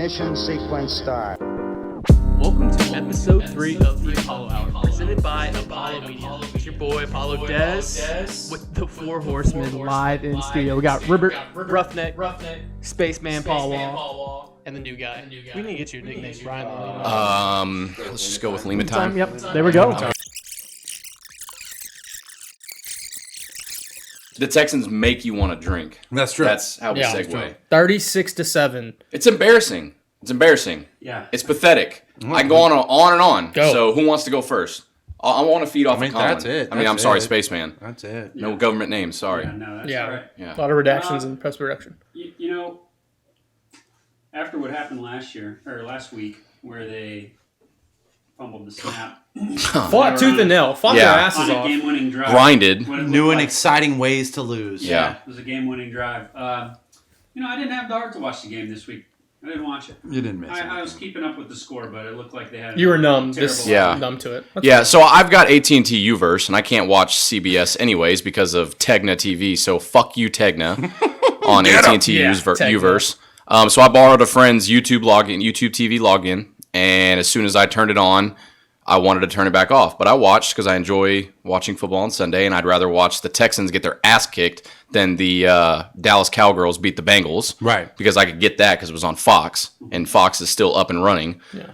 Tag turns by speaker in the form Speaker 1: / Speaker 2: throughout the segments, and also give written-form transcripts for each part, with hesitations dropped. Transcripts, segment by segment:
Speaker 1: Ignition sequence start.
Speaker 2: Welcome to episode 3 of the Apollo Hour, presented by Apollo Media. It's your boy Apollo Des with the Four Horsemen live in studio. We got Ribbert, Roughneck, Spaceman Paul Wall, and the new guy. We need to get you a nickname, Brian.
Speaker 3: Let's just go with Lima Time.
Speaker 2: Yep, there we go.
Speaker 3: The Texans make you want to drink.
Speaker 4: That's true.
Speaker 3: That's how we segue.
Speaker 2: 36-7.
Speaker 3: It's embarrassing. It's embarrassing.
Speaker 4: Yeah.
Speaker 3: It's pathetic. I can go on and on.
Speaker 2: Go.
Speaker 3: So who wants to go first? I want to feed off of Colin.
Speaker 4: That's it.
Speaker 3: I'm sorry, Spaceman.
Speaker 4: That's it.
Speaker 3: No government names. Sorry.
Speaker 5: Yeah, no, that's all right.
Speaker 3: Yeah.
Speaker 2: A lot of redactions and post production.
Speaker 5: You know, after what happened last week, where they fumbled the snap,
Speaker 2: Fought tooth and nail. Fought their asses
Speaker 5: on a
Speaker 2: off.
Speaker 5: game-winning drive,
Speaker 3: Grinded.
Speaker 5: what it
Speaker 4: New
Speaker 5: looked
Speaker 4: and
Speaker 5: like.
Speaker 4: exciting ways to lose.
Speaker 3: Yeah.
Speaker 5: It was a game-winning drive. I didn't have the heart to watch the game this week. I didn't watch it.
Speaker 4: You didn't miss
Speaker 5: I was
Speaker 4: anything.
Speaker 5: keeping up with the score, but it looked like they had.
Speaker 2: You were numb.
Speaker 5: terrible
Speaker 2: This
Speaker 3: Yeah.
Speaker 2: numb to it. That's
Speaker 3: Yeah, so I've got AT&T Uverse, and I can't watch CBS anyways because of Tegna TV. So fuck you, Tegna, on AT&T
Speaker 2: Yeah,
Speaker 3: Uverse. So I borrowed a friend's YouTube TV login, and as soon as I turned it on, I wanted to turn it back off. But I watched because I enjoy watching football on Sunday, and I'd rather watch the Texans get their ass kicked than the Dallas Cowgirls beat the Bengals.
Speaker 4: Right.
Speaker 3: Because I could get that because it was on Fox, and Fox is still up and running.
Speaker 2: Yeah.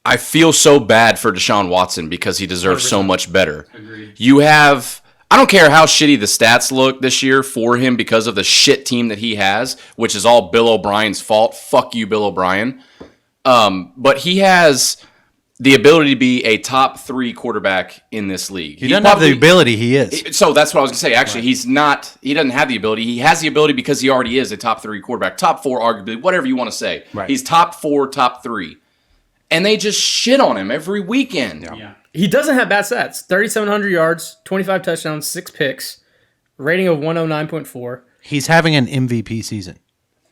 Speaker 3: I feel so bad for Deshaun Watson because he deserves so much better.
Speaker 5: Agreed.
Speaker 3: I don't care how shitty the stats look this year for him because of the shit team that he has, which is all Bill O'Brien's fault. Fuck you, Bill O'Brien. But he has the ability to be a top 3 quarterback in this league.
Speaker 4: He doesn't have the ability. He is.
Speaker 3: So that's what I was going to say. Actually, He doesn't have the ability. He has the ability because he already is a top 3 quarterback. Top 4, arguably, whatever you want to say.
Speaker 4: Right.
Speaker 3: He's top 4, top 3. And they just shit on him every weekend.
Speaker 5: Yeah.
Speaker 2: He doesn't have bad stats. 3,700 yards, 25 touchdowns, 6 picks, rating of 109.4,
Speaker 4: He's having an MVP season.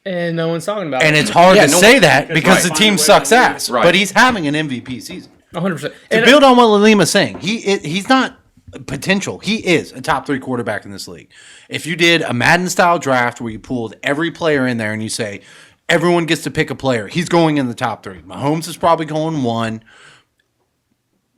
Speaker 2: and no one's talking about
Speaker 4: And
Speaker 2: it.
Speaker 4: it's hard to
Speaker 3: no-
Speaker 4: say that
Speaker 5: because
Speaker 4: because the
Speaker 5: right.
Speaker 4: team
Speaker 5: Find a way
Speaker 4: sucks
Speaker 5: to lose.
Speaker 4: ass.
Speaker 3: Right.
Speaker 4: But he's having an MVP season.
Speaker 2: 100%.
Speaker 4: To
Speaker 2: And
Speaker 4: build on what Lima's saying, he's not potential. He is a top 3 quarterback in this league. If you did a Madden-style draft where you pulled every player in there and you say, everyone gets to pick a player, he's going in the top 3. Mahomes is probably going 1.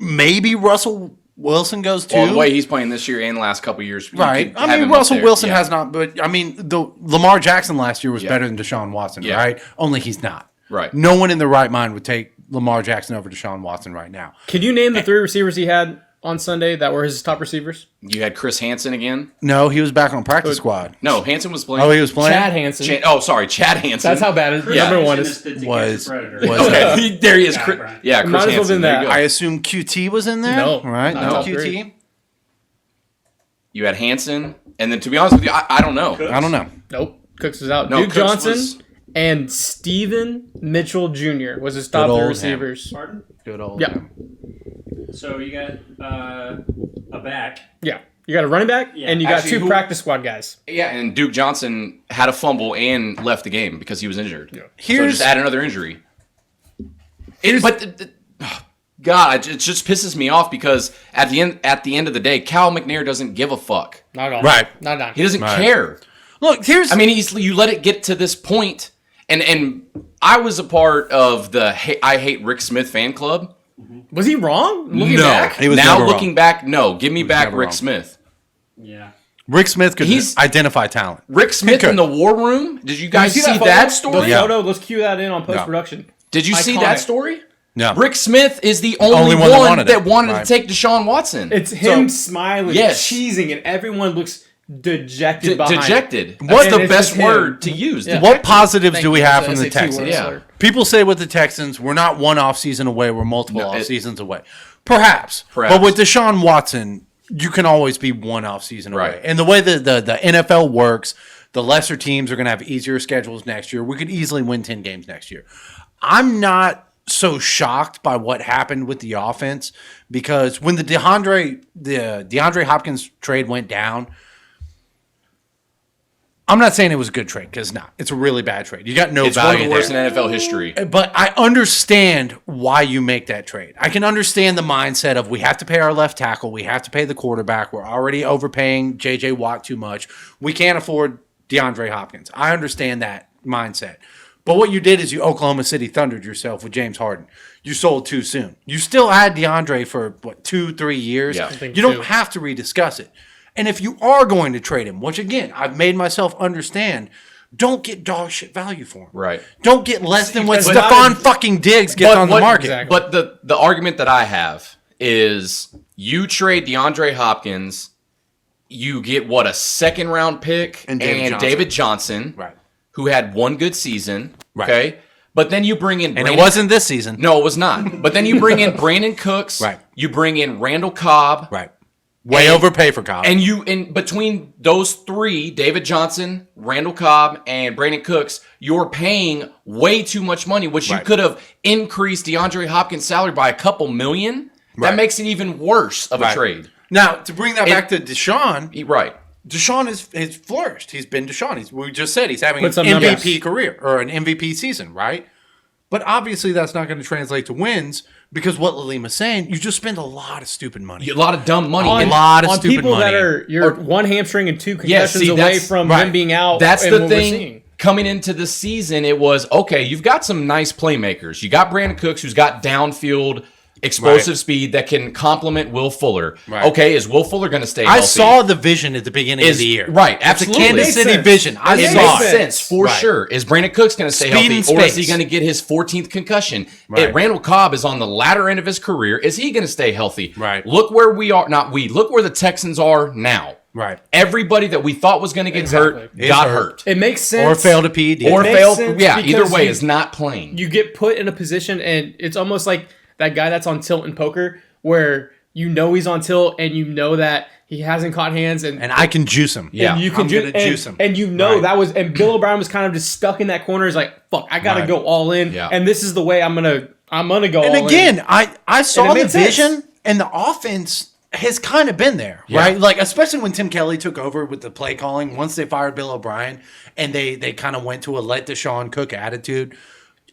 Speaker 4: Maybe Russell Wilson goes 2.
Speaker 3: Well, the way he's playing this year and the last couple of years. you
Speaker 4: Right.
Speaker 3: could
Speaker 4: I
Speaker 3: have
Speaker 4: mean,
Speaker 3: him up
Speaker 4: Russell
Speaker 3: there.
Speaker 4: Wilson
Speaker 3: Yeah.
Speaker 4: has not, but I mean, the Lamar Jackson last year was better than Deshaun Watson,
Speaker 3: Yeah.
Speaker 4: right? Only he's not.
Speaker 3: Right.
Speaker 4: No one in their right mind would take Lamar Jackson over Deshaun Watson right now.
Speaker 2: can you name the 3 receivers he had on Sunday that were his top receivers?
Speaker 3: You had Chris Hansen again.
Speaker 4: No, he was back on practice squad.
Speaker 3: No, Hansen was playing.
Speaker 4: Oh, he was playing?
Speaker 2: Chad Hansen.
Speaker 3: Chad Hansen.
Speaker 2: That's how bad it is.
Speaker 3: Yeah.
Speaker 2: Number one
Speaker 5: Hansen
Speaker 2: is.
Speaker 5: to
Speaker 4: was-
Speaker 5: catch a predator.
Speaker 4: was-
Speaker 3: Okay, there he is.
Speaker 5: Yeah,
Speaker 3: Chris,
Speaker 5: Brian.
Speaker 3: yeah, Chris
Speaker 2: Might as well
Speaker 3: Hansen.
Speaker 2: been
Speaker 3: There
Speaker 2: that.
Speaker 3: you go.
Speaker 4: I assume QT was in there?
Speaker 2: No.
Speaker 4: Right?
Speaker 2: Not
Speaker 4: No,
Speaker 2: top
Speaker 4: QT?
Speaker 2: 3.
Speaker 3: You had Hansen, and then to be honest with you, I don't know.
Speaker 4: I don't know.
Speaker 2: Nope. Cooks was out.
Speaker 3: No,
Speaker 2: Duke
Speaker 3: Cooks
Speaker 2: Johnson
Speaker 3: was-
Speaker 2: and Steven Mitchell Jr. was his top
Speaker 4: Good
Speaker 2: 3
Speaker 4: old
Speaker 2: receivers.
Speaker 5: Pardon?
Speaker 4: Good old.
Speaker 2: Yeah.
Speaker 5: So you got a back.
Speaker 2: Yeah. You got a running back,
Speaker 5: Yeah.
Speaker 2: and you got
Speaker 3: Actually,
Speaker 2: 2
Speaker 3: who-
Speaker 2: practice squad guys.
Speaker 3: Yeah, and Duke Johnson had a fumble and left the game because he was injured. So
Speaker 4: Here's-
Speaker 3: just add another injury. God, it just pisses me off because at the end of the day, Cal McNair doesn't give a fuck.
Speaker 2: Not at all.
Speaker 4: Right.
Speaker 2: Not at all.
Speaker 3: He doesn't
Speaker 4: Right.
Speaker 3: care.
Speaker 4: Look, here's.
Speaker 3: I mean, you let it get to this point, and I was a part of the I Hate Rick Smith fan club.
Speaker 2: Was he wrong? Looking
Speaker 3: No,
Speaker 2: back?
Speaker 4: He was
Speaker 3: now
Speaker 4: never
Speaker 3: looking
Speaker 4: wrong.
Speaker 3: back, no. Give me back
Speaker 4: never
Speaker 3: Rick
Speaker 4: wrong.
Speaker 3: Smith.
Speaker 5: Yeah.
Speaker 4: Rick Smith could
Speaker 3: He's-
Speaker 4: identify talent.
Speaker 3: Rick Smith
Speaker 4: could.
Speaker 3: in the War Room. Did you guys see
Speaker 2: photo?
Speaker 3: that
Speaker 2: The
Speaker 3: story?
Speaker 4: Yeah.
Speaker 2: photo, let's cue that in on post-production.
Speaker 3: Did you see
Speaker 2: Iconic.
Speaker 3: that story?
Speaker 4: No.
Speaker 3: Rick Smith is the only
Speaker 4: Only
Speaker 3: one
Speaker 4: one that wanted
Speaker 3: that
Speaker 4: it.
Speaker 3: wanted
Speaker 4: Right.
Speaker 3: to take Deshaun Watson.
Speaker 2: It's him
Speaker 3: So,
Speaker 2: smiling,
Speaker 3: Yes.
Speaker 2: cheesing, and everyone looks dejected behind it.
Speaker 3: dejected.
Speaker 2: And
Speaker 3: What's the
Speaker 2: it's
Speaker 3: best
Speaker 2: just him.
Speaker 3: word to use?
Speaker 2: Yeah.
Speaker 4: What positives
Speaker 2: Thank
Speaker 4: do we
Speaker 2: you.
Speaker 4: have
Speaker 2: That's
Speaker 4: from
Speaker 2: a
Speaker 4: the
Speaker 2: two-word
Speaker 4: Texans?
Speaker 3: Yeah.
Speaker 2: slur.
Speaker 4: People say with the Texans, we're not one off season away, we're multiple
Speaker 3: No,
Speaker 4: off
Speaker 3: it-
Speaker 4: seasons away. Perhaps.
Speaker 3: Perhaps.
Speaker 4: But with Deshaun Watson, you can always be one off season away.
Speaker 3: Right.
Speaker 4: And the way the NFL works, the lesser teams are going to have easier schedules next year. We could easily win 10 games next year. I'm not so shocked by what happened with the offense because when the DeAndre Hopkins trade went down, I'm not saying it was a good trade because it's not. It's a really bad trade. You got no
Speaker 3: It's one
Speaker 4: value
Speaker 3: of the worst
Speaker 4: there.
Speaker 3: in NFL history.
Speaker 4: But I understand why you make that trade. I can understand the mindset of we have to pay our left tackle, we have to pay the quarterback, we're already overpaying J.J. Watt too much. We can't afford DeAndre Hopkins. I understand that mindset. But what you did is you Oklahoma City thundered yourself with James Harden. You sold too soon. You still had DeAndre for, 2-3 years?
Speaker 3: Yeah.
Speaker 4: You don't have to rediscuss it. And if you are going to trade him, which, again, I've made myself understand, don't get dog shit value for him.
Speaker 3: Right.
Speaker 4: Don't get less than what
Speaker 2: But-
Speaker 4: Stephon fucking Diggs gets on the market.
Speaker 2: Exactly.
Speaker 3: But the argument that I have is you trade DeAndre Hopkins, you get a second round pick
Speaker 4: And
Speaker 3: David Johnson,
Speaker 4: Right.
Speaker 3: who had one good season.
Speaker 4: Right.
Speaker 3: Okay. But then you bring in
Speaker 4: And it wasn't this season.
Speaker 3: No, it was not. But then you bring in Brandon Cooks.
Speaker 4: Right.
Speaker 3: You bring in Randall Cobb.
Speaker 4: Right. Way overpay for Cobb.
Speaker 3: And you in between those three, David Johnson, Randall Cobb, and Brandon Cooks, you're paying way too much money, which you
Speaker 4: Right.
Speaker 3: could have increased DeAndre Hopkins' salary by a couple million.
Speaker 4: Right.
Speaker 3: That makes it even worse of a
Speaker 4: Right.
Speaker 3: trade.
Speaker 4: Now, to bring that back to Deshaun,
Speaker 3: Right.
Speaker 4: Deshaun has flourished. He's been Deshaun. We just said he's having an
Speaker 2: Put some
Speaker 4: MVP
Speaker 2: numbers.
Speaker 4: career or an MVP season, right? But obviously that's not going to translate to wins because what Lalima's saying, you just spend a lot of stupid money.
Speaker 3: A lot of dumb money.
Speaker 4: On
Speaker 3: And
Speaker 4: lot of
Speaker 2: on
Speaker 4: stupid
Speaker 2: people that
Speaker 4: money.
Speaker 2: are you're one hamstring and two concussions
Speaker 3: see,
Speaker 2: away
Speaker 3: that's-
Speaker 2: from
Speaker 4: right.
Speaker 2: him being out.
Speaker 3: That's
Speaker 2: and
Speaker 3: the
Speaker 2: what we're
Speaker 3: thing.
Speaker 2: seeing.
Speaker 3: Coming into the season, it was, okay, you've got some nice playmakers. You got Brandon Cooks, who's got downfield explosive
Speaker 4: Right.
Speaker 3: speed that can complement Will Fuller.
Speaker 4: Right.
Speaker 3: Okay, is Will Fuller going to stay healthy?
Speaker 4: I saw the vision at the beginning of the year.
Speaker 3: Right,
Speaker 4: It's
Speaker 3: absolutely.
Speaker 4: a Kansas
Speaker 2: Makes
Speaker 4: City
Speaker 2: sense.
Speaker 4: vision. I
Speaker 3: It
Speaker 4: saw
Speaker 3: makes
Speaker 4: it.
Speaker 3: sense for
Speaker 4: Right.
Speaker 3: sure. Is Brandon Cooks going to stay
Speaker 4: Speed
Speaker 3: healthy,
Speaker 4: and
Speaker 3: or is he
Speaker 4: space.
Speaker 3: going to get his 14th concussion?
Speaker 4: Right.
Speaker 3: Randall Cobb is on the latter end of his career. Is he going to stay healthy?
Speaker 4: Right.
Speaker 3: Look where we are. Not we. Look where the Texans are now.
Speaker 4: Right.
Speaker 3: Everybody that we thought was going to get
Speaker 2: Exactly.
Speaker 3: hurt
Speaker 4: Is
Speaker 3: got
Speaker 4: hurt.
Speaker 3: hurt.
Speaker 2: It makes sense.
Speaker 4: Or failed a PED.
Speaker 3: Or
Speaker 2: makes
Speaker 3: failed.
Speaker 2: sense
Speaker 3: Yeah, either
Speaker 2: because
Speaker 3: way
Speaker 2: you-
Speaker 3: is not playing.
Speaker 2: You get put in a position, and it's almost like that guy that's on tilt in poker, where you know he's on tilt, and you know that he hasn't caught hands, and
Speaker 4: I can juice him.
Speaker 3: Yeah.
Speaker 2: you
Speaker 4: I'm
Speaker 2: can
Speaker 4: gonna juice him.
Speaker 2: and you know
Speaker 4: Right.
Speaker 2: that was, and Bill O'Brien was kind of just stuck in that corner. He's like, "Fuck, I gotta
Speaker 4: Right.
Speaker 2: go all in,
Speaker 3: Yeah.
Speaker 2: and this is the way I'm gonna go."
Speaker 4: And
Speaker 2: all
Speaker 4: again,
Speaker 2: in.
Speaker 4: I saw
Speaker 2: And it
Speaker 4: the
Speaker 2: made sense.
Speaker 4: vision, and the offense has kind of been there,
Speaker 3: Yeah.
Speaker 4: right? Like, especially when Tim Kelly took over with the play calling, once they fired Bill O'Brien, and they kind of went to a let Deshaun Cook attitude.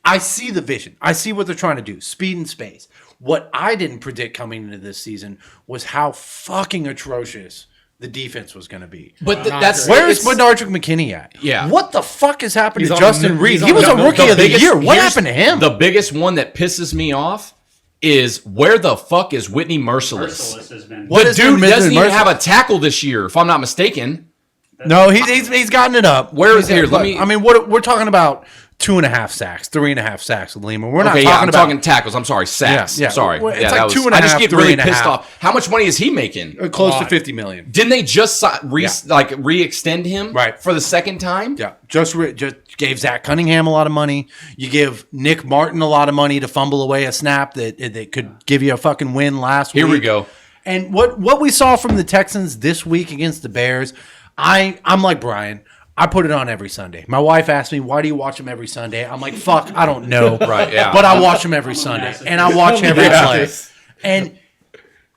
Speaker 4: I see the vision. I see what they're trying to do. Speed and space. What I didn't predict coming into this season was how fucking atrocious the defense was going to be.
Speaker 3: But
Speaker 2: Not
Speaker 3: that's
Speaker 2: great.
Speaker 4: Where's
Speaker 3: it's-
Speaker 4: Bedardrick McKinney at?
Speaker 3: Yeah.
Speaker 4: What the fuck has happened
Speaker 2: He's
Speaker 4: to
Speaker 2: on
Speaker 4: Justin
Speaker 2: the-
Speaker 4: Reed?
Speaker 2: he's
Speaker 4: He
Speaker 2: on
Speaker 4: was
Speaker 2: the-
Speaker 4: a rookie of the
Speaker 3: biggest-
Speaker 4: year. What
Speaker 3: here's
Speaker 4: happened to him?
Speaker 3: The biggest one that pisses me off is where the fuck is Whitney Merciless?
Speaker 5: Merciless has been.
Speaker 4: What
Speaker 3: The
Speaker 4: is
Speaker 3: dude
Speaker 4: there,
Speaker 3: doesn't
Speaker 4: Mr.
Speaker 3: even have a
Speaker 4: Merciless?
Speaker 3: tackle this year, if I'm not mistaken.
Speaker 4: No, he's gotten it up.
Speaker 3: Where is
Speaker 4: He's
Speaker 3: here?
Speaker 4: got-
Speaker 3: Let me-
Speaker 4: I mean, what we're talking about 2.5 sacks, 3.5 sacks with Lima. We're not
Speaker 3: Okay,
Speaker 4: talking
Speaker 3: yeah, I'm
Speaker 4: about
Speaker 3: talking tackles. I'm sorry, sacks.
Speaker 4: Yeah, yeah.
Speaker 3: Sorry.
Speaker 4: Well, it's
Speaker 3: yeah,
Speaker 4: like
Speaker 3: that was,
Speaker 4: 2.5,
Speaker 3: I just get really
Speaker 4: 3.5.
Speaker 3: pissed off. How much money is he making?
Speaker 4: close to 50 million.
Speaker 3: Didn't they just
Speaker 4: Yeah.
Speaker 3: re-extend him
Speaker 4: Right.
Speaker 3: for the second time?
Speaker 4: Yeah, just gave Zach Cunningham a lot of money. You give Nick Martin a lot of money to fumble away a snap that could give you a fucking win last week.
Speaker 3: Here we go.
Speaker 4: And what we saw from the Texans this week against the Bears, I'm like Brian. I put it on every Sunday. My wife asked me, "Why do you watch them every Sunday?" I'm like, "Fuck, I don't know."
Speaker 3: Right, yeah.
Speaker 4: But I watch them every Sunday, and I watch every
Speaker 2: Yeah.
Speaker 4: play. And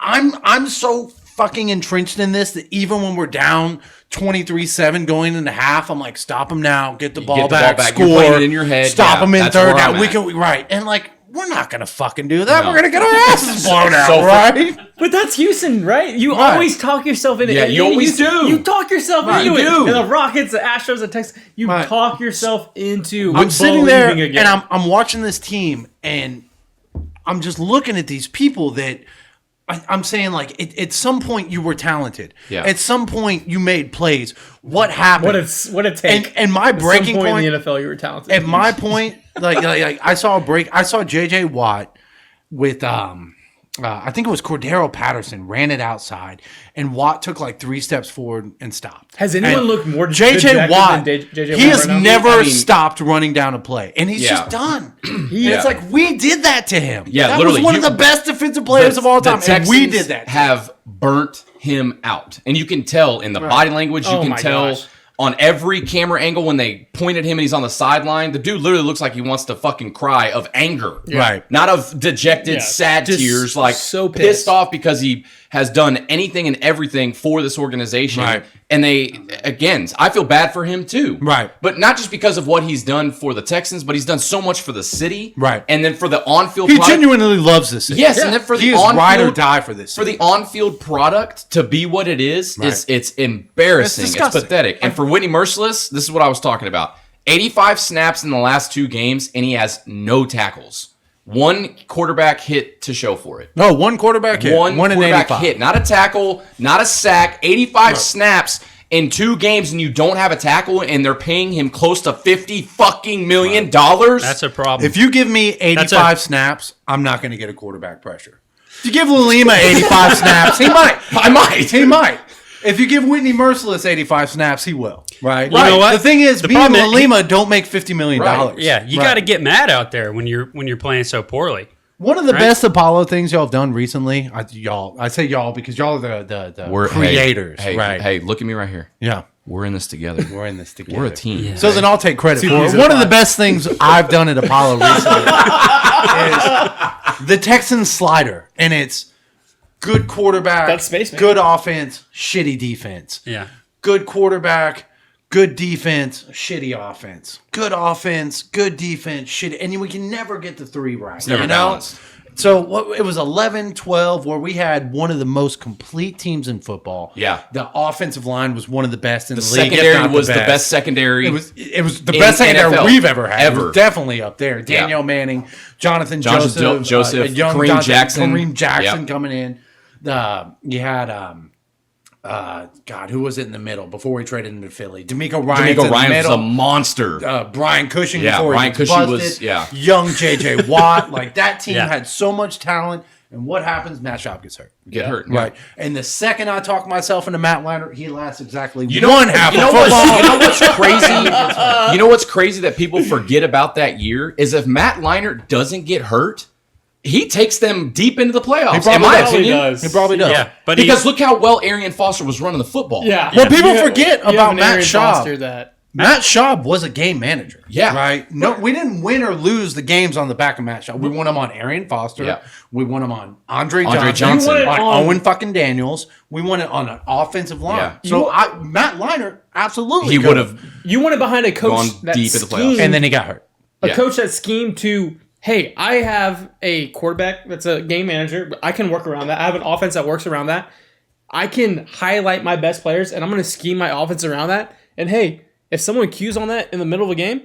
Speaker 4: I'm so fucking entrenched in this that even when we're down 23-7 going into half, I'm like, stop them now, get the ball
Speaker 3: get the ball
Speaker 4: back,
Speaker 3: back.
Speaker 4: score,
Speaker 3: You're playing it in your head.
Speaker 4: stop
Speaker 3: Yeah,
Speaker 4: them in
Speaker 3: that's
Speaker 4: third
Speaker 3: where I'm
Speaker 4: down. We
Speaker 3: at.
Speaker 4: can right, and like we're not gonna fucking do that.
Speaker 3: No.
Speaker 4: We're gonna get our asses blown out,
Speaker 3: So for-
Speaker 4: right?
Speaker 2: But that's Houston, right? You
Speaker 4: Right.
Speaker 2: always talk yourself into it.
Speaker 3: Yeah, you always do.
Speaker 2: You talk yourself
Speaker 4: Right,
Speaker 2: into
Speaker 3: you
Speaker 2: it.
Speaker 3: do.
Speaker 2: And the Rockets, the Astros, the Texans, you
Speaker 4: Right.
Speaker 2: talk yourself into
Speaker 4: I'm sitting there
Speaker 2: believing again.
Speaker 4: and I'm watching this team, and I'm just looking at these people that I'm saying, like, at some point you were talented.
Speaker 3: Yeah.
Speaker 4: At some point you made plays. What happened?
Speaker 2: what a take.
Speaker 4: And my
Speaker 2: At some
Speaker 4: breaking
Speaker 2: point
Speaker 4: point
Speaker 2: in the NFL, you were talented.
Speaker 4: at my point, like I saw a break. I saw JJ Watt with I think it was Cordero Patterson ran it outside, and Watt took like 3 steps forward and stopped.
Speaker 2: Has anyone
Speaker 4: And
Speaker 2: looked more
Speaker 4: JJ
Speaker 2: dejected
Speaker 4: Watt?
Speaker 2: than JJ
Speaker 4: He
Speaker 2: Watt
Speaker 4: has
Speaker 2: right now?
Speaker 4: never
Speaker 3: I mean-
Speaker 4: stopped running down a play, and he's
Speaker 3: Yeah.
Speaker 4: just done.
Speaker 2: Yeah.
Speaker 4: It's like we did that to him.
Speaker 3: Yeah,
Speaker 4: that
Speaker 3: literally,
Speaker 4: was one of
Speaker 3: you-
Speaker 4: the best defensive players of all time, and we did that.
Speaker 3: Have burnt him out, and you can tell in the body language. You
Speaker 2: Oh
Speaker 3: can
Speaker 2: my
Speaker 3: tell
Speaker 2: gosh.
Speaker 3: on every camera angle when they point at him and he's on the sideline. The dude literally looks like he wants to fucking cry of anger,
Speaker 4: Right.
Speaker 3: Not of dejected,
Speaker 2: Yeah,
Speaker 3: sad
Speaker 2: just
Speaker 3: tears, like
Speaker 2: so
Speaker 3: pissed
Speaker 2: pissed.
Speaker 3: off because he has done anything and everything for this organization.
Speaker 4: Right.
Speaker 3: And I feel bad for him too.
Speaker 4: Right.
Speaker 3: But not just because of what he's done for the Texans, but he's done so much for the city.
Speaker 4: Right.
Speaker 3: And then for the on-field
Speaker 4: He
Speaker 3: product.
Speaker 4: genuinely loves this city.
Speaker 3: Yes, and then for
Speaker 4: he
Speaker 3: the
Speaker 4: is ride or
Speaker 3: on-field
Speaker 4: die for this
Speaker 3: for
Speaker 4: city.
Speaker 3: the on-field product to be what it is,
Speaker 4: Right.
Speaker 3: it's embarrassing.
Speaker 4: It's
Speaker 3: It's
Speaker 4: disgusting.
Speaker 3: pathetic. And for Whitney Merciless, this is what I was talking about. 85 snaps in the last 2 games, and he has no tackles. 1 quarterback hit to show for it.
Speaker 4: No, one quarterback hit.
Speaker 3: One
Speaker 4: in
Speaker 3: quarterback
Speaker 4: 85.
Speaker 3: hit, not a tackle, not a sack. 85 snaps in 2 games, and you don't have a tackle, and they're paying him close to $50 fucking million.
Speaker 5: That's a problem.
Speaker 4: If you give me 85
Speaker 5: That's
Speaker 4: snaps, I'm not going to get a quarterback pressure. If you give Lima 85 snaps, he might.
Speaker 3: I might.
Speaker 4: He might. If you give Whitney Merciless 85 snaps, he will. Right?
Speaker 5: You know what?
Speaker 4: The thing is,
Speaker 5: The
Speaker 4: me and
Speaker 5: problem is-
Speaker 4: Lima don't make $50 million.
Speaker 3: Right.
Speaker 5: yeah, you
Speaker 4: Right.
Speaker 5: got to get mad out there when you're playing so poorly.
Speaker 4: One of the
Speaker 5: Right.
Speaker 4: best Apollo things y'all have done recently, I say y'all because y'all are the creators,
Speaker 3: Hey,
Speaker 4: right?
Speaker 3: Hey, look at me right here.
Speaker 4: Yeah.
Speaker 3: We're in this together.
Speaker 4: We're in this together.
Speaker 3: We're a team.
Speaker 5: Yeah.
Speaker 4: So then I'll take credit for it. One of the best things I've done at Apollo recently is the Texans slider. And it's good quarterback,
Speaker 2: That's spaceman.
Speaker 4: good offense, shitty defense.
Speaker 5: Yeah.
Speaker 4: Good quarterback, good defense, shitty offense. Good offense, good defense, shitty. And we can never get the 3 right. It's
Speaker 3: never balanced.
Speaker 4: So it was 11-12 where we had one of the most complete teams in football.
Speaker 3: Yeah.
Speaker 4: The offensive line was one of the best in the,
Speaker 3: The
Speaker 4: league. if
Speaker 3: secondary
Speaker 4: not
Speaker 3: was the best secondary.
Speaker 4: It was the
Speaker 3: in
Speaker 4: best secondary
Speaker 3: NFL
Speaker 4: we've ever had. It
Speaker 3: ever.
Speaker 4: was definitely up there. Danielle Manning, Jonathan
Speaker 3: Joseph,
Speaker 4: Joseph, young
Speaker 3: Kareem
Speaker 4: Jonathan-
Speaker 3: Jackson.
Speaker 4: Kareem Jackson
Speaker 3: Yep.
Speaker 4: coming in. You had God, who was it in the middle before he traded into Philly? D'Amico Ryan's
Speaker 3: D'Amico
Speaker 4: in the
Speaker 3: Ryan was
Speaker 4: middle.
Speaker 3: a monster.
Speaker 4: Brian Cushing
Speaker 3: Yeah,
Speaker 4: before
Speaker 3: Brian
Speaker 4: he was
Speaker 3: Cushing
Speaker 4: busted.
Speaker 3: was- yeah.
Speaker 4: Young J.J. Watt. Like that team
Speaker 5: Yeah.
Speaker 4: had so much talent. And what happens? Matt Schaub gets hurt.
Speaker 3: Get hurt.
Speaker 4: Right. And the second I talk myself into Matt Leinart, he lasts exactly
Speaker 3: You know,
Speaker 4: one half
Speaker 3: you know
Speaker 4: of
Speaker 3: what's,
Speaker 4: football.
Speaker 3: you know what's crazy? You know what's crazy that people forget about that year is if Matt Leinart doesn't get hurt, he takes them deep into the playoffs.
Speaker 4: probably
Speaker 3: in my
Speaker 4: does.
Speaker 3: opinion,
Speaker 2: does.
Speaker 4: He probably does.
Speaker 5: Yeah. But
Speaker 3: because look how well Arian Foster was running the football.
Speaker 2: Yeah.
Speaker 4: Well, people
Speaker 2: You have-
Speaker 4: forget
Speaker 2: you have
Speaker 4: about
Speaker 2: an
Speaker 4: Matt
Speaker 2: Aaron
Speaker 4: Schaub.
Speaker 2: Foster that
Speaker 4: Matt Schaub was a game manager.
Speaker 3: Yeah.
Speaker 4: Right? No, we didn't win or lose the games on the back of Matt Schaub. We won them on Arian Foster.
Speaker 3: Yeah.
Speaker 4: We won them on Andre
Speaker 3: Andre
Speaker 4: Johnson.
Speaker 3: Johnson.
Speaker 2: You won it
Speaker 4: on
Speaker 2: on-
Speaker 4: Owen fucking Daniels. We won it on an offensive line.
Speaker 3: Yeah.
Speaker 4: So Matt Leinart absolutely
Speaker 3: He
Speaker 4: could
Speaker 3: would have
Speaker 2: you want it behind a coach
Speaker 3: gone
Speaker 2: that
Speaker 3: deep in the playoffs.
Speaker 2: schemed,
Speaker 4: And then he got hurt.
Speaker 2: a
Speaker 3: Yeah.
Speaker 2: coach that schemed to, hey, I have a quarterback that's a game manager, but I can work around that. I have an offense that works around that. I can highlight my best players, and I'm going to scheme my offense around that. And hey, if someone cues on that in the middle of a game,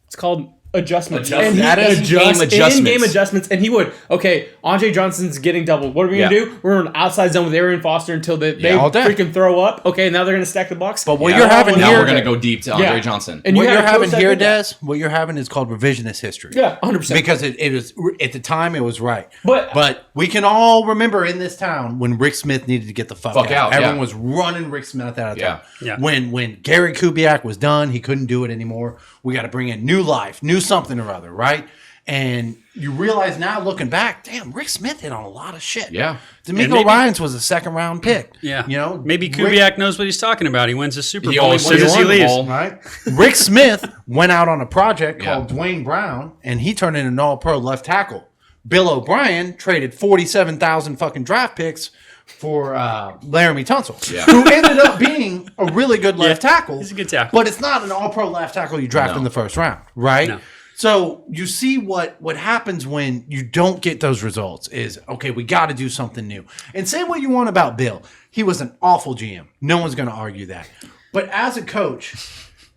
Speaker 2: it's called adjustments.
Speaker 3: Adjustments.
Speaker 2: And
Speaker 3: That is in-game adjustments.
Speaker 2: In-game adjustments. And he would, okay, Andre Johnson's getting doubled. What are we going to
Speaker 3: Yeah.
Speaker 2: do? We're in an outside zone with Arian Foster until they
Speaker 4: all day.
Speaker 2: freaking throw up. Okay, now they're going to stack the box.
Speaker 4: But what
Speaker 3: Yeah.
Speaker 4: you're having
Speaker 3: Now
Speaker 4: here,
Speaker 3: we're going to go deep to Andre
Speaker 2: Yeah.
Speaker 3: Johnson.
Speaker 2: And
Speaker 4: what
Speaker 2: you had
Speaker 4: you're
Speaker 2: a coach
Speaker 4: having
Speaker 2: that
Speaker 4: here,
Speaker 2: did that.
Speaker 4: Des, what you're having is called revisionist history.
Speaker 2: Yeah, 100%.
Speaker 4: Because it was at the time it was right.
Speaker 2: But
Speaker 4: we can all remember in this town when Rick Smith needed to get the fuck out.
Speaker 3: out,
Speaker 4: Everyone
Speaker 3: yeah.
Speaker 4: was running Rick Smith out of town.
Speaker 5: Yeah.
Speaker 4: When Gary Kubiak was done, he couldn't do it anymore. We got to bring in new life, new something or other, right? And you realize now, looking back, damn, Rick Smith hit on a lot of shit.
Speaker 3: Yeah.
Speaker 4: D'Amico
Speaker 5: maybe-
Speaker 4: Ryans was a second round pick.
Speaker 5: Yeah.
Speaker 4: You know,
Speaker 5: Maybe
Speaker 4: Rick-
Speaker 5: Kubiak knows what he's talking about. He wins a Super
Speaker 3: He
Speaker 5: Bowl
Speaker 3: only
Speaker 5: as soon
Speaker 3: won
Speaker 5: as he
Speaker 3: one
Speaker 5: leaves.
Speaker 3: ball.
Speaker 4: Right. Rick Smith went out on a project
Speaker 3: Yeah.
Speaker 4: called Dwayne Brown, and he turned into an all-pro left tackle. Bill O'Brien traded 47,000 fucking draft picks for Laramie Tunsil,
Speaker 3: Yeah.
Speaker 4: who ended up being a really good left tackle.
Speaker 5: he's a good tackle.
Speaker 4: But it's not an all-pro left tackle you draft
Speaker 3: No.
Speaker 4: in the first round, right?
Speaker 5: No.
Speaker 4: So you see what happens when you don't get those results is, okay, we got to do something new. And say what you want about Bill. He was an awful GM. No one's going to argue that. But as a coach,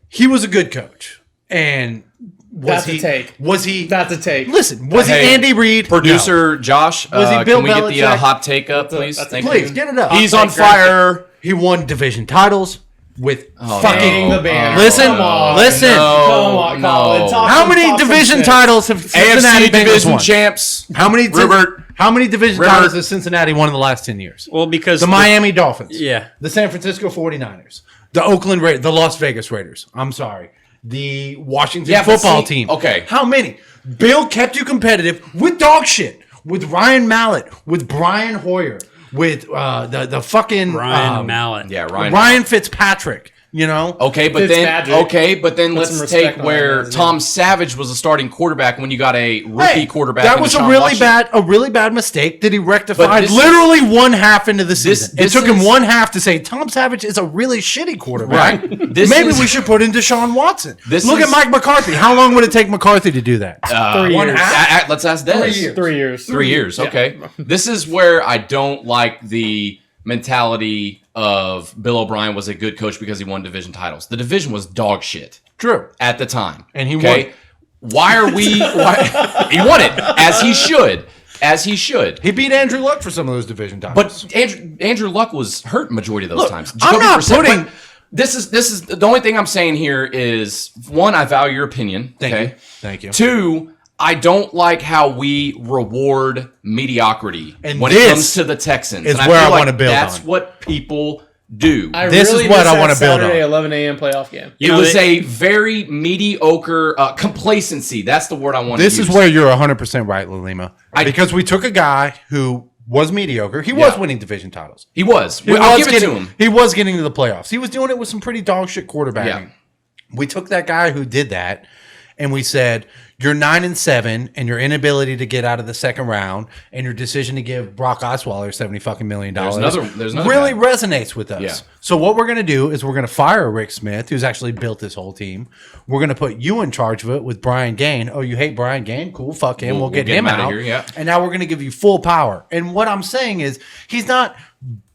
Speaker 4: he was a good coach. And
Speaker 2: That's a take.
Speaker 4: Was he?
Speaker 2: That's a take.
Speaker 4: Listen, was
Speaker 3: Hey,
Speaker 4: he Andy Reid?
Speaker 3: Producer Josh,
Speaker 4: Was he Bill
Speaker 3: can we get the
Speaker 4: Belichick?
Speaker 3: hot take up, please?
Speaker 2: that's a-
Speaker 3: Thank
Speaker 4: No.
Speaker 3: you.
Speaker 4: Please, get it up.
Speaker 3: He's on fire.
Speaker 4: He won division titles with
Speaker 3: Oh,
Speaker 4: fucking...
Speaker 2: Dang the banner.
Speaker 4: Listen,
Speaker 2: Come on.
Speaker 4: listen.
Speaker 2: Come on, Colin.
Speaker 3: no.
Speaker 2: Talk
Speaker 4: How
Speaker 2: some-
Speaker 4: many
Speaker 2: talk some
Speaker 4: division
Speaker 2: shit.
Speaker 4: titles have Cincinnati
Speaker 3: AFC
Speaker 4: Bengals
Speaker 3: division
Speaker 4: won?
Speaker 3: champs.
Speaker 4: How many
Speaker 3: Rivert.
Speaker 4: How many division
Speaker 3: Rivert.
Speaker 4: titles has Cincinnati won in the last 10 years?
Speaker 5: Well, because
Speaker 4: The Miami Dolphins.
Speaker 5: Yeah.
Speaker 4: The San Francisco 49ers. The Oakland Raiders. The Las Vegas Raiders. I'm sorry. The Washington
Speaker 3: Yeah, but
Speaker 4: football
Speaker 3: see-
Speaker 4: team.
Speaker 3: okay.
Speaker 4: How many? Bill kept you competitive with dog shit. With Ryan Mallett. With Brian Hoyer. With the fucking
Speaker 5: Ryan Mallett.
Speaker 3: Yeah,
Speaker 4: Ryan
Speaker 3: Ryan.
Speaker 4: Fitzpatrick. You know?
Speaker 3: Okay, but then
Speaker 2: Put some
Speaker 3: let's
Speaker 2: respect
Speaker 3: take
Speaker 2: on
Speaker 3: where
Speaker 2: that,
Speaker 3: Tom Savage was a starting quarterback when you got a rookie quarterback.
Speaker 4: That
Speaker 3: in
Speaker 4: was
Speaker 3: Deshaun
Speaker 4: a
Speaker 3: Watson.
Speaker 4: really bad mistake that he rectified
Speaker 3: this
Speaker 4: literally one half into the season.
Speaker 3: this
Speaker 4: it took him
Speaker 3: is-
Speaker 4: one half to say Tom Savage is a really shitty quarterback.
Speaker 3: Right.
Speaker 4: Maybe we should put in Deshaun Watson. Look
Speaker 3: is-
Speaker 4: at Mike McCarthy. How long would it take McCarthy to do that?
Speaker 2: 3
Speaker 4: one
Speaker 2: years.
Speaker 4: half?
Speaker 3: Let's ask Des.
Speaker 2: 3 years.
Speaker 3: 3 years. Okay. This is where I don't like the mentality of Bill O'Brien was a good coach because he won division titles. The division was dog shit
Speaker 4: True.
Speaker 3: at the time,
Speaker 4: And he
Speaker 3: won. Why are we? He won it as he should. As he should.
Speaker 4: He beat Andrew Luck for some of those division titles.
Speaker 3: But Andrew Luck was hurt majority of those times.
Speaker 4: I'm not putting.
Speaker 3: but this is the only thing I'm saying here is one, I value your opinion.
Speaker 4: Thank you.
Speaker 3: Two, I don't like how we reward mediocrity
Speaker 4: And
Speaker 3: when it
Speaker 4: this
Speaker 3: comes to the Texans.
Speaker 4: is
Speaker 3: And
Speaker 4: where
Speaker 3: feel
Speaker 4: I
Speaker 3: like
Speaker 4: wanna build
Speaker 3: That's
Speaker 4: on.
Speaker 3: what people do.
Speaker 4: This is what I wanna build on.
Speaker 2: Saturday 11 a.m. playoff game.
Speaker 3: It was a very mediocre complacency. That's the word I want to use.
Speaker 4: This is where you're 100% right, Lima. Because we took a guy who was mediocre. He was winning division titles.
Speaker 3: He was.
Speaker 4: He
Speaker 3: I'll
Speaker 4: was
Speaker 3: give it to
Speaker 4: getting-
Speaker 3: him.
Speaker 4: He was getting to the playoffs. He was doing it with some pretty dog shit quarterbacking.
Speaker 3: Yeah.
Speaker 4: We took that guy who did that, and we said, "Your 9-7, and your inability to get out of the second round, and your decision to give Brock Osweiler $70 million
Speaker 3: There's another
Speaker 4: really
Speaker 3: guy.
Speaker 4: resonates with us."
Speaker 3: Yeah.
Speaker 4: So what we're going to do is we're going to fire Rick Smith, who's actually built this whole team. We're going to put you in charge of it with Brian Gain. Oh, you hate Brian Gain? Cool, fuck him. We'll get him
Speaker 3: outta
Speaker 4: out.
Speaker 3: here, yeah.
Speaker 4: And now we're going to give you full power. And what I'm saying is, he's not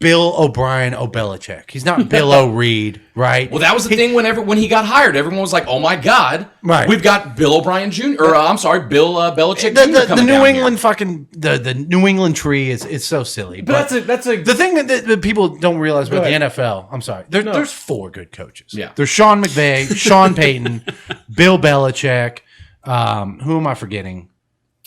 Speaker 4: Bill O'Brien O'Belichick. He's not Bill O'Reed, right?
Speaker 3: Well, that was the thing when he got hired. Everyone was like, "Oh my God,
Speaker 4: Right.
Speaker 3: we've got Bill O'Brien Jr. or I'm sorry, Bill Belichick
Speaker 4: The,
Speaker 3: Jr.
Speaker 4: the
Speaker 3: coming
Speaker 4: New
Speaker 3: down
Speaker 4: England
Speaker 3: here."
Speaker 4: fucking the New England tree is so silly.
Speaker 2: But that's a
Speaker 4: the thing that people don't realize about the
Speaker 2: ahead.
Speaker 4: NFL. I'm sorry. There's 4 good coaches.
Speaker 3: Yeah.
Speaker 4: There's Sean McVay, Sean Payton, Bill Belichick. Who am I forgetting?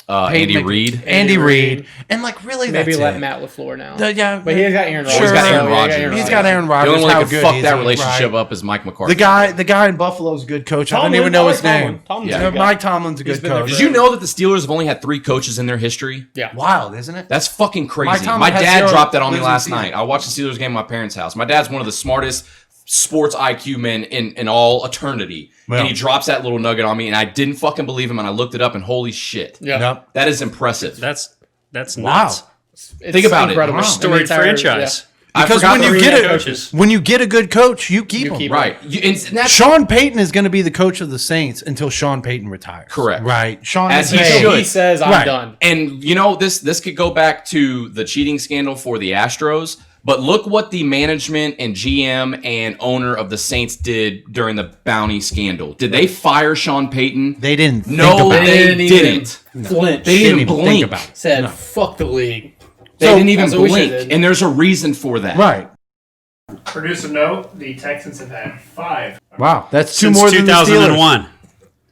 Speaker 3: Andy
Speaker 4: Peyton
Speaker 3: Reid.
Speaker 4: Andy Reid. And like really,
Speaker 2: maybe
Speaker 4: that's
Speaker 2: let
Speaker 4: it.
Speaker 2: Matt LaFleur now.
Speaker 4: Yeah,
Speaker 2: but he's got Aaron Rodgers.
Speaker 4: Sure.
Speaker 3: He's got Aaron
Speaker 2: Yeah,
Speaker 3: Rodgers.
Speaker 4: He's got Aaron Rodgers.
Speaker 3: The only one
Speaker 4: How
Speaker 3: that could
Speaker 4: good
Speaker 3: fuck
Speaker 4: is
Speaker 3: that
Speaker 4: he,
Speaker 3: relationship
Speaker 4: right?
Speaker 3: up is Mike McCarthy.
Speaker 4: The guy in Buffalo's a good coach. I don't
Speaker 2: Tomlin,
Speaker 4: even know his
Speaker 2: Tomlin.
Speaker 4: name.
Speaker 2: Tomlin's
Speaker 3: Yeah.
Speaker 2: a good guy.
Speaker 4: Mike Tomlin's a
Speaker 2: He's
Speaker 4: good
Speaker 2: been there
Speaker 4: coach.
Speaker 3: Did you know that the Steelers have only had 3 coaches in their history?
Speaker 2: Yeah.
Speaker 4: Wild, isn't it?
Speaker 3: That's fucking
Speaker 4: Mike
Speaker 3: crazy.
Speaker 4: Tomlin
Speaker 3: My
Speaker 4: has
Speaker 3: dad
Speaker 4: 0
Speaker 3: dropped that on me
Speaker 4: losing
Speaker 3: last
Speaker 4: seasons.
Speaker 3: night. I watched the Steelers game at my parents' house. My dad's one of the smartest sports IQ men in all eternity.
Speaker 4: Well.
Speaker 3: And he drops that little nugget on me, and I didn't fucking believe him, and I looked it up, and holy shit.
Speaker 2: Yeah.
Speaker 4: Yep.
Speaker 3: That is impressive.
Speaker 5: That's
Speaker 4: Wow.
Speaker 5: nuts.
Speaker 2: It's
Speaker 3: Think about it.
Speaker 2: incredible.
Speaker 3: Wow.
Speaker 2: The
Speaker 5: Storied
Speaker 2: entire-
Speaker 5: franchise.
Speaker 3: I
Speaker 4: Because
Speaker 3: forgot
Speaker 4: when
Speaker 3: the
Speaker 4: you get
Speaker 5: coaches.
Speaker 4: when you get a good coach, you keep him.
Speaker 2: keep
Speaker 3: Right. And that's
Speaker 4: Sean Payton is going to be the coach of the Saints until Sean Payton retires.
Speaker 3: Correct.
Speaker 4: Right. Sean
Speaker 3: As he
Speaker 4: McVay-
Speaker 3: should.
Speaker 2: Until he says, "I'm
Speaker 4: Right.
Speaker 2: done."
Speaker 3: And you know this could go back to the cheating scandal for the Astros, but look what the management and GM and owner of the Saints did during the bounty scandal. Did they fire Sean Payton?
Speaker 4: They didn't.
Speaker 3: No,
Speaker 4: think about
Speaker 3: they
Speaker 4: it.
Speaker 3: didn't.
Speaker 2: Flinch.
Speaker 3: They didn't
Speaker 4: even
Speaker 3: blink.
Speaker 4: think about it.
Speaker 2: Said, "Fuck the league."
Speaker 3: They didn't even
Speaker 2: that's what we
Speaker 3: blink,
Speaker 2: should've.
Speaker 3: and there's a reason for that.
Speaker 4: Right.
Speaker 6: Producer note: the Texans have had 5.
Speaker 4: Wow. That's 2
Speaker 5: Since
Speaker 4: more than the Steelers.
Speaker 5: 2001.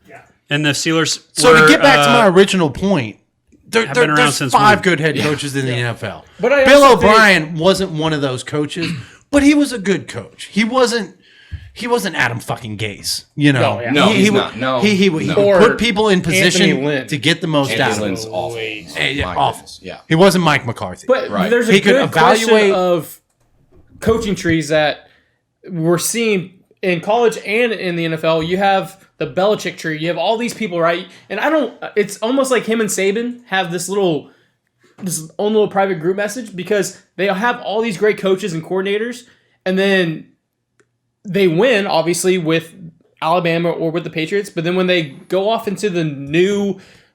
Speaker 6: Yeah.
Speaker 5: And the Steelers
Speaker 4: So
Speaker 5: were,
Speaker 4: to get back to my original point,
Speaker 5: have been around
Speaker 4: there's
Speaker 5: since
Speaker 4: 5
Speaker 5: when?
Speaker 4: good head coaches in the NFL.
Speaker 2: But I
Speaker 4: Bill
Speaker 2: also think-
Speaker 4: O'Brien wasn't one of those coaches, but he was a good coach. He wasn't Adam fucking Gase, you know.
Speaker 2: No, yeah.
Speaker 3: No, he's
Speaker 4: would-
Speaker 3: not. No,
Speaker 4: he
Speaker 3: no.
Speaker 2: Or
Speaker 4: put people in
Speaker 2: Anthony
Speaker 4: position
Speaker 2: Lynn.
Speaker 4: to get the most
Speaker 3: Anthony
Speaker 4: out of them.
Speaker 3: Lynn's awful.
Speaker 4: Yeah,
Speaker 3: My
Speaker 4: awful.
Speaker 3: goodness, yeah.
Speaker 4: He wasn't Mike McCarthy.
Speaker 2: But
Speaker 3: Right.
Speaker 2: there's a
Speaker 4: He could
Speaker 2: good
Speaker 4: evaluate-
Speaker 2: question of coaching trees that we're seeing in college and in the NFL. You have the Belichick tree. You have all these people, right? And it's almost like him and Saban have this own little private group message because they have all these great coaches and coordinators, and then they win, obviously, with Alabama or with the Patriots. But then when they go off into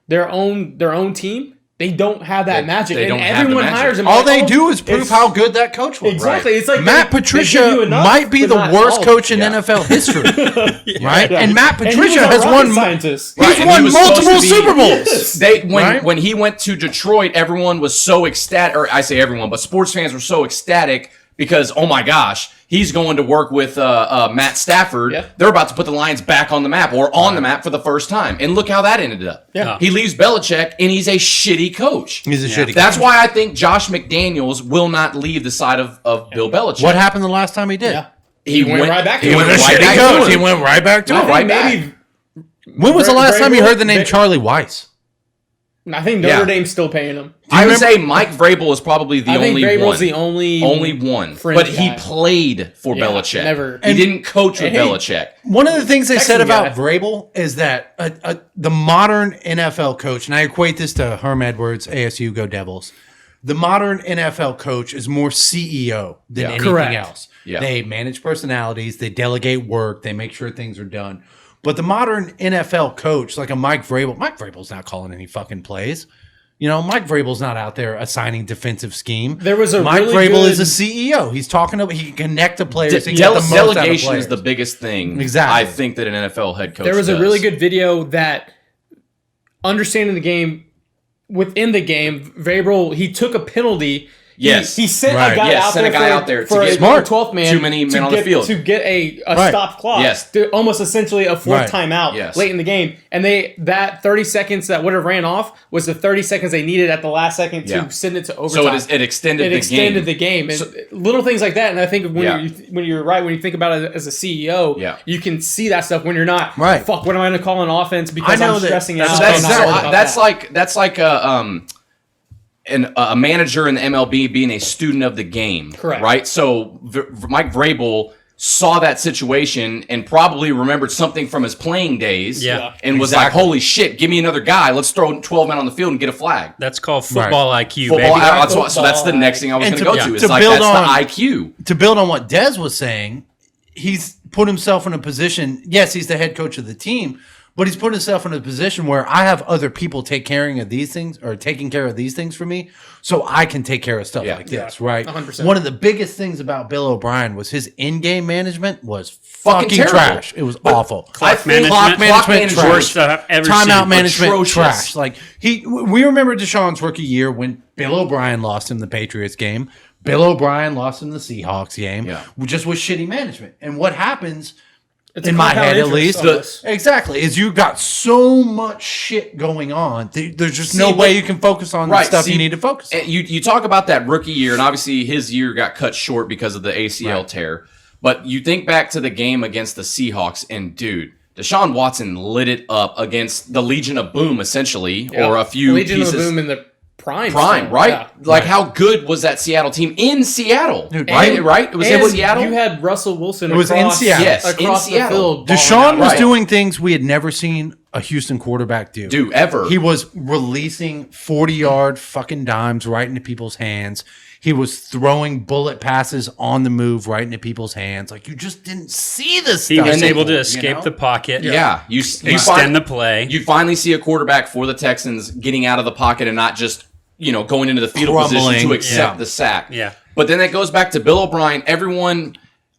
Speaker 2: their own team, they don't have that magic.
Speaker 3: they
Speaker 2: And
Speaker 3: don't have the
Speaker 2: everyone
Speaker 3: magic.
Speaker 2: hires them.
Speaker 4: All
Speaker 2: like,
Speaker 4: they
Speaker 2: oh,
Speaker 4: do is prove
Speaker 2: it's-
Speaker 4: how good that coach was.
Speaker 2: Exactly. It's like
Speaker 4: Matt
Speaker 2: they give
Speaker 4: Patricia
Speaker 2: you enough,
Speaker 4: might be
Speaker 2: but
Speaker 4: the
Speaker 2: not
Speaker 4: worst
Speaker 2: all.
Speaker 4: coach in
Speaker 3: Yeah.
Speaker 4: NFL history, right?
Speaker 2: Yeah.
Speaker 4: And Matt
Speaker 2: And he
Speaker 4: Patricia
Speaker 2: was a
Speaker 4: has
Speaker 2: rocket
Speaker 4: won.
Speaker 2: scientist.
Speaker 4: He's
Speaker 3: Right, and he
Speaker 4: won
Speaker 3: was supposed
Speaker 4: multiple
Speaker 3: to be-
Speaker 4: Super Bowls. Right?
Speaker 3: When he went to Detroit, everyone was so ecstatic, or I say everyone, but sports fans were so ecstatic because, oh my gosh, he's going to work with Matt Stafford.
Speaker 2: Yeah.
Speaker 3: They're about to put the Lions back on the map or on the map for the first time. And look how that ended up.
Speaker 2: Yeah.
Speaker 3: He leaves Belichick, and he's a shitty coach.
Speaker 4: He's a shitty
Speaker 3: That's
Speaker 4: coach.
Speaker 3: why I think Josh McDaniels will not leave the side of Bill Belichick.
Speaker 4: What happened the last time he did?
Speaker 2: Yeah.
Speaker 3: He
Speaker 2: went right back to
Speaker 3: He
Speaker 2: him.
Speaker 3: went
Speaker 4: He was a
Speaker 3: right
Speaker 4: shitty
Speaker 3: back to
Speaker 4: coach.
Speaker 3: him.
Speaker 4: He went right back to
Speaker 3: No,
Speaker 4: him.
Speaker 3: right
Speaker 2: maybe
Speaker 3: back.
Speaker 4: When was the last
Speaker 2: Very
Speaker 4: time you
Speaker 2: well-
Speaker 4: heard the name
Speaker 2: very-
Speaker 4: Charlie Weiss?
Speaker 2: I think Notre Dame's still paying him.
Speaker 3: I would say Mike Vrabel is probably the only
Speaker 2: Vrabel's
Speaker 3: one.
Speaker 2: the only
Speaker 3: one.
Speaker 2: fringe
Speaker 3: But he
Speaker 2: guy.
Speaker 3: played for Belichick.
Speaker 2: Never.
Speaker 3: He didn't coach with
Speaker 2: Hey,
Speaker 3: Belichick.
Speaker 4: One of the things they
Speaker 2: Texan
Speaker 4: said about
Speaker 2: guy.
Speaker 4: Vrabel is that the modern NFL coach, and I equate this to Herm Edwards, ASU, go Devils. The modern NFL coach is more CEO than anything
Speaker 2: Correct.
Speaker 4: else.
Speaker 3: Yeah.
Speaker 4: They manage personalities, they delegate work, they make sure things are done. But the modern NFL coach, like a Mike Vrabel's not calling any fucking plays. You know, Mike Vrabel's not out there assigning defensive scheme.
Speaker 2: There was a
Speaker 4: Mike
Speaker 2: really
Speaker 4: Vrabel
Speaker 2: good-
Speaker 4: is a CEO. He's talking about, he can connect to players. He can get the most out of
Speaker 3: Delegation
Speaker 4: players.
Speaker 3: is the biggest thing.
Speaker 4: Exactly.
Speaker 3: I think that an NFL head coach
Speaker 2: There was
Speaker 3: does.
Speaker 2: a really good video that understanding the game within the game. Vrabel, he took a penalty.
Speaker 3: Yes.
Speaker 2: he sent
Speaker 4: Right.
Speaker 2: a guy
Speaker 3: Yes,
Speaker 2: out
Speaker 3: sent
Speaker 2: there
Speaker 3: a guy
Speaker 2: for,
Speaker 3: out there to
Speaker 2: for
Speaker 3: get
Speaker 2: a
Speaker 4: smart.
Speaker 2: 12th man.
Speaker 3: Too many men
Speaker 2: to
Speaker 3: on the
Speaker 2: get-
Speaker 3: field.
Speaker 2: to get a
Speaker 4: Right.
Speaker 2: stop clock.
Speaker 3: Yes.
Speaker 2: Almost essentially a fourth
Speaker 4: Right.
Speaker 2: timeout
Speaker 3: Yes.
Speaker 2: late in the game, and that 30 seconds that would have ran off was the 30 seconds they needed at the last second to
Speaker 3: Yeah.
Speaker 2: send it to overtime.
Speaker 3: So it extended
Speaker 2: the game, and little things like that. And I think when you're right, when you think about it as a CEO,
Speaker 3: Yeah.
Speaker 2: you can see that stuff when you're not.
Speaker 4: Right.
Speaker 2: Fuck, what am I going to call an offense because
Speaker 4: I know
Speaker 2: I'm
Speaker 4: that-
Speaker 2: stressing
Speaker 3: So
Speaker 2: out.
Speaker 3: that's
Speaker 2: I'm not worried about that.
Speaker 3: that's like a manager in the MLB being a student of the game.
Speaker 2: Correct.
Speaker 3: Right? So Mike Vrabel saw that situation and probably remembered something from his playing days
Speaker 7: Yeah.
Speaker 3: and was like, holy shit, give me another guy. Let's throw 12 men on the field and get a flag.
Speaker 7: That's called football IQ,
Speaker 3: Football,
Speaker 7: baby.
Speaker 3: so that's the next thing I was
Speaker 4: And
Speaker 3: going to go
Speaker 4: to-
Speaker 3: to. It's
Speaker 4: to
Speaker 3: like,
Speaker 4: build
Speaker 3: that's
Speaker 4: on-
Speaker 3: the IQ.
Speaker 4: To build on what Dez was saying, he's put himself in a position. Yes, he's the head coach of the team, but he's put himself in a position where I have other people taking care of these things for me, so I can take care of stuff
Speaker 3: Yeah.
Speaker 4: like this. Right?
Speaker 2: 100%.
Speaker 4: One of the biggest things about Bill O'Brien was his in-game management was
Speaker 3: Fucking
Speaker 4: fucking
Speaker 3: terrible.
Speaker 4: trash. It was awful.
Speaker 7: Clock
Speaker 3: think-
Speaker 7: management.
Speaker 4: Clock management,
Speaker 7: Worst
Speaker 4: trash.
Speaker 7: I've ever
Speaker 4: Timeout
Speaker 7: seen.
Speaker 4: management,
Speaker 3: Atrocious.
Speaker 4: trash. Like we remember Deshaun's rookie year when Bill O'Brien lost him the Patriots game. Bill O'Brien lost him the Seahawks game.
Speaker 3: Yeah.
Speaker 4: Just with shitty management. And what happens,
Speaker 2: It's
Speaker 4: in
Speaker 2: a
Speaker 4: my
Speaker 2: compound
Speaker 4: head at
Speaker 2: interest
Speaker 4: least,
Speaker 2: almost.
Speaker 4: exactly, is you got so much shit going on. There's just no
Speaker 3: See,
Speaker 4: way
Speaker 3: but-
Speaker 4: you can focus on the
Speaker 3: Right,
Speaker 4: stuff
Speaker 3: see,
Speaker 4: you need to focus on.
Speaker 3: And you talk about that rookie year, and obviously his year got cut short because of the ACL tear. But you think back to the game against the Seahawks, and dude, Deshaun Watson lit it up against the Legion of Boom, essentially, or a few
Speaker 2: Legion
Speaker 3: pieces.
Speaker 2: of Boom in the prime,
Speaker 3: Prime,
Speaker 2: still.
Speaker 3: right?
Speaker 2: Yeah.
Speaker 3: Like how good was that Seattle team in Seattle?
Speaker 4: Dude,
Speaker 3: right? Right? It was in
Speaker 2: And
Speaker 3: Seattle.
Speaker 2: You had Russell Wilson.
Speaker 4: It was in
Speaker 2: across,
Speaker 4: Seattle.
Speaker 3: Yes, in
Speaker 2: across the
Speaker 3: Seattle.
Speaker 2: field. balling
Speaker 4: Deshaun
Speaker 2: out.
Speaker 4: was
Speaker 3: Right.
Speaker 4: doing things we had never seen a Houston quarterback do.
Speaker 3: Ever.
Speaker 4: He was releasing 40-yard fucking dimes right into people's hands. He was throwing bullet passes on the move right into people's hands. Like, you just didn't see this
Speaker 7: He
Speaker 4: stuff.
Speaker 7: was able to
Speaker 4: anymore,
Speaker 7: escape
Speaker 4: you know?
Speaker 7: the pocket.
Speaker 3: Yeah, you
Speaker 7: Extend the play.
Speaker 3: You finally see a quarterback for the Texans getting out of the pocket and not just going into the fetal position
Speaker 4: Crumbling.
Speaker 3: to accept
Speaker 7: Yeah.
Speaker 3: the sack.
Speaker 7: Yeah.
Speaker 3: But then it goes back to Bill O'Brien.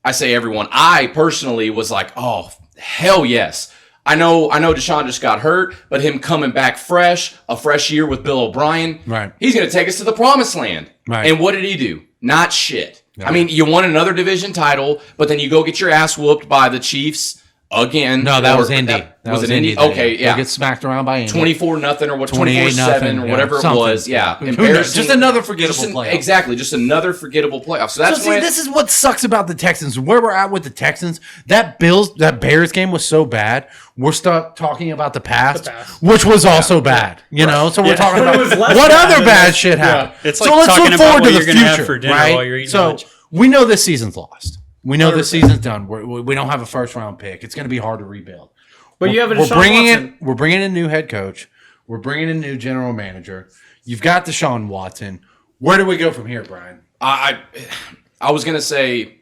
Speaker 3: I personally was like, oh hell yes. I know Deshaun just got hurt, but him coming back fresh, a fresh year with Bill O'Brien,
Speaker 4: Right.
Speaker 3: he's going to take us to the promised land.
Speaker 4: Right.
Speaker 3: And what did he do? Not shit. I mean, you won another division title, but then you go get your ass whooped by the Chiefs again.
Speaker 4: No, that
Speaker 3: Or-
Speaker 4: was Indy. That
Speaker 3: was it Indy?
Speaker 4: that
Speaker 3: Okay,
Speaker 4: year.
Speaker 3: yeah.
Speaker 4: They get smacked around by Indy.
Speaker 3: 24-0 or what?
Speaker 4: 28-0,
Speaker 3: 24-7 or whatever it
Speaker 4: something.
Speaker 3: was. Yeah,
Speaker 4: Who knows?
Speaker 3: embarrassing.
Speaker 4: Just another forgettable playoff.
Speaker 3: Exactly, just another forgettable playoff. So that's
Speaker 4: So see,
Speaker 3: when
Speaker 4: this is what sucks about the Texans. Where we're at with the Texans, that Bears game was so bad. We're stuck talking about the past, which was also bad. You know, so we're talking
Speaker 2: But
Speaker 4: about
Speaker 2: it was less
Speaker 4: what
Speaker 2: bad
Speaker 4: other
Speaker 2: than
Speaker 4: bad
Speaker 2: this.
Speaker 4: shit happened.
Speaker 7: It's
Speaker 4: so
Speaker 7: like
Speaker 4: let's
Speaker 7: talking
Speaker 4: look
Speaker 7: about
Speaker 4: forward
Speaker 7: what
Speaker 4: to the
Speaker 7: you're gonna have
Speaker 4: future,
Speaker 7: for dinner
Speaker 4: right?
Speaker 7: while you're eating
Speaker 4: so
Speaker 7: lunch.
Speaker 4: we know this season's lost. We know this season's done. We don't have a first round pick. It's going to be hard to rebuild.
Speaker 2: But you have a
Speaker 4: We're
Speaker 2: Deshaun
Speaker 4: bringing
Speaker 2: Watson.
Speaker 4: We're bringing in a new head coach. We're bringing in a new general manager. You've got Deshaun Watson. Where do we go from here, Brian?
Speaker 3: I was gonna say,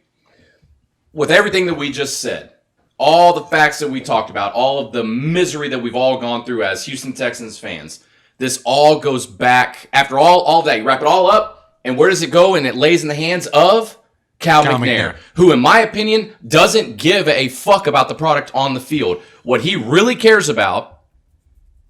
Speaker 3: with everything that we just said, all the facts that we talked about, all of the misery that we've all gone through as Houston Texans fans, this all goes back after all that. You wrap it all up, and where does it go? And it lays in the hands of Cal McNair, who, in my opinion, doesn't give a fuck about the product on the field. What he really cares about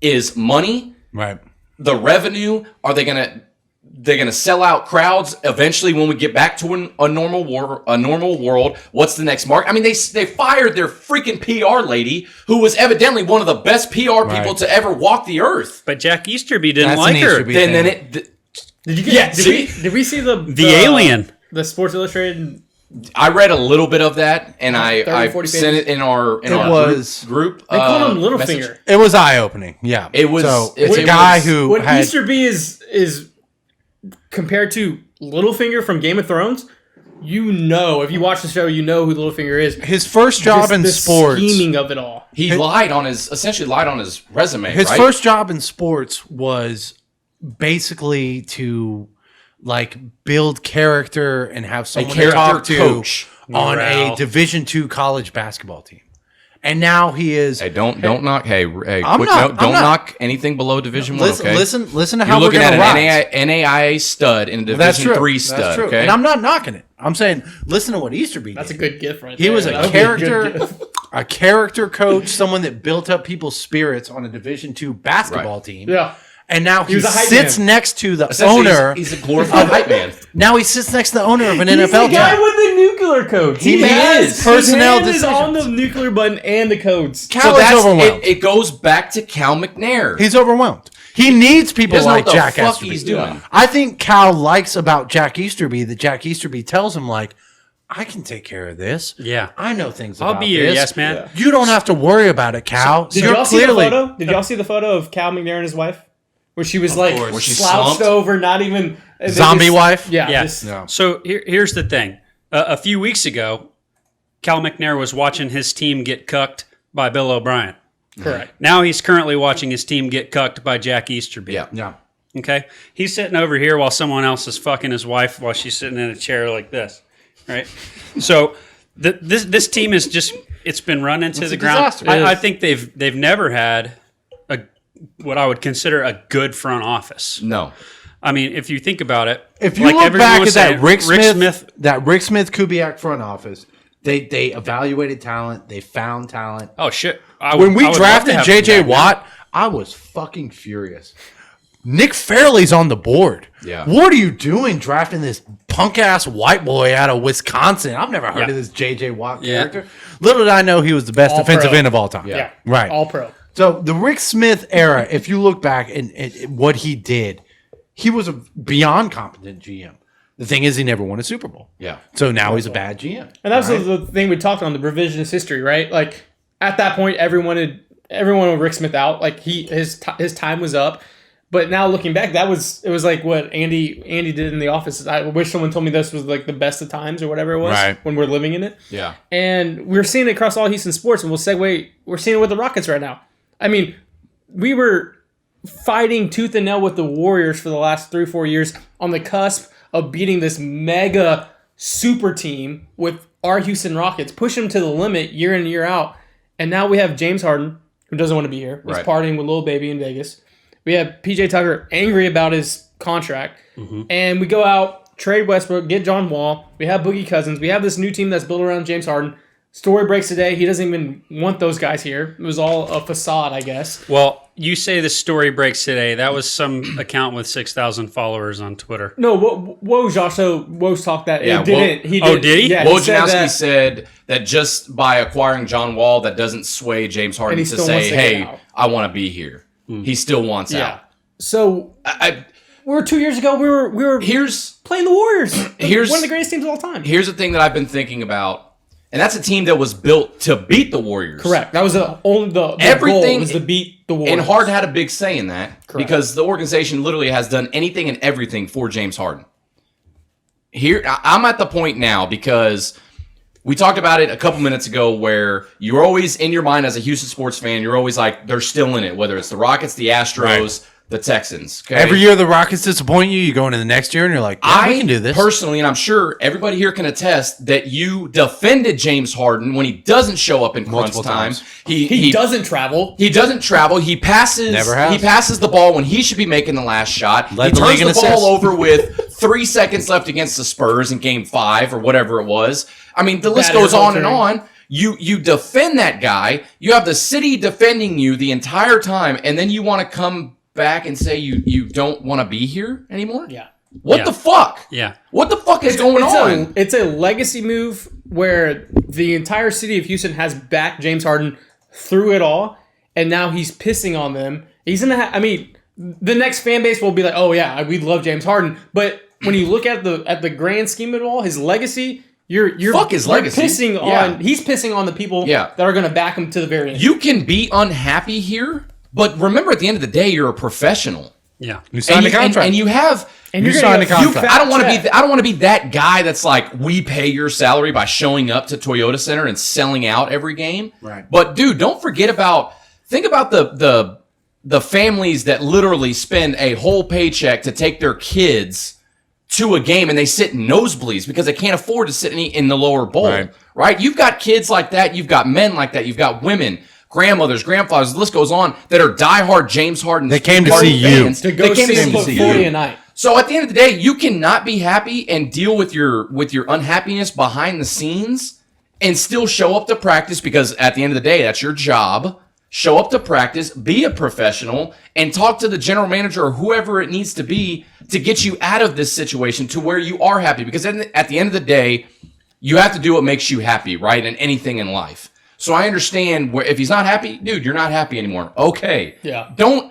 Speaker 3: is money,
Speaker 4: Right.
Speaker 3: the revenue. Are they gonna sell out crowds eventually when we get back to a normal world? What's the next mark? I mean, they fired their freaking PR lady, who was evidently one of the best PR people
Speaker 4: Right.
Speaker 3: to ever walk the earth.
Speaker 7: But Jack Easterby didn't
Speaker 4: That's
Speaker 7: like
Speaker 4: an
Speaker 7: her.
Speaker 4: Easterby
Speaker 3: Then
Speaker 4: thing.
Speaker 3: it.
Speaker 2: Did you get?
Speaker 3: Yeah,
Speaker 2: did we see the
Speaker 7: The alien.
Speaker 2: the Sports Illustrated
Speaker 3: I read a little bit of that, and
Speaker 2: 30,
Speaker 3: I
Speaker 2: 40
Speaker 3: sent it in our group.
Speaker 2: They called him
Speaker 3: message.
Speaker 2: Littlefinger.
Speaker 4: It was eye opening. Yeah,
Speaker 3: It was-
Speaker 4: So
Speaker 3: it-
Speaker 4: it's a
Speaker 3: it
Speaker 4: guy
Speaker 3: was-
Speaker 4: who
Speaker 2: When
Speaker 4: had
Speaker 2: Easterby is compared to Littlefinger from Game of Thrones, you know, if you watch the show, you know who Littlefinger is.
Speaker 4: his first job
Speaker 2: Just
Speaker 4: in
Speaker 2: the
Speaker 4: sports.
Speaker 2: scheming of it all.
Speaker 3: He essentially lied on his resume.
Speaker 4: His
Speaker 3: right?
Speaker 4: first job in sports was basically to like build character and have someone to
Speaker 3: character
Speaker 4: talk to
Speaker 3: coach.
Speaker 4: on
Speaker 7: Morale.
Speaker 4: a Division II college basketball team. And now he is.
Speaker 3: Hey, don't knock. Hey,
Speaker 4: I'm
Speaker 3: quick
Speaker 4: not-
Speaker 3: note,
Speaker 4: I'm
Speaker 3: don't
Speaker 4: not-
Speaker 3: knock anything below Division One.
Speaker 4: Listen,
Speaker 3: Okay,
Speaker 4: listen to how
Speaker 3: you're
Speaker 4: we're
Speaker 3: looking
Speaker 4: going
Speaker 3: at
Speaker 4: to
Speaker 3: an
Speaker 4: rise.
Speaker 3: NAIA stud and a
Speaker 4: That's
Speaker 3: Division
Speaker 4: true.
Speaker 3: Three
Speaker 4: That's
Speaker 3: stud.
Speaker 4: true.
Speaker 3: Okay,
Speaker 4: And I'm not knocking it. I'm saying, listen to what Easterby
Speaker 2: That's a
Speaker 4: did.
Speaker 2: good gift right
Speaker 4: He
Speaker 2: there.
Speaker 4: was
Speaker 2: That
Speaker 4: a
Speaker 2: would be good
Speaker 4: character,
Speaker 2: gift.
Speaker 4: a character coach, someone that built up people's spirits on a Division II basketball
Speaker 3: Right.
Speaker 4: team.
Speaker 2: Yeah.
Speaker 4: And now he
Speaker 2: was a hype
Speaker 4: sits
Speaker 2: man.
Speaker 4: next to the
Speaker 3: Essentially,
Speaker 4: owner.
Speaker 3: He's a glorified hype man.
Speaker 4: Now he sits next to the owner of an
Speaker 2: He's
Speaker 4: NFL
Speaker 2: the guy
Speaker 4: team.
Speaker 2: with the nuclear codes.
Speaker 3: He
Speaker 2: has
Speaker 3: is.
Speaker 4: Personnel
Speaker 2: his hand is
Speaker 4: decisions.
Speaker 2: on the nuclear button and the codes.
Speaker 4: Cal is overwhelmed.
Speaker 3: It goes back to Cal McNair.
Speaker 4: He's overwhelmed. He needs people
Speaker 3: doesn't know
Speaker 4: like
Speaker 3: what the
Speaker 4: Jack
Speaker 3: fuck
Speaker 4: Easterby.
Speaker 3: he's doing.
Speaker 4: I think Cal likes about Jack Easterby that Jack Easterby tells him like, I can take care of this.
Speaker 7: Yeah.
Speaker 4: I know things
Speaker 7: I'll
Speaker 4: about
Speaker 7: be your
Speaker 4: this.
Speaker 7: yes man.
Speaker 4: You don't have to worry about it, Cal.
Speaker 2: Did
Speaker 4: You're
Speaker 2: y'all see
Speaker 4: clearly
Speaker 2: the photo? Did y'all see the photo of Cal McNair and his wife? Where she was like
Speaker 3: course. Where she's
Speaker 2: slouched
Speaker 3: slumped?
Speaker 2: over, not even and they
Speaker 4: Zombie wife?
Speaker 2: Yeah.
Speaker 7: Yeah.
Speaker 2: just-
Speaker 7: So here's the thing. A few weeks ago, Cal McNair was watching his team get cucked by Bill O'Brien.
Speaker 2: correct.
Speaker 7: Now he's currently watching his team get cucked by Jack Easterby.
Speaker 3: Yeah.
Speaker 4: Yeah.
Speaker 7: Okay. He's sitting over here while someone else is fucking his wife while she's sitting in a chair like this. Right. So this team is just it's been run into
Speaker 4: It's
Speaker 7: the
Speaker 4: a
Speaker 7: ground.
Speaker 4: disaster.
Speaker 7: I think they've never had what I would consider a good front office.
Speaker 3: No.
Speaker 7: I mean, if you think about it,
Speaker 4: If you
Speaker 7: like
Speaker 4: look
Speaker 7: everyone
Speaker 4: back
Speaker 7: was
Speaker 4: at that
Speaker 7: saying,
Speaker 4: Rick Smith Kubiak front office, they evaluated talent, they found talent.
Speaker 7: Oh shit!
Speaker 4: When we
Speaker 7: I would love to
Speaker 4: drafted
Speaker 7: have
Speaker 4: J.J.
Speaker 7: them back.
Speaker 4: Watt, I was fucking furious. Nick Fairley's on the board.
Speaker 3: Yeah.
Speaker 4: What are you doing drafting this punk ass white boy out of Wisconsin? I've never heard
Speaker 7: Yeah.
Speaker 4: of this J.J. Watt
Speaker 7: Yeah.
Speaker 4: character. Little did I know he was the best
Speaker 2: All
Speaker 4: defensive
Speaker 2: pro.
Speaker 4: end of all time.
Speaker 2: Yeah.
Speaker 4: Right.
Speaker 2: All pro.
Speaker 4: So the Rick Smith era, if you look back and what he did, he was a beyond competent GM. The thing is, he never won a Super Bowl.
Speaker 3: Yeah.
Speaker 4: So now he's a bad GM.
Speaker 2: And that's
Speaker 4: right?
Speaker 2: the thing we talked on the revisionist history, right? Like at that point, everyone wanted Rick Smith out. Like his time was up. But now looking back, it was like what Andy did in The Office. I wish someone told me this was like the best of times or whatever it was
Speaker 4: Right.
Speaker 2: when we're living in it.
Speaker 3: Yeah.
Speaker 2: And we're seeing it across all Houston sports, and we're seeing it with the Rockets right now. I mean, we were fighting tooth and nail with the Warriors for the last 3-4 years on the cusp of beating this mega super team with our Houston Rockets, push them to the limit year in and year out. And now we have James Harden, who doesn't want to be here. He's
Speaker 3: Right.
Speaker 2: partying with Lil Baby in Vegas. We have PJ Tucker angry about his contract. And we go out, trade Westbrook, get John Wall. We have Boogie Cousins. We have this new team that's built around James Harden. Story breaks today. He doesn't even want those guys here. It was all a facade, I guess.
Speaker 7: Well, you say the story breaks today. That was some account with 6,000 followers on Twitter.
Speaker 2: No, Woj also talked that.
Speaker 3: Yeah,
Speaker 2: It didn't. He
Speaker 7: Oh,
Speaker 2: did.
Speaker 7: did he?
Speaker 2: Yeah,
Speaker 3: Wojnarowski
Speaker 2: said
Speaker 3: said that just by acquiring John Wall, that doesn't sway James Harden
Speaker 2: And he
Speaker 3: to
Speaker 2: still wants
Speaker 3: say,
Speaker 2: to get
Speaker 3: "Hey,
Speaker 2: out."
Speaker 3: I want to be here." He still wants
Speaker 2: Yeah.
Speaker 3: out.
Speaker 2: So we were 2 years ago. We were
Speaker 3: Here's
Speaker 2: playing the Warriors.
Speaker 3: Here's-
Speaker 2: one of the greatest teams of all time.
Speaker 3: here's the thing that I've been thinking about, and that's a team that was built to beat the Warriors.
Speaker 2: Correct. That was the
Speaker 3: Everything-
Speaker 2: goal was to beat the Warriors.
Speaker 3: And Harden had a big say in that
Speaker 2: Correct.
Speaker 3: because the organization literally has done anything and everything for James Harden. Here, I'm at the point now because we talked about it a couple minutes ago where you're always in your mind as a Houston sports fan, you're always like, they're still in it, whether it's the Rockets, the Astros, the Texans. Okay?
Speaker 4: Every year the Rockets disappoint you, you go into the next year and you're like, yeah, we can do this.
Speaker 3: Personally, and I'm sure everybody here can attest that you defended James Harden when he doesn't show up in crunch
Speaker 4: Multiple
Speaker 3: time.
Speaker 4: times.
Speaker 2: he doesn't travel.
Speaker 3: He doesn't travel. He passes.
Speaker 4: Never has.
Speaker 3: He passes the ball when he should be making the last shot.
Speaker 4: Led
Speaker 3: he
Speaker 4: the
Speaker 3: turns
Speaker 4: league in
Speaker 3: the ball
Speaker 4: assists.
Speaker 3: over with 3 seconds left against the Spurs in Game 5 or whatever it was. I mean, the list
Speaker 2: Bad
Speaker 3: goes on and
Speaker 2: infiltrating.
Speaker 3: on. You defend that guy. You have the city defending you the entire time, and then you want to come back and say you don't want to be here anymore?
Speaker 2: Yeah.
Speaker 3: What
Speaker 7: Yeah.
Speaker 3: the fuck?
Speaker 7: Yeah.
Speaker 3: What the fuck is going on?
Speaker 2: It's a legacy move where the entire city of Houston has backed James Harden through it all, and now he's pissing on them. He's gonna. I mean, the next fan base will be like, "Oh yeah, we love James Harden," but when you look at the grand scheme of it all, his legacy You're
Speaker 3: Fuck his legacy.
Speaker 2: Pissing on. He's pissing on the people that are going to back him to the very end.
Speaker 3: You can be unhappy here, but remember, at the end of the day, you're a professional.
Speaker 7: Yeah,
Speaker 4: You signed a contract.
Speaker 3: and you have.
Speaker 2: And
Speaker 4: You
Speaker 2: you're
Speaker 4: signed
Speaker 2: gonna
Speaker 4: a
Speaker 2: get
Speaker 4: contract.
Speaker 3: I don't want to
Speaker 2: check.
Speaker 3: be. I don't want to be that guy that's like, we pay your salary by showing up to Toyota Center and selling out every game.
Speaker 4: Right.
Speaker 3: But dude, don't forget about. Think about the families that literally spend a whole paycheck to take their kids to a game, and they sit in nosebleeds because they can't afford to sit in the lower bowl. Right? You've got kids like that. You've got men like that. You've got women. Grandmothers, grandfathers, the list goes on, that are diehard James Harden.
Speaker 4: They came to see you.
Speaker 2: To go see him put 40 a night.
Speaker 3: So at the end of the day, you cannot be happy and deal with your unhappiness behind the scenes and still show up to practice, because at the end of the day, that's your job. Show up to practice, be a professional, and talk to the general manager or whoever it needs to be to get you out of this situation to where you are happy. Because at the end of the day, you have to do what makes you happy, right? In anything in life. So I understand where if he's not happy, dude, you're not happy anymore. Okay.
Speaker 2: Yeah.
Speaker 3: Don't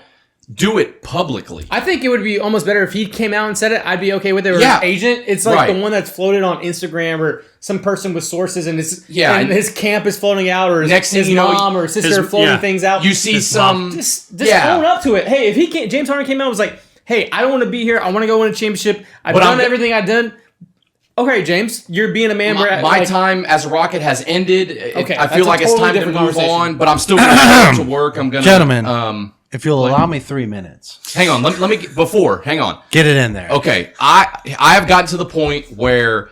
Speaker 3: do it publicly.
Speaker 2: I think it would be almost better if he came out and said it. I'd be okay with it. Or
Speaker 3: Yeah.
Speaker 2: his agent. It's like
Speaker 3: Right.
Speaker 2: the one that's floated on Instagram, or some person with sources, and
Speaker 3: and
Speaker 2: his camp is floating out, or
Speaker 3: next thing
Speaker 2: his
Speaker 3: you know,
Speaker 2: mom or his sister floating things out.
Speaker 3: You see some.
Speaker 2: just own up to it. Hey, if James Harden came out and was like, "Hey, I don't want to be here. I want to go win a championship. I've
Speaker 3: But
Speaker 2: done
Speaker 3: I'm-
Speaker 2: everything I've done." Okay, James, you're being a man.
Speaker 3: My time as a Rocket has ended.
Speaker 2: Okay,
Speaker 3: I
Speaker 2: that's
Speaker 3: feel
Speaker 2: a
Speaker 3: like it's
Speaker 2: totally
Speaker 3: time to
Speaker 2: different
Speaker 3: move
Speaker 2: conversation.
Speaker 3: on, but I'm still going to go to work. I'm going to.
Speaker 4: Gentlemen, if you'll allow me 3 minutes.
Speaker 3: Hang on. Let me hang on.
Speaker 4: Get it in there.
Speaker 3: Okay. I have gotten to the point where,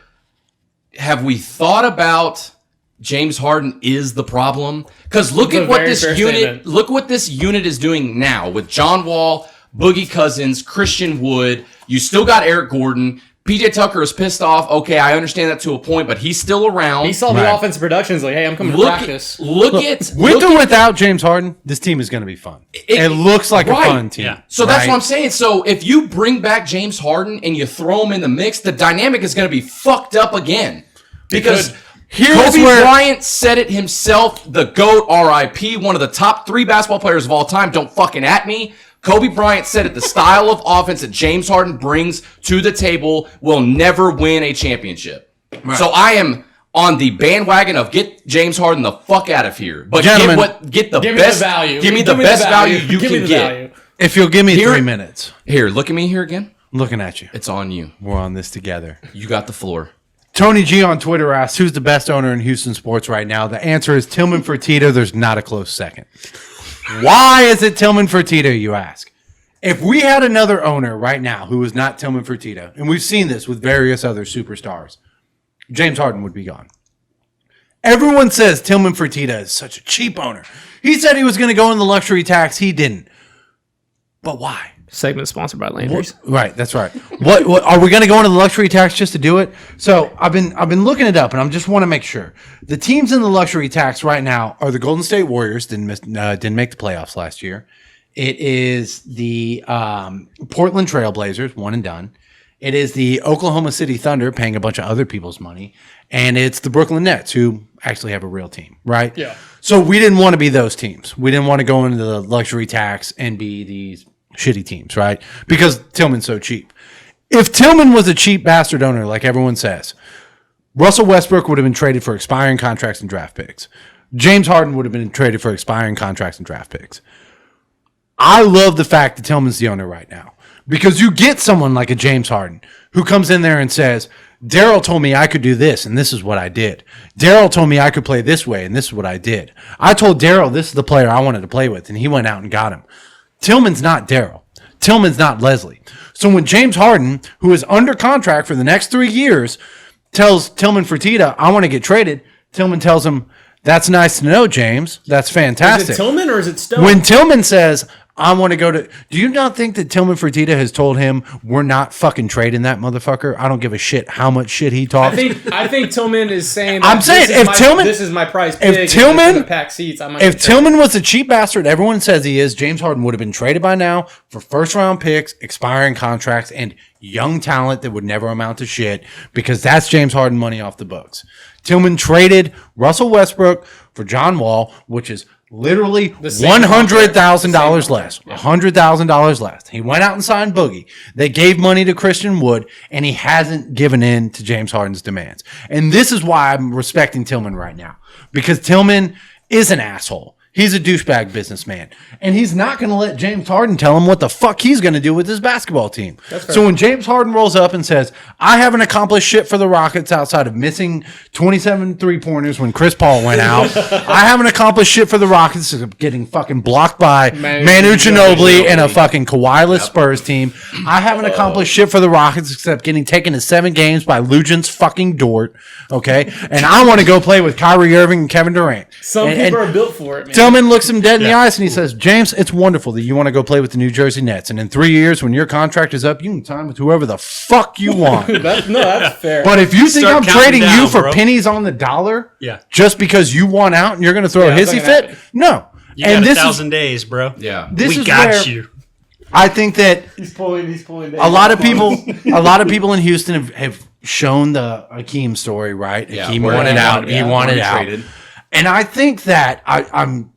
Speaker 3: have we thought about James Harden is the problem? Because look
Speaker 2: That's
Speaker 3: at
Speaker 2: a
Speaker 3: what
Speaker 2: very
Speaker 3: this
Speaker 2: fair
Speaker 3: unit
Speaker 2: statement.
Speaker 3: look what this unit is doing now with John Wall, Boogie Cousins, Christian Wood. You still got Eric Gordon. PJ Tucker is pissed off. Okay, I understand that to a point, but he's still around.
Speaker 2: He saw the offensive production. He's like, "Hey, I'm coming to practice."
Speaker 3: Look
Speaker 4: With or without James Harden, this team is going to be fun. It looks like a fun team.
Speaker 7: Yeah.
Speaker 3: So that's
Speaker 4: right?
Speaker 3: what I'm saying. So if you bring back James Harden and you throw him in the mix, the dynamic is going to be fucked up again. Because
Speaker 4: Here's
Speaker 3: Kobe
Speaker 4: where-
Speaker 3: Bryant said it himself, the GOAT, RIP, one of the top 3 basketball players of all time. Don't fucking at me. Kobe Bryant said it, the style of offense that James Harden brings to the table will never win a championship. So I am on the bandwagon of get James Harden the fuck out of here. But
Speaker 4: Gentlemen,
Speaker 3: get the
Speaker 2: Give
Speaker 3: best
Speaker 2: me the value.
Speaker 3: Give me the best value you
Speaker 2: Give me
Speaker 3: can
Speaker 2: the
Speaker 3: get.
Speaker 2: value.
Speaker 4: If you'll give me
Speaker 3: Here-
Speaker 4: 3 minutes,
Speaker 3: Here, look at me here again.
Speaker 4: I'm looking at you.
Speaker 3: It's on you.
Speaker 4: We're on this together.
Speaker 3: You got the floor.
Speaker 4: Tony G on Twitter asks, who's the best owner in Houston sports right now? The answer is Tillman Fertitta. There's not a close second. Why is it Tillman Fertitta, you ask? If we had another owner right now who was not Tillman Fertitta, and we've seen this with various other superstars, James Harden would be gone. Everyone says Tillman Fertitta is such a cheap owner. He said he was going to go in the luxury tax. He didn't. But why?
Speaker 2: Segment sponsored by Landry's.
Speaker 4: Right, that's right. What are we going to go into the luxury tax just to do it? So I've been looking it up, and I just want to make sure the teams in the luxury tax right now are the Golden State Warriors. Didn't make the playoffs last year. It is the Portland Trailblazers, one and done. It is the Oklahoma City Thunder, paying a bunch of other people's money, and it's the Brooklyn Nets, who actually have a real team, right?
Speaker 2: Yeah.
Speaker 4: So we didn't want to be those teams. We didn't want to go into the luxury tax and be these shitty teams, right? Because Tillman's so cheap. If Tillman was a cheap bastard owner, like everyone says, Russell Westbrook would have been traded for expiring contracts and draft picks. James Harden would have been traded for expiring contracts and draft picks. I love the fact that Tillman's the owner right now, because you get someone like a James Harden who comes in there and says, Daryl told me I could do this, and this is what I did. Daryl told me I could play this way, and this is what I did. I told Daryl this is the player I wanted to play with, and he went out and got him. Tillman's not Daryl. Tillman's not Leslie. So when James Harden, who is under contract for the next 3 years, tells Tillman Fertitta, I want to get traded, Tillman tells him, that's nice to know, James. That's fantastic.
Speaker 2: Is it Tillman or is it Stone?
Speaker 4: When Tillman says, I want to go to... Do you not think that Tillman Fertitta has told him, we're not fucking trading that motherfucker? I don't give a shit how much shit he talks.
Speaker 2: I think Tillman is saying.
Speaker 4: I'm saying,
Speaker 2: this is my price.
Speaker 4: If Tillman,
Speaker 2: pack seats, I might
Speaker 4: if Tillman was the cheap bastard everyone says he is, James Harden would have been traded by now for first round picks, expiring contracts, and young talent that would never amount to shit, because that's James Harden money off the books. Tillman traded Russell Westbrook for John Wall, which is Literally
Speaker 2: same
Speaker 4: $100,000 less. $100,000 less. He went out and signed Boogie. They gave money to Christian Wood, and he hasn't given in to James Harden's demands. And this is why I'm respecting Tillman right now, because Tillman is an asshole. He's a douchebag businessman. And he's not going to let James Harden tell him what the fuck he's going to do with his basketball team. So when James Harden rolls up and says, I haven't accomplished shit for the Rockets outside of missing 27 three-pointers when Chris Paul went out. I haven't accomplished shit for the Rockets except getting fucking blocked by Manu Ginobili and a fucking Kawhi-less Spurs team. I haven't accomplished shit for the Rockets except getting taken to 7 games by Lujan's fucking Dort. Okay? And I want to go play with Kyrie Irving and Kevin Durant.
Speaker 2: Some people are built for it, man.
Speaker 4: Tillman looks him dead in the eyes and he says, James, it's wonderful that you want to go play with the New Jersey Nets. And in 3 years, when your contract is up, you can sign with whoever the fuck you want.
Speaker 2: That's fair.
Speaker 4: But if you think
Speaker 7: Start
Speaker 4: I'm
Speaker 7: counting
Speaker 4: trading
Speaker 7: down,
Speaker 4: you for
Speaker 7: bro.
Speaker 4: pennies on the dollar
Speaker 7: Yeah.
Speaker 4: just because you want out and you're going to throw a
Speaker 2: it's
Speaker 4: hissy
Speaker 2: not gonna
Speaker 4: fit?
Speaker 2: happen.
Speaker 4: No.
Speaker 7: You
Speaker 4: And
Speaker 7: got
Speaker 4: this
Speaker 7: 1,000 days, bro.
Speaker 3: Yeah.
Speaker 4: this
Speaker 7: We
Speaker 4: is
Speaker 7: got
Speaker 4: where
Speaker 7: you.
Speaker 4: I think that
Speaker 2: he's pulling.
Speaker 4: a lot of people in Houston have shown the Akeem story, right?
Speaker 3: Yeah,
Speaker 4: Akeem
Speaker 3: where
Speaker 4: wanted
Speaker 3: he
Speaker 4: out.
Speaker 3: wanted
Speaker 4: He
Speaker 3: out,
Speaker 4: wanted
Speaker 3: he
Speaker 4: out.
Speaker 3: traded.
Speaker 4: And I think that I'm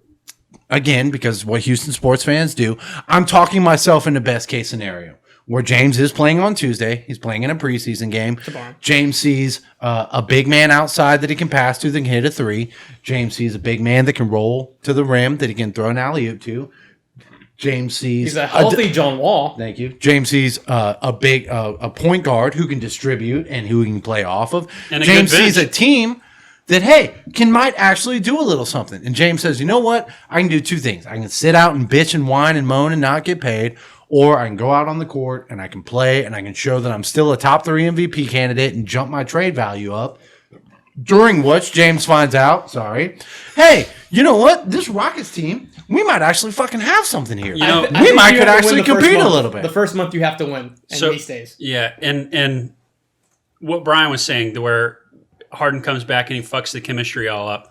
Speaker 4: again, because what Houston sports fans do, I'm talking myself into best case scenario where James is playing on Tuesday. He's playing in a preseason game. James sees a big man outside that he can pass to that can hit a 3. James sees a big man that can roll to the rim that he can throw an alley-oop to. James sees
Speaker 2: He's a healthy John Wall.
Speaker 4: Thank you. James sees a point guard who can distribute and who he can play off of.
Speaker 7: And a
Speaker 4: James
Speaker 7: good bench.
Speaker 4: sees a team that, hey, might actually do a little something. And James says, you know what? I can do 2 things. I can sit out and bitch and whine and moan and not get paid, or I can go out on the court and I can play and I can show that I'm still a top 3 MVP candidate and jump my trade value up. During which James finds out, hey, you know what? This Rockets team, we might actually fucking have something here.
Speaker 7: You know,
Speaker 2: I
Speaker 4: we
Speaker 2: think
Speaker 4: might
Speaker 2: you
Speaker 4: could
Speaker 2: have to win
Speaker 4: actually
Speaker 2: the first
Speaker 4: compete a
Speaker 2: month.
Speaker 4: little bit.
Speaker 2: The first month you have to win, and
Speaker 7: So-
Speaker 2: he stays.
Speaker 7: Yeah, and what Brian was saying, to where Harden comes back and he fucks the chemistry all up,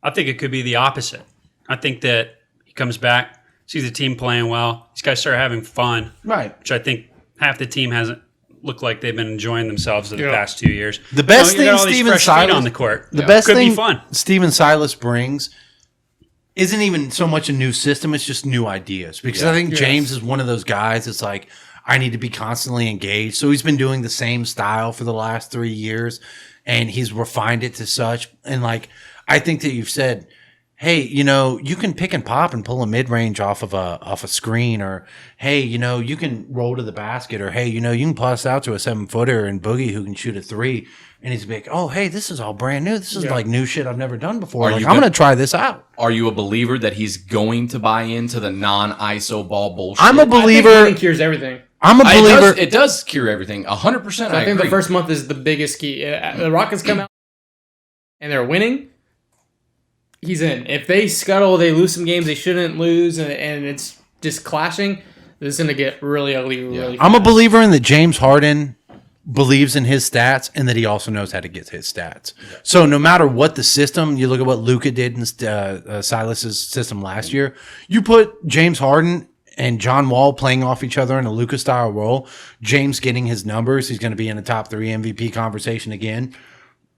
Speaker 7: I think it could be the opposite. I think that he comes back, sees the team playing well, these guys start having fun,
Speaker 4: Right.
Speaker 7: which I think half the team hasn't looked like they've been enjoying themselves in the past 2 years.
Speaker 4: The best
Speaker 7: You know, you
Speaker 4: thing
Speaker 7: got all these
Speaker 4: Steven
Speaker 7: fresh feet
Speaker 4: Silas
Speaker 7: on the court.
Speaker 4: The best
Speaker 7: could
Speaker 4: thing
Speaker 7: be fun.
Speaker 4: Steven Silas brings isn't even so much a new system, it's just new ideas. Because I think James is one of those guys that's like, I need to be constantly engaged. So he's been doing the same style for the last 3 years and he's refined it to such. And like, I think that you've said, hey, you know, you can pick and pop and pull a mid range off a screen, or hey, you know, you can roll to the basket, or hey, you know, you can pass out to a 7-footer and Boogie who can shoot a 3. And he's like, oh, hey, this is all brand new. This is like new shit I've never done before.
Speaker 3: Are
Speaker 4: Like,
Speaker 3: you
Speaker 4: I'm
Speaker 3: go-
Speaker 4: going to try this out.
Speaker 3: Are you a believer that he's going to buy into the non-ISO ball bullshit?
Speaker 4: I'm a
Speaker 2: I think
Speaker 4: believer.
Speaker 2: winning cures everything.
Speaker 4: I'm a believer.
Speaker 3: It does cure everything. 100%.
Speaker 2: So
Speaker 3: I
Speaker 2: I think
Speaker 3: agree.
Speaker 2: the first month is the biggest key. The Rockets come out and they're winning. He's in. If they scuttle, they lose some games they shouldn't lose, and it's just clashing. This is going to get really ugly really
Speaker 4: I'm a
Speaker 2: fast.
Speaker 4: believer in that James Harden believes in his stats and that he also knows how to get his stats. So no matter what the system, you look at what Luka did in Silas's system last year, you put James Harden and John Wall playing off each other in a Luka style role, James getting his numbers, he's going to be in a top 3 MVP conversation again.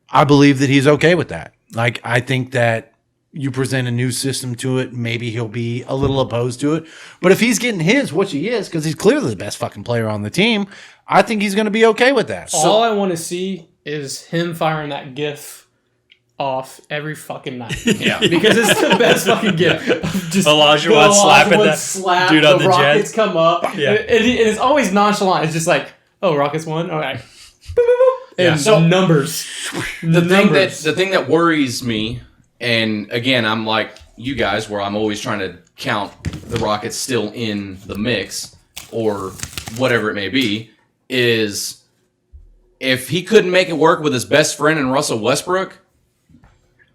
Speaker 4: I believe that he's okay with that. Like, I think that you present a new system to it, maybe he'll be a little opposed to it. But if he's getting his, which he is, because he's clearly the best fucking player on the team, I think he's going to be okay with that.
Speaker 2: All I want to see is him firing that GIF off every fucking night.
Speaker 3: Yeah.
Speaker 2: Because it's the best fucking GIF. Just
Speaker 7: Olajuwon
Speaker 2: the
Speaker 7: slapping
Speaker 2: Olajuwon
Speaker 7: that
Speaker 2: slap,
Speaker 7: dude on the
Speaker 2: Rockets
Speaker 7: Jets.
Speaker 2: come up.
Speaker 7: Yeah.
Speaker 2: And it's always nonchalant. It's just like, oh, Rockets won? All right. Boop, boop, boop. And
Speaker 7: Yeah.
Speaker 3: So-
Speaker 2: numbers.
Speaker 3: the thing that worries me, and again, I'm like you guys, where I'm always trying to count the Rockets still in the mix or whatever it may be, is if he couldn't make it work with his best friend in Russell Westbrook,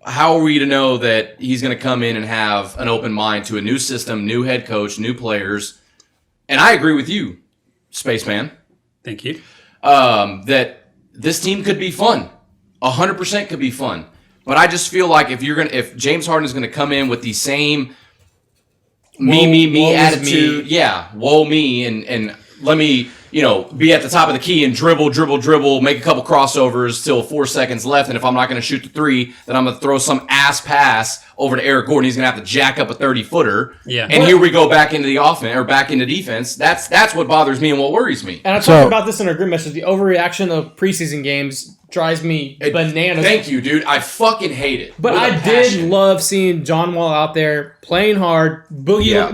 Speaker 3: how are we to know that he's going to come in and have an open mind to a new system, new head coach, new players? And I agree with you, Spaceman,
Speaker 7: Thank you.
Speaker 3: that this team could be fun. 100% could be fun. But I just feel like if James Harden is going to come in with the same me
Speaker 2: woe is
Speaker 3: attitude,
Speaker 2: me.
Speaker 3: yeah, woe me, and let me be at the top of the key and dribble, make a couple crossovers till 4 seconds left. And if I'm not going to shoot the three, then I'm going to throw some ass pass over to Eric Gordon. He's going to have to jack up a 30-footer.
Speaker 7: Yeah.
Speaker 3: And here we go back into the offense or back into defense. That's what bothers me and what worries me.
Speaker 2: And I talked about this in our group message. The overreaction of preseason games drives me bananas.
Speaker 3: Thank you, dude. I fucking hate it.
Speaker 2: But I did love seeing John Wall out there playing hard. Boogie,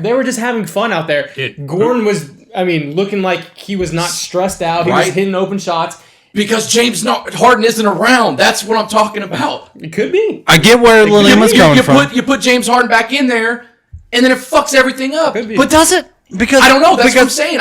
Speaker 2: they were just having fun out there.
Speaker 7: Dude.
Speaker 2: Gordon was, looking like he was not stressed out. He was hitting open shots.
Speaker 3: Because James Harden isn't around. That's what I'm talking about.
Speaker 2: It could be.
Speaker 4: I get where Lillian was going from.
Speaker 3: You put James Harden back in there, and then it fucks everything up.
Speaker 4: But does it? Because
Speaker 3: I don't know. That's what I'm saying.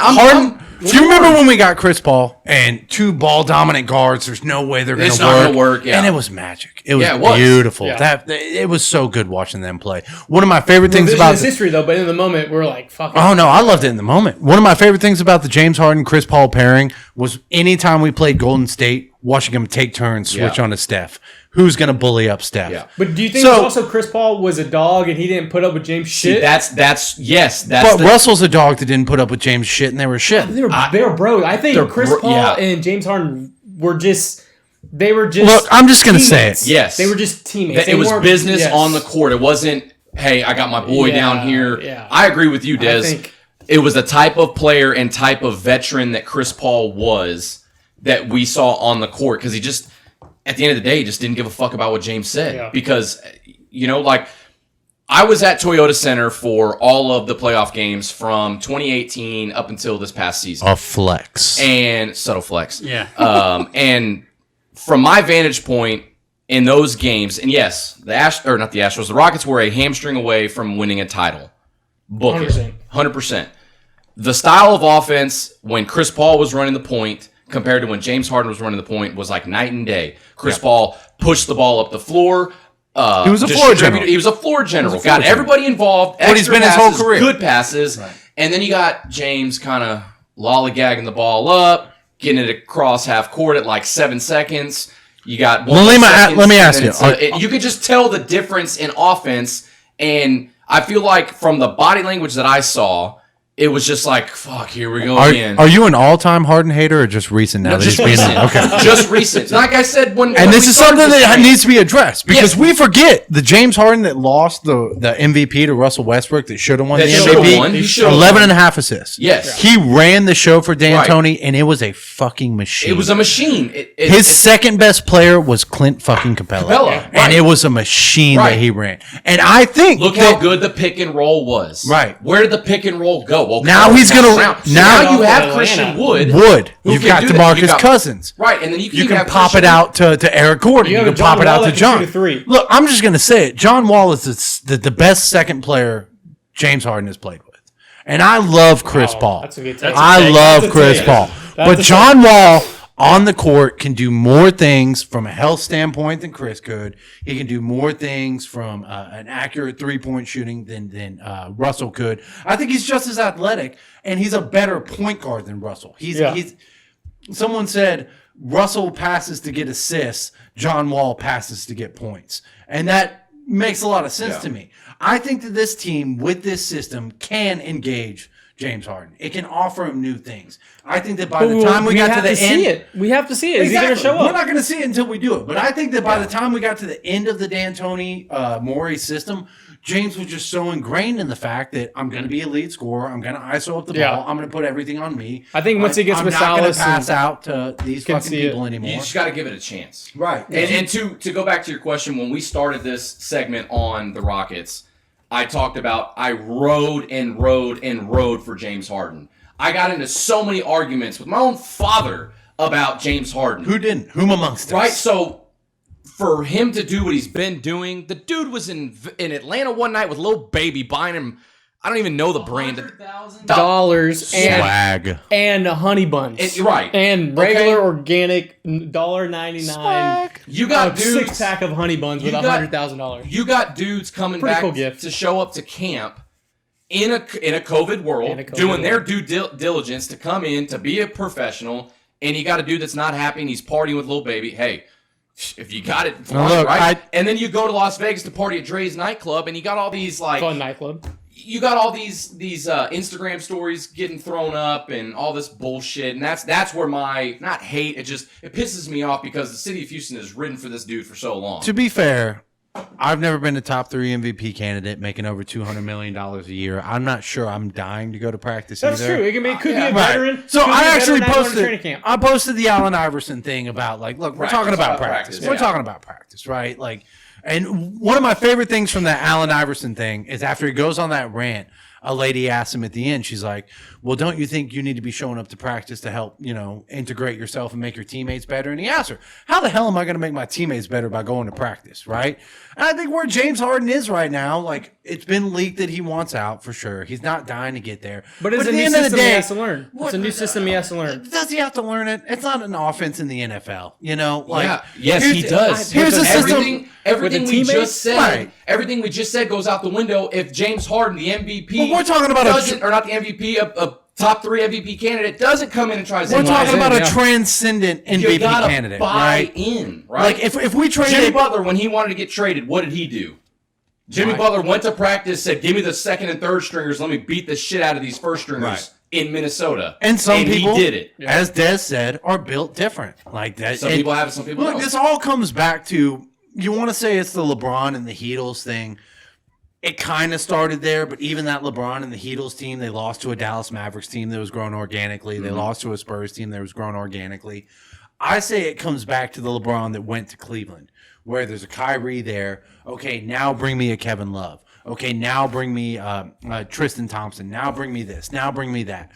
Speaker 4: Do you remember when we got Chris Paul and 2 ball dominant guards? There's no way they're going to work.
Speaker 3: It's not going to work. Yeah.
Speaker 4: And it was magic. It was
Speaker 3: was.
Speaker 4: beautiful.
Speaker 2: Yeah.
Speaker 4: It was so good watching them play. One of my favorite things about
Speaker 2: history though, but in the moment we're like, fuck.
Speaker 4: Oh no, I loved it in the moment. One of my favorite things about the James Harden Chris Paul pairing was anytime we played Golden State, watching them take turns switch on to Steph. Who's going to bully up Steph?
Speaker 3: Yeah.
Speaker 2: But do you think also Chris Paul was a dog and he didn't put up with James shit?
Speaker 4: But Russell's a dog that didn't put up with James shit, and they were shit.
Speaker 2: They were bros. I think Chris Paul and James Harden were just. They were just.
Speaker 4: Look, I'm just going to say it.
Speaker 3: Yes.
Speaker 2: They were just teammates.
Speaker 3: It was business on the court. It wasn't, hey, I got my boy down here.
Speaker 2: Yeah.
Speaker 3: I agree with you, Des. It was the type of player and type of veteran that Chris Paul was that we saw on the court because he just, at the end of the day, he just didn't give a fuck about what James said.
Speaker 2: Yeah.
Speaker 3: Because, I was at Toyota Center for all of the playoff games from 2018 up until this past season.
Speaker 4: A flex.
Speaker 3: And subtle flex.
Speaker 7: Yeah.
Speaker 3: And from my vantage point in those games, and yes, the Rockets were a hamstring away from winning a title. Book
Speaker 2: 100%.
Speaker 3: it. 100%. The style of offense when Chris Paul was running the point compared to when James Harden was running the point was like night and day. Chris Paul pushed the ball up the floor.
Speaker 4: He was a floor general.
Speaker 3: He was a floor general. Got everybody involved.
Speaker 4: What he's been his whole career.
Speaker 3: Good passes. Right. And then you got James kind of lollygagging the ball up, getting it across half court at like 7 seconds. You got one
Speaker 4: let me ask you.
Speaker 3: You could just tell the difference in offense. And I feel like from the body language that I saw, it was just like, fuck, here we go again.
Speaker 4: Are you an all-time Harden hater or just recent now?
Speaker 3: No, just recent. Okay. Just recent. Like I said, when
Speaker 4: this is something that needs to be addressed because we forget the James Harden that lost the MVP to Russell Westbrook that should have won the MVP. 11 and a half assists.
Speaker 3: Yes.
Speaker 4: He ran the show for D'Antoni, and it was a fucking machine.
Speaker 3: It was a machine.
Speaker 4: His second best player was Clint fucking Capella. And it was a machine that he ran. And I think
Speaker 3: look how good the pick and roll was.
Speaker 4: Right.
Speaker 3: Where did the pick and roll go? Well,
Speaker 4: now he's going
Speaker 3: to. Now you have Christian Wood.
Speaker 4: You've got DeMarcus Cousins.
Speaker 3: Right, and then you can
Speaker 4: pop it out to Eric Gordon. You can pop it out to John. Look, I'm just going to say it. John Wall is the best second player James Harden has played with. And I love Chris Paul.
Speaker 2: That's a good
Speaker 4: I love Chris Paul. But John Wall on the court can do more things from a health standpoint than Chris could. He can do more things from an accurate three-point shooting than Russell could. I think he's just as athletic, and he's a better point guard than Russell. He's someone said Russell passes to get assists, John Wall passes to get points. And that makes a lot of sense to me. I think that this team with this system can engage James Harden. It can offer him new things. I think that by the time we got to the end,
Speaker 2: we have to see it.
Speaker 4: Exactly.
Speaker 2: Is he going to show up?
Speaker 4: We're not going to see it until we do it. But I think that by the time we got to the end of the D'Antoni Morey system, James was just so ingrained in the fact that I'm going to be a lead scorer. I'm going to ISO up the ball. I'm going to put everything on me.
Speaker 2: I think once he gets with
Speaker 4: I'm not going
Speaker 2: Salas,
Speaker 4: to pass out to these fucking people anymore.
Speaker 3: You just got to give it a chance.
Speaker 4: Right.
Speaker 3: And to go back to your question, when we started this segment on the Rockets, I talked about I rode for James Harden. I got into so many arguments with my own father about James Harden.
Speaker 4: Who didn't? Whom amongst us?
Speaker 3: Right? So for him to do what he's been doing, the dude was in Atlanta one night with Lil Baby buying him, I don't even know the brand.
Speaker 2: $100,000
Speaker 4: swag
Speaker 2: and honey buns.
Speaker 3: Right.
Speaker 2: And regular organic $1.99.
Speaker 3: You got dudes,
Speaker 2: 6-pack of honey buns with $100,000.
Speaker 3: You got dudes coming
Speaker 2: Pretty
Speaker 3: back
Speaker 2: cool gift.
Speaker 3: to show up to camp in a COVID world, doing their due diligence to come in to be a professional, and you got a dude that's not happy and he's partying with Lil Baby. Hey, if you got it, right? And then you go to Las Vegas to party at Dre's nightclub, and you got all these like
Speaker 2: fun nightclub.
Speaker 3: you got all these Instagram stories getting thrown up and all this bullshit, and that's where my not hate it pisses me off because the city of Houston has ridden for this dude for so long.
Speaker 4: To be fair, I've never been a top 3 MVP candidate making over $200 million a year. I'm not sure I'm dying to go to practice
Speaker 2: That's
Speaker 4: either.
Speaker 2: true. It could be a
Speaker 4: Right.
Speaker 2: veteran.
Speaker 4: So
Speaker 2: could be
Speaker 4: I
Speaker 2: a
Speaker 4: actually
Speaker 2: veteran not going to training
Speaker 4: posted.
Speaker 2: camp.
Speaker 4: I posted the Allen Iverson thing about look, we're
Speaker 3: Practice,
Speaker 4: talking about
Speaker 3: about
Speaker 4: practice.
Speaker 3: practice,
Speaker 4: We're
Speaker 3: yeah.
Speaker 4: talking about practice, right? And one of my favorite things from that Allen Iverson thing is after he goes on that rant, a lady asked him at the end, she's like, well, don't you think you need to be showing up to practice to help, integrate yourself and make your teammates better? And he asked her, how the hell am I going to make my teammates better by going to practice, right? And I think where James Harden is right now, it's been leaked that he wants out for sure. He's not dying to get there.
Speaker 2: But it's
Speaker 4: at
Speaker 2: a
Speaker 4: the
Speaker 2: new
Speaker 4: end of the
Speaker 2: system he
Speaker 4: day,
Speaker 2: has to learn. It's a new system he has to learn.
Speaker 4: does he have to learn it? It's not an offense in the NFL,
Speaker 3: Yes, he does.
Speaker 4: Here's a
Speaker 3: everything,
Speaker 4: system.
Speaker 3: everything
Speaker 2: with
Speaker 3: we
Speaker 2: the teammates?
Speaker 3: just said.
Speaker 4: Right.
Speaker 3: Everything we just said goes out the window if James Harden, the MVP,
Speaker 4: Well, we're talking about
Speaker 3: or not the MVP, a top 3 MVP candidate, doesn't come in and try to.
Speaker 4: We're talking about
Speaker 2: yeah.
Speaker 4: a transcendent
Speaker 3: you
Speaker 4: MVP
Speaker 3: gotta
Speaker 4: candidate,
Speaker 3: buy
Speaker 4: right?
Speaker 3: in, right?
Speaker 4: If we
Speaker 3: Jimmy
Speaker 4: traded,
Speaker 3: Butler, when he wanted to get traded, what did he do? Jimmy
Speaker 4: Right.
Speaker 3: Butler went to practice, said, "Give me the second and third stringers. Let me beat the shit out of these first stringers
Speaker 4: Right.
Speaker 3: in Minnesota."
Speaker 4: and some people,
Speaker 3: he did it.
Speaker 4: as Des said, are built different like that.
Speaker 3: Some
Speaker 4: And
Speaker 3: people have it, some people
Speaker 4: look,
Speaker 3: don't.
Speaker 4: this all comes back to you want to say it's the LeBron and the Heatles thing. It kind of started there, but even that LeBron and the Heatles team, they lost to a Dallas Mavericks team that was grown organically. They lost to a Spurs team that was grown organically. I say it comes back to the LeBron that went to Cleveland, where there's a Kyrie there. Okay, now bring me a Kevin Love. Okay, now bring me Tristan Thompson. Now bring me this. Now bring me that.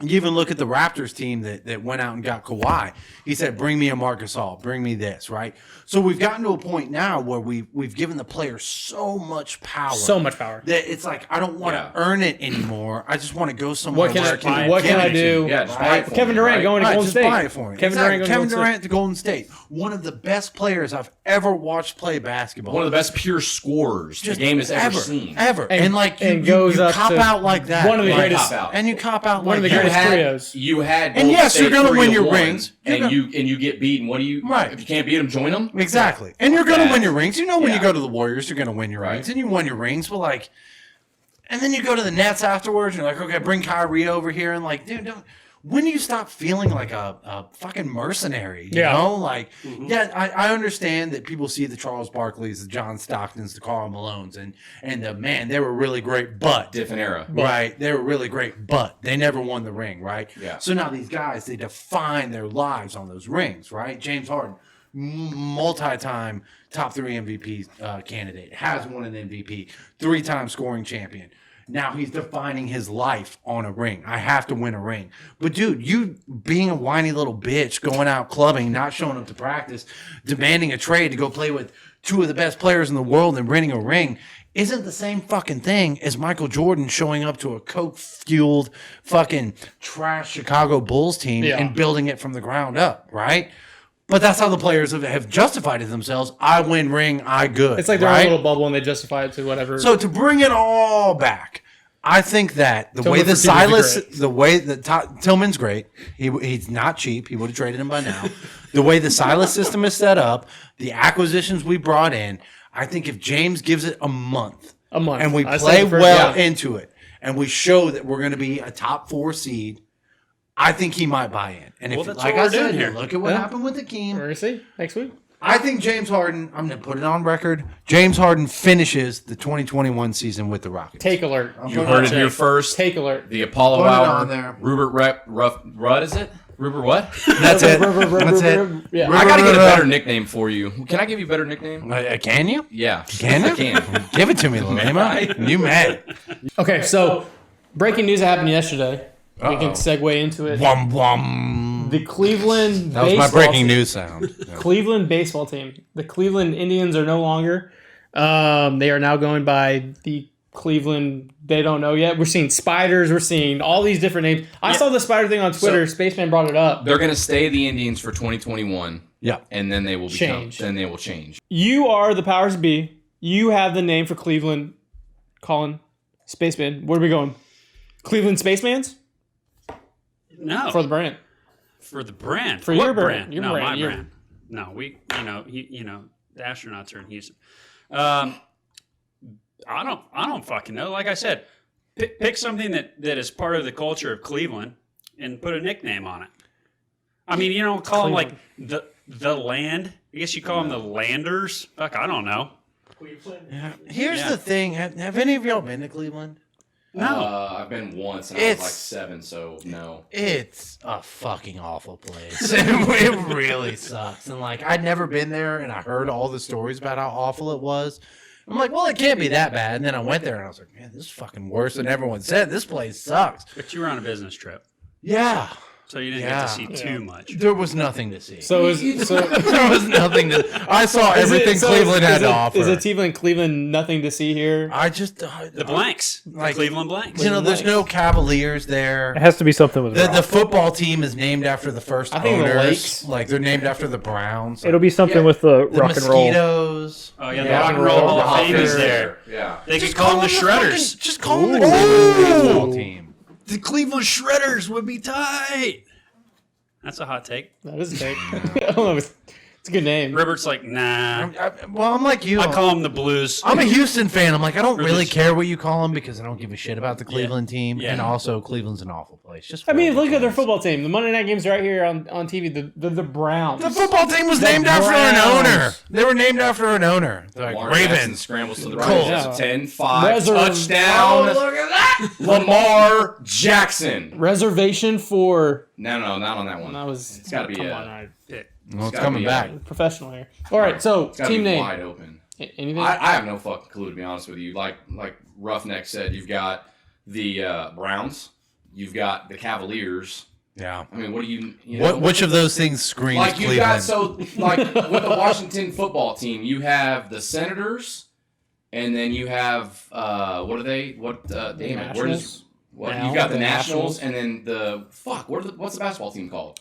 Speaker 4: You even look at the Raptors team that went out and got Kawhi. He said, bring me a Marc Gasol. Bring me this, right? So we've gotten to a point now where we've given the players so much power.
Speaker 2: So much power.
Speaker 4: That it's like, I don't want to
Speaker 3: Yeah.
Speaker 4: earn it anymore. I just want to go somewhere
Speaker 2: What can
Speaker 4: where
Speaker 2: I,
Speaker 4: can
Speaker 2: what can
Speaker 4: give
Speaker 2: I
Speaker 4: it to
Speaker 2: do?
Speaker 4: you.
Speaker 3: Yeah, just buy
Speaker 4: Right?
Speaker 3: it for
Speaker 2: Kevin
Speaker 3: me,
Speaker 2: Durant
Speaker 3: right?
Speaker 2: going to
Speaker 4: Right,
Speaker 2: Golden
Speaker 4: just
Speaker 2: State.
Speaker 4: buy it for him.
Speaker 2: Kevin
Speaker 4: Exactly.
Speaker 2: Durant going
Speaker 4: Kevin
Speaker 2: to Golden
Speaker 4: Durant to Golden State. One of the best players I've ever watched play basketball.
Speaker 3: One of the best pure scorers the game has ever seen.
Speaker 4: Ever.
Speaker 2: And-
Speaker 4: You
Speaker 2: goes up
Speaker 4: cop
Speaker 2: to
Speaker 4: out like that.
Speaker 2: one of the
Speaker 4: Like,
Speaker 2: greatest-
Speaker 3: Cop out.
Speaker 4: And you cop out
Speaker 2: One of
Speaker 4: like
Speaker 2: the
Speaker 4: that.
Speaker 2: greatest trios.
Speaker 3: You had
Speaker 4: And
Speaker 3: Golden
Speaker 4: yes, you're
Speaker 3: State
Speaker 4: gonna win your
Speaker 3: 3-1,
Speaker 4: rings. You're
Speaker 3: and you get beaten. What do you?
Speaker 4: Right.
Speaker 3: If you can't beat them, join them.
Speaker 4: Exactly. And you're going to
Speaker 3: Yeah.
Speaker 4: win your rings. You know when
Speaker 3: Yeah.
Speaker 4: you go to the Warriors, you're going to win your
Speaker 3: Right.
Speaker 4: rings. And you won your rings, but and then you go to the Nets afterwards, and you're like, okay, bring Kyrie over here. And dude, when do you stop feeling like a fucking mercenary? You
Speaker 2: Yeah.
Speaker 4: know? I understand that people see the Charles Barkleys, the John Stocktons, the Karl Malones, and they were really great, but
Speaker 3: Different era.
Speaker 4: right. They were really great, but they never won the ring, right?
Speaker 3: Yeah.
Speaker 4: So now these guys, they define their lives on those rings, right? James Harden, multi-time top 3 MVP candidate, has won an MVP, 3-time scoring champion. Now he's defining his life on a ring. I have to win a ring. But dude, you being a whiny little bitch, going out clubbing, not showing up to practice, demanding a trade to go play with 2 of the best players in the world and winning a ring isn't the same fucking thing as Michael Jordan showing up to a coke-fueled fucking trash Chicago Bulls team
Speaker 2: Yeah.
Speaker 4: and building it from the ground up, right? But that's how the players have justified it themselves. I win ring, I good.
Speaker 2: It's like they're
Speaker 4: right?
Speaker 2: in a little bubble and they justify it to whatever.
Speaker 4: So to bring it all back, I think that the
Speaker 2: Tillman
Speaker 4: way the
Speaker 2: for Tillman would be
Speaker 4: Silas,
Speaker 2: great.
Speaker 4: the way that Tillman's great. He's not cheap. He would have traded him by now. The way the Silas system is set up, the acquisitions we brought in, I think if James gives it a month, and we
Speaker 2: I
Speaker 4: play
Speaker 2: said first-
Speaker 4: well
Speaker 2: yeah.
Speaker 4: into it, and we show that we're going to be a top 4 seed, I think he might buy in. And
Speaker 7: Well,
Speaker 4: if,
Speaker 7: that's
Speaker 4: like
Speaker 7: what
Speaker 4: I
Speaker 7: we're doing
Speaker 4: said,
Speaker 7: here.
Speaker 4: look at what
Speaker 2: Yeah.
Speaker 4: happened with the
Speaker 2: We're
Speaker 4: team.
Speaker 2: going to see next week.
Speaker 4: I think James Harden, I'm going to put it on record, James Harden finishes the 2021 season with the Rockets.
Speaker 2: Take alert.
Speaker 3: You heard it here first.
Speaker 2: Take alert.
Speaker 3: The Apollo
Speaker 4: Put it
Speaker 3: Hour.
Speaker 4: on there.
Speaker 3: Rupert Rudd, is it? Rupert what?
Speaker 4: That's it. That's it.
Speaker 2: Yeah.
Speaker 3: I gotta get a better nickname for you. Can I give you a better nickname?
Speaker 4: Can you?
Speaker 3: Yeah.
Speaker 4: Can you?
Speaker 3: I can.
Speaker 4: Give it to me, Lema. You mad.
Speaker 2: Okay, so breaking news that happened yesterday. We can
Speaker 4: Uh-oh.
Speaker 2: segue into it.
Speaker 4: Wum, wum.
Speaker 2: The Cleveland
Speaker 4: That was my
Speaker 2: baseball
Speaker 4: breaking
Speaker 2: team.
Speaker 4: news sound. Yeah.
Speaker 2: Cleveland baseball team. The Cleveland Indians are no longer. They are now going by the Cleveland. They don't know yet. We're seeing spiders. We're seeing all these different names. I saw the spider thing on Twitter. Spaceman brought it up.
Speaker 3: They're gonna stay the Indians for 2021,
Speaker 4: Yeah.
Speaker 3: and then they will
Speaker 2: Change.
Speaker 3: Then they will change.
Speaker 2: You are the powers be. You have the name for Cleveland. Colin, Spaceman. Where are we going? Cleveland Spacemans
Speaker 7: No,
Speaker 2: for the brand.
Speaker 7: for the brand.
Speaker 2: For
Speaker 7: What
Speaker 2: your brand. Your
Speaker 7: no,
Speaker 2: brand.
Speaker 7: my
Speaker 2: Your-
Speaker 7: brand. No, we. The astronauts are in Houston. I don't fucking know. Like I said, pick something that is part of the culture of Cleveland and put a nickname on it. I mean, call them like the land. I guess you call them the Landers. Fuck, I don't know.
Speaker 4: Here's the thing: have any of y'all been to Cleveland?
Speaker 7: No.
Speaker 3: I've been once, and I was like 7, so no.
Speaker 4: It's a fucking awful place. It really sucks. And like, I'd never been there, and I heard all the stories about how awful it was. I'm like, well, it can't be that bad. And then I went there, and I was like, man, this is fucking worse than everyone said. This place sucks.
Speaker 7: But you were on a business trip,
Speaker 4: Yeah.
Speaker 7: so you didn't get to see too much.
Speaker 4: There was nothing to see.
Speaker 2: So
Speaker 4: There was nothing to. I saw everything Cleveland had to offer.
Speaker 2: Is it Cleveland nothing to see here?
Speaker 4: I just
Speaker 7: The blanks,
Speaker 4: Like-
Speaker 7: Cleveland blanks.
Speaker 4: there's no Cavaliers there.
Speaker 6: It has to be something with
Speaker 4: The football team is named after the first
Speaker 2: I think the
Speaker 4: owners.
Speaker 2: Lakes.
Speaker 4: Like they're named after the Browns.
Speaker 6: It'll be something with the
Speaker 4: the
Speaker 6: rock and roll.
Speaker 4: mosquitoes.
Speaker 7: Oh yeah, the Rock and Roll Hall of Fame is there.
Speaker 3: Yeah.
Speaker 7: They could call them the Shredders.
Speaker 4: Just call them the Cleveland baseball team.
Speaker 7: The Cleveland Shredders would be tight. That's a hot take.
Speaker 2: That is a take. I don't know. It's a good name.
Speaker 7: Robert's like, nah.
Speaker 4: I'm like you.
Speaker 7: I call them the Blues.
Speaker 4: I'm a Houston fan. I'm like, I don't really
Speaker 7: Rivers.
Speaker 4: care what you call them because I don't give a shit about the Cleveland team.
Speaker 7: Yeah.
Speaker 4: And also, Cleveland's an awful place. Just
Speaker 2: I mean,
Speaker 4: for
Speaker 2: look at their
Speaker 4: fans.
Speaker 2: football team. The Monday night games right here on TV. The Browns.
Speaker 4: The football team was
Speaker 2: The
Speaker 4: named after an
Speaker 2: Browns.
Speaker 4: owner. They were named after an owner. They're like
Speaker 3: Lamar Jackson
Speaker 4: Ravens.
Speaker 3: scrambles to the
Speaker 4: Colts.
Speaker 3: right.
Speaker 2: Yeah.
Speaker 3: 10, 5,
Speaker 2: Reserve-
Speaker 3: touchdown.
Speaker 4: Oh, look at that.
Speaker 3: Lamar Jackson.
Speaker 2: Reservation for.
Speaker 3: No, not on that one.
Speaker 2: That was.
Speaker 3: It's gotta be
Speaker 2: Come
Speaker 3: a-
Speaker 2: on, I pick
Speaker 4: Well, it's
Speaker 3: gotta
Speaker 4: coming
Speaker 3: be,
Speaker 4: back.
Speaker 2: professional here. All right, so
Speaker 3: It's gotta
Speaker 2: team
Speaker 3: be
Speaker 2: name.
Speaker 3: wide open.
Speaker 2: Anything?
Speaker 3: I have no fucking clue, to be honest with you. Like Roughneck said, you've got the Browns, you've got the Cavaliers.
Speaker 4: Yeah.
Speaker 3: I mean, what do you know?
Speaker 4: Which of those things screams
Speaker 3: Like you
Speaker 4: Cleveland?
Speaker 3: got like with the Washington football team, you have the Senators, and then you have what are they? What damn it? Where does
Speaker 2: Nationals?
Speaker 3: what
Speaker 2: Now,
Speaker 3: you got the
Speaker 2: the
Speaker 3: Nationals,
Speaker 2: Nationals.
Speaker 3: and then the what's the basketball team called?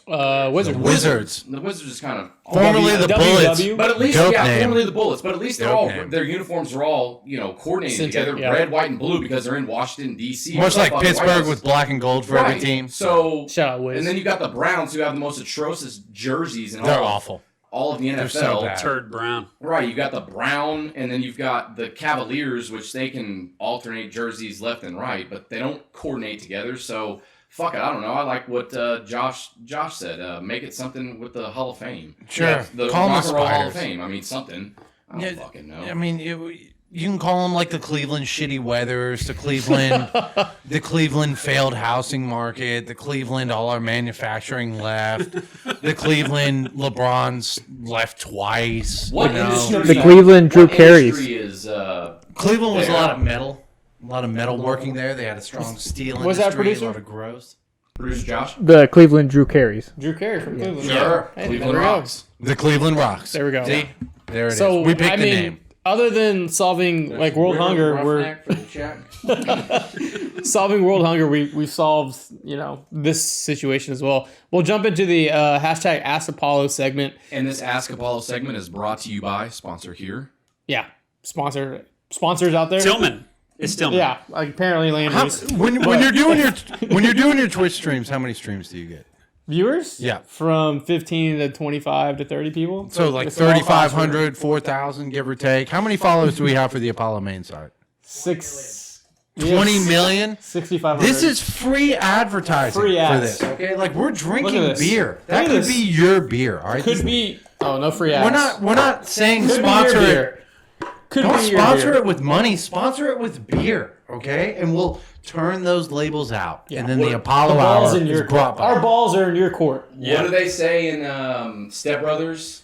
Speaker 2: Wizards.
Speaker 4: Wizards.
Speaker 3: The Wizards is kind of
Speaker 4: Formerly the Bullets.
Speaker 2: WW.
Speaker 3: But at least,
Speaker 4: Dope
Speaker 3: yeah,
Speaker 4: name.
Speaker 3: formerly the Bullets. But at least they're
Speaker 4: Dope
Speaker 3: all
Speaker 4: name.
Speaker 3: their uniforms are all coordinated
Speaker 2: Synthetic,
Speaker 3: together,
Speaker 2: yeah.
Speaker 3: red, white, and blue because they're in Washington D.C.
Speaker 4: Much like
Speaker 3: Fucking White
Speaker 4: Pittsburgh
Speaker 3: House.
Speaker 4: with black and gold for every
Speaker 3: Right.
Speaker 4: team.
Speaker 3: So
Speaker 2: Shout out Wiz.
Speaker 3: and then you got the Browns who have the most atrocious jerseys in
Speaker 4: They're
Speaker 3: all
Speaker 4: awful.
Speaker 3: all of the NFL.
Speaker 4: They're so bad.
Speaker 7: Turd Brown.
Speaker 3: Right, you got the Brown, and then you've got the Cavaliers, which they can alternate jerseys left and right, but they don't coordinate together. So fuck it, I don't know. I like what Josh said. Make it something with the Hall of Fame.
Speaker 4: Sure.
Speaker 3: Yeah, the
Speaker 4: Call 'em
Speaker 3: Rock
Speaker 4: the
Speaker 3: and Roll Hall of
Speaker 4: Spiders.
Speaker 3: Fame. I mean, something. I don't fucking know.
Speaker 4: I mean, you can call them like the Cleveland shitty weathers, the Cleveland failed housing market, the Cleveland all our manufacturing left, the Cleveland LeBron's left twice.
Speaker 3: What
Speaker 4: you know?
Speaker 3: industry?
Speaker 6: The Cleveland Drew
Speaker 3: what
Speaker 6: Carey's.
Speaker 3: industry is
Speaker 4: Cleveland was a
Speaker 3: there?
Speaker 4: lot of metal. A lot of metal working there. They had a strong steel
Speaker 2: Was that
Speaker 4: industry,
Speaker 2: producer?
Speaker 4: a lot of growth.
Speaker 3: Producer Josh?
Speaker 6: The Cleveland Drew Carey's.
Speaker 2: Drew Carey from Cleveland.
Speaker 3: Sure.
Speaker 2: Hey,
Speaker 3: Cleveland
Speaker 2: there we go.
Speaker 3: Rocks.
Speaker 4: The Cleveland Rocks.
Speaker 2: There we go.
Speaker 4: See? There it is.
Speaker 2: So
Speaker 4: We picked
Speaker 2: I
Speaker 4: the
Speaker 2: mean,
Speaker 4: name.
Speaker 2: other than solving like world hunger, we're solving world hunger. We've solved this situation as well. We'll jump into the hashtag Ask Apollo segment.
Speaker 3: And this Ask Apollo segment is brought to you by sponsor here.
Speaker 2: Yeah, sponsors out there.
Speaker 7: Tillman. It's Tillman.
Speaker 2: Yeah, like apparently Landry's
Speaker 4: When you're doing your Twitch streams, how many streams do you get?
Speaker 2: viewers.
Speaker 4: Yeah.
Speaker 2: from 15 to 25 to 30 people.
Speaker 4: So like
Speaker 2: It's a small
Speaker 4: 3,500, 4,000, give or take. How many followers do we have for the Apollo main site? 20 million?
Speaker 2: 6,500.
Speaker 4: This is free advertising
Speaker 2: Free
Speaker 4: for
Speaker 2: ads.
Speaker 4: this. Okay, like we're
Speaker 2: Look
Speaker 4: drinking
Speaker 2: at this.
Speaker 4: beer. That
Speaker 2: Look at
Speaker 4: could
Speaker 2: this.
Speaker 4: be your beer. All right,
Speaker 2: could be. Oh, no free ads.
Speaker 4: We're not saying
Speaker 2: Could
Speaker 4: sponsor
Speaker 2: be your
Speaker 4: it.
Speaker 2: beer. Could
Speaker 4: Don't
Speaker 2: be your
Speaker 4: sponsor
Speaker 2: beer.
Speaker 4: it with money. Sponsor it with beer. Okay, and we'll turn those labels out, and then the Apollo
Speaker 2: The balls
Speaker 4: Hour
Speaker 2: in
Speaker 4: is
Speaker 2: your
Speaker 4: brought
Speaker 2: court.
Speaker 4: by.
Speaker 2: Our balls are in your court.
Speaker 3: What do they say in Step Brothers?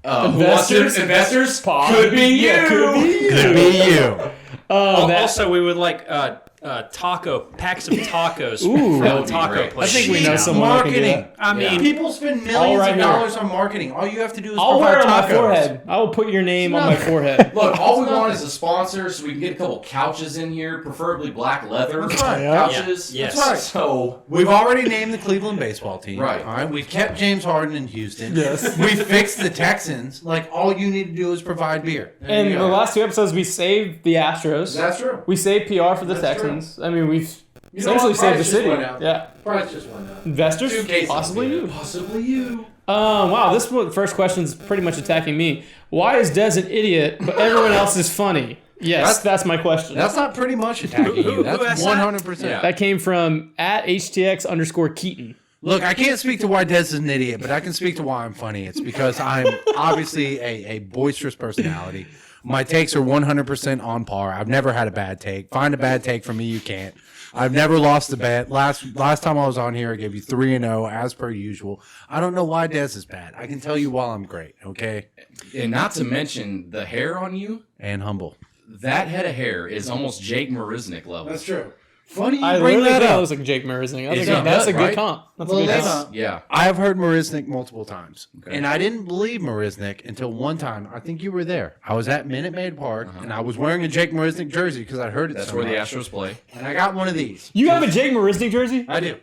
Speaker 2: Investors?
Speaker 3: Investors?
Speaker 2: Pod.
Speaker 3: Could be you.
Speaker 2: Yeah, could be you.
Speaker 4: Could be you.
Speaker 7: Also, we would like packs of tacos
Speaker 2: Ooh.
Speaker 7: from
Speaker 2: That
Speaker 7: the
Speaker 3: would be
Speaker 7: taco
Speaker 3: great.
Speaker 7: place.
Speaker 2: I think we know
Speaker 7: Yeah.
Speaker 2: someone that can do
Speaker 4: Marketing.
Speaker 2: that.
Speaker 7: I mean,
Speaker 4: People spend millions
Speaker 2: right
Speaker 4: of
Speaker 2: here.
Speaker 4: dollars on marketing. All you have to do is
Speaker 2: I'll wear
Speaker 4: provide
Speaker 2: it on my
Speaker 4: tacos.
Speaker 2: forehead. I will put your name on my forehead.
Speaker 3: Look, all we want is a sponsor so we can get a couple couches in here, preferably black leather
Speaker 4: That's right.
Speaker 3: couches.
Speaker 7: Yeah. Yes.
Speaker 3: That's right. So,
Speaker 4: We've already named the Cleveland baseball team.
Speaker 3: Right.
Speaker 4: All right. We've kept James Harden in Houston.
Speaker 2: Yes.
Speaker 4: We fixed the Texans. Like, all you need to do is provide beer.
Speaker 2: And
Speaker 3: you
Speaker 2: the
Speaker 3: go.
Speaker 2: last 2 episodes, we saved the Astros.
Speaker 3: that's true.
Speaker 2: We saved PR for the
Speaker 3: That's
Speaker 2: Texans. I mean, we've
Speaker 3: You know
Speaker 2: essentially
Speaker 3: what?
Speaker 2: saved the
Speaker 3: Price just
Speaker 2: city.
Speaker 3: went up.
Speaker 2: Yeah.
Speaker 3: Price just went up.
Speaker 2: Investors?
Speaker 3: 2 cases.
Speaker 2: Possibly you.
Speaker 3: Possibly you.
Speaker 2: Wow, this first question's pretty much attacking me. Why is Des an idiot, but everyone else is funny? Yes, that's my question.
Speaker 4: That's not pretty much attacking you. That's
Speaker 7: asked that?
Speaker 4: 100%.
Speaker 2: That came from @HTX_Keaton.
Speaker 4: Look, I can't speak to why Des is an idiot, but I can speak to why I'm funny. It's because I'm obviously a boisterous personality. My takes are 100% on par. I've never had a bad take. Find a bad take from me, you can't. I've never lost a bet. Last time I was on here, I gave you 3-0 as per usual. I don't know why Des is bad. I can tell you why I'm great, okay?
Speaker 3: And not to mention the hair on you.
Speaker 4: And humble.
Speaker 3: That head of hair is almost Jake Marisnik level.
Speaker 4: true. Funny you
Speaker 2: I
Speaker 4: bring
Speaker 2: really
Speaker 4: that
Speaker 2: thought
Speaker 4: up.
Speaker 2: it was like Jake Marisnik.
Speaker 3: It's
Speaker 2: That's a
Speaker 3: good,
Speaker 2: good
Speaker 3: right?
Speaker 2: comp. That's a
Speaker 4: Well,
Speaker 2: good
Speaker 4: that's-
Speaker 2: comp.
Speaker 3: Yeah.
Speaker 4: I have heard Marisnik multiple times,
Speaker 3: Okay.
Speaker 4: and I didn't believe Marisnik until one time. I think you were there. I was at Minute Maid Park, and I was wearing a Jake Marisnik jersey because I heard it.
Speaker 3: That's
Speaker 4: so
Speaker 3: where the
Speaker 4: much.
Speaker 3: Astros play.
Speaker 4: And I got one of these.
Speaker 2: You have a Jake Marisnik jersey?
Speaker 4: I do.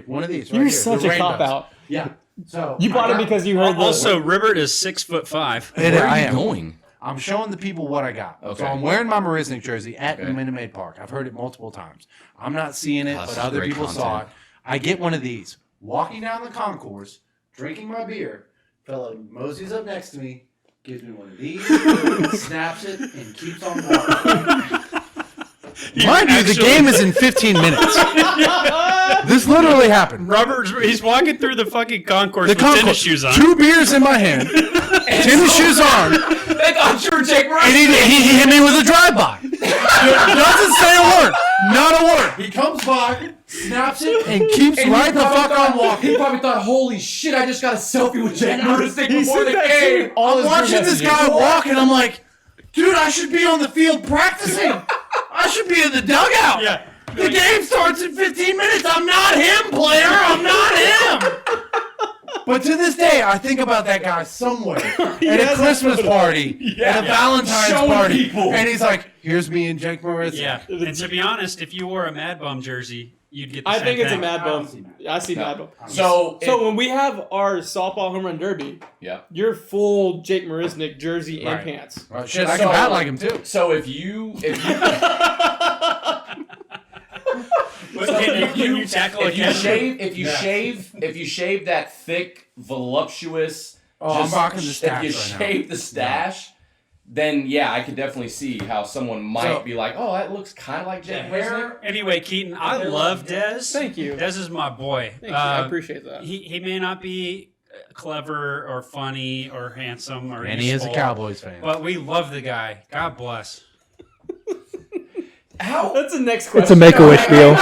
Speaker 4: One of these. Right
Speaker 2: You're
Speaker 4: here.
Speaker 2: such
Speaker 4: The
Speaker 2: a cop
Speaker 4: rainbows.
Speaker 2: out.
Speaker 4: Yeah. So
Speaker 2: You bought
Speaker 4: I
Speaker 2: it
Speaker 4: got-
Speaker 2: because you heard the
Speaker 7: Also, Ribbert is 6'5".
Speaker 3: Where
Speaker 4: I
Speaker 3: are you
Speaker 4: am.
Speaker 3: going?
Speaker 4: I'm showing the people what I got.
Speaker 3: Okay.
Speaker 4: So I'm wearing my Marisnik jersey at
Speaker 3: Okay.
Speaker 4: Minute Maid Park. I've heard it multiple times. I'm not seeing it,
Speaker 3: That's
Speaker 4: but other
Speaker 3: great
Speaker 4: people saw it.
Speaker 3: content.
Speaker 4: I get one of these. Walking down the concourse, drinking my beer. Fella moseys up next to me, gives me one of these, snaps it, and keeps on walking. Mind you, the game is in 15 minutes. This literally happened.
Speaker 7: Robert's he's walking through the fucking concourse
Speaker 4: The
Speaker 7: with tennis
Speaker 4: concourse,
Speaker 7: shoes on.
Speaker 4: 2 beers in my hand, tennis shoes on,
Speaker 3: They thought you were Jake
Speaker 4: and
Speaker 3: Marisnik.
Speaker 4: he hit me with a drive-by. Doesn't say a word. Not a word. He comes by, snaps it, and keeps right the fuck on walking.
Speaker 3: He probably thought, holy shit, I just got a selfie with Jake Marisnik before the game.
Speaker 4: I'm watching this guy walk, and I'm like, dude, I should be on the field practicing. I should be in the dugout.
Speaker 7: Yeah.
Speaker 4: The game starts in 15 minutes. I'm not him, player. I'm not him. But to this day, I think about that guy somewhere at a Christmas party, at a Valentine's
Speaker 3: Showing
Speaker 4: party,
Speaker 3: people.
Speaker 4: and he's like, "Here's me and Jake Marisnik."
Speaker 7: Yeah. And to be honest, if you wore a Mad Bum jersey, you'd get the
Speaker 2: I
Speaker 7: same
Speaker 2: think it's a
Speaker 7: thing.
Speaker 2: Mad
Speaker 4: I don't
Speaker 2: Bum.
Speaker 4: see Mad
Speaker 2: I see Mad Bum.
Speaker 3: So,
Speaker 2: So when we have our softball home run derby,
Speaker 3: yeah.
Speaker 2: you're full Jake Marisnik jersey and
Speaker 4: Right.
Speaker 2: pants.
Speaker 4: Oh, shit, I can bat like him too.
Speaker 3: So if you
Speaker 7: Can you tackle a
Speaker 3: if you
Speaker 7: catcher?
Speaker 3: shave that thick, voluptuous,
Speaker 4: Oh, I'm rocking the stash
Speaker 3: if you
Speaker 4: right now.
Speaker 3: shave the stash, then yeah, I could definitely see how someone might
Speaker 4: So-
Speaker 3: be like, oh, that looks kind of like Jake Marisnik.
Speaker 7: Anyway, Keaton, I love Des.
Speaker 2: Thank you.
Speaker 7: Des is my boy.
Speaker 2: Thank you. I appreciate that.
Speaker 7: He may not be clever or funny or handsome or
Speaker 4: And he is a
Speaker 7: useful,
Speaker 4: Cowboys fan.
Speaker 7: but we love the guy. God bless.
Speaker 3: How?
Speaker 2: That's the next
Speaker 6: It's
Speaker 2: question.
Speaker 6: a Make-A-Wish deal.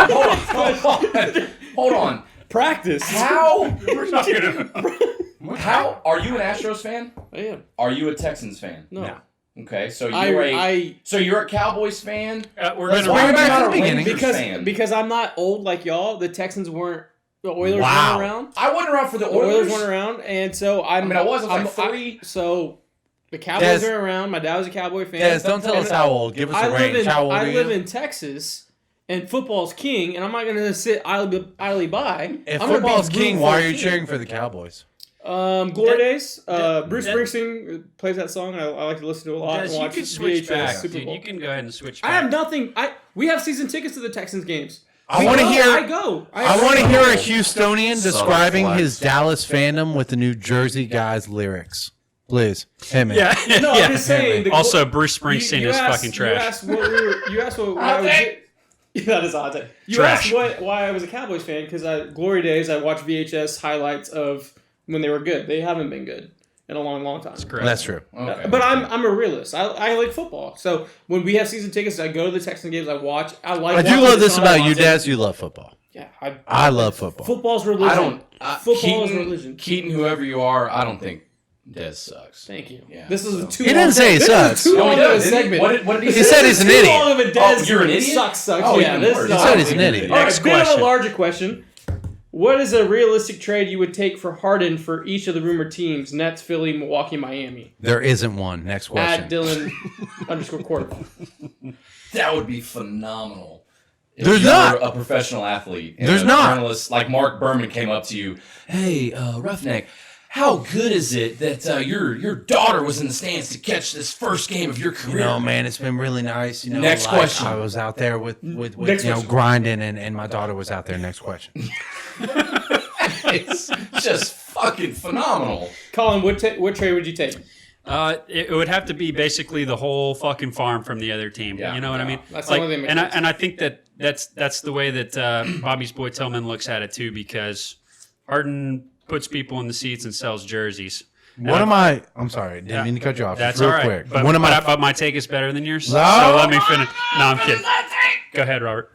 Speaker 3: Hold on.
Speaker 2: Practice.
Speaker 3: How?
Speaker 7: We're not gonna.
Speaker 3: How are you an Astros fan?
Speaker 2: I am.
Speaker 3: Are you a Texans fan?
Speaker 2: No.
Speaker 4: No.
Speaker 3: Okay, so you're a Cowboys fan.
Speaker 7: We're
Speaker 4: Let's
Speaker 7: gonna.
Speaker 4: bring it back
Speaker 3: Not
Speaker 4: to
Speaker 3: a
Speaker 4: the beginning.
Speaker 3: Rangers fan.
Speaker 2: because I'm not old like y'all. The Texans weren't. The Oilers
Speaker 4: Wow.
Speaker 2: weren't around.
Speaker 3: I wasn't around for the
Speaker 2: The Oilers
Speaker 3: Oilers.
Speaker 2: weren't around, and so I
Speaker 3: mean, I was like 3.
Speaker 2: So the Cowboys
Speaker 4: Des-
Speaker 2: are around. My dad was a Cowboy fan.
Speaker 4: Des, don't tell us how old. Give us
Speaker 2: I
Speaker 4: a
Speaker 2: live
Speaker 4: range. How old
Speaker 2: I
Speaker 4: are
Speaker 2: live
Speaker 4: you?
Speaker 2: in Texas, and football's king, and I'm not going to sit idly by.
Speaker 4: If
Speaker 2: I'm gonna be
Speaker 4: football's
Speaker 2: rooting
Speaker 4: king,
Speaker 2: for
Speaker 4: why
Speaker 2: the
Speaker 4: are you
Speaker 2: team.
Speaker 4: cheering for the Cowboys?
Speaker 2: Glory Days. Bruce
Speaker 7: that-
Speaker 2: Springsteen plays that song. I like to listen to it a lot.
Speaker 7: Des,
Speaker 2: and
Speaker 7: you
Speaker 2: watch
Speaker 7: can switch
Speaker 2: VHS
Speaker 7: back,
Speaker 2: Super
Speaker 7: dude.
Speaker 2: Bowl.
Speaker 7: You can go ahead and switch
Speaker 2: I
Speaker 7: back.
Speaker 2: have nothing. We have season tickets to the Texans games.
Speaker 4: I want to
Speaker 2: I
Speaker 4: hear.
Speaker 2: go.
Speaker 4: I want to hear a Houstonian
Speaker 3: Subtle
Speaker 4: describing
Speaker 3: flex.
Speaker 4: his Dallas fandom with the New Jersey guys lyrics. Please, hit me.
Speaker 7: Yeah.
Speaker 2: No,
Speaker 7: yeah.
Speaker 2: I'm just saying. the-
Speaker 7: Also, Bruce Springsteen
Speaker 2: you
Speaker 7: is
Speaker 2: asked-
Speaker 7: fucking trash.
Speaker 2: You asked what why I was. That is odd. You
Speaker 7: Trash.
Speaker 2: asked why I was a Cowboys fan because Glory Days. I watched VHS highlights of when they were good. They haven't been good in a long, long time.
Speaker 7: Correct.
Speaker 4: That's true.
Speaker 3: Okay.
Speaker 2: But I'm a realist. I like football. So when we have season tickets, I go to the Texan games. I watch. I like.
Speaker 4: I do
Speaker 2: watching
Speaker 4: love this
Speaker 2: Deshaun
Speaker 4: about you,
Speaker 2: Watson.
Speaker 4: Des. You love football.
Speaker 2: Yeah,
Speaker 4: I love football.
Speaker 2: football's religion.
Speaker 3: I don't.
Speaker 2: Football is
Speaker 3: Keaton,
Speaker 2: religion.
Speaker 3: Keaton, whoever you are, I don't think Des sucks.
Speaker 2: Thank you.
Speaker 3: Yeah,
Speaker 2: This is
Speaker 3: so-
Speaker 2: too.
Speaker 4: He
Speaker 2: long.
Speaker 4: didn't say he
Speaker 2: This
Speaker 4: sucks.
Speaker 2: is too
Speaker 3: No,
Speaker 2: long
Speaker 3: he
Speaker 2: of a
Speaker 3: does, didn't he?
Speaker 2: segment.
Speaker 3: What did he
Speaker 4: He
Speaker 3: say?
Speaker 4: said he's an
Speaker 2: Too
Speaker 4: idiot.
Speaker 2: long of a
Speaker 3: Oh, you're an idiot?
Speaker 2: Sucks.
Speaker 3: Oh,
Speaker 2: yeah,
Speaker 3: even
Speaker 2: this
Speaker 3: worse.
Speaker 2: is
Speaker 3: He
Speaker 2: not-
Speaker 4: said he's an idiot.
Speaker 2: All right,
Speaker 7: Next
Speaker 2: bit of a
Speaker 7: question.
Speaker 2: larger question. What is a realistic trade you would take for Harden for each of the rumored teams? Nets, Philly, Milwaukee, Miami.
Speaker 4: There isn't one. Next
Speaker 2: At
Speaker 4: question.
Speaker 2: Dylan _Quarter.
Speaker 3: That would be phenomenal. If
Speaker 4: There's
Speaker 3: you were
Speaker 4: not.
Speaker 3: a professional athlete. And
Speaker 4: There's
Speaker 3: a
Speaker 4: not.
Speaker 3: Journalist like Mark Berman came up to you. Hey, Roughneck, how good is it that your daughter was in the stands to catch this first game of your career?
Speaker 4: You know, man, it's been really nice. You know,
Speaker 3: Next
Speaker 4: like,
Speaker 3: question.
Speaker 4: I was out there with
Speaker 2: Next
Speaker 4: you know
Speaker 2: question.
Speaker 4: grinding, and my daughter was out there. Next question.
Speaker 3: It's just fucking phenomenal.
Speaker 2: Colin, what trade would you take?
Speaker 7: It would have to be basically the whole fucking farm from the other team.
Speaker 3: Yeah,
Speaker 7: you know what I mean?
Speaker 2: That's the only thing that makes sense.
Speaker 7: And I think that's the way that Bobby's boy Tillman looks at it too, because Harden puts people in the seats and sells jerseys.
Speaker 4: I'm sorry, didn't mean to cut you off.
Speaker 7: That's
Speaker 4: Just real
Speaker 7: all right.
Speaker 4: quick.
Speaker 7: But my take is better than yours.
Speaker 4: No.
Speaker 7: So let me finish. No, I'm kidding. Go ahead, Robert.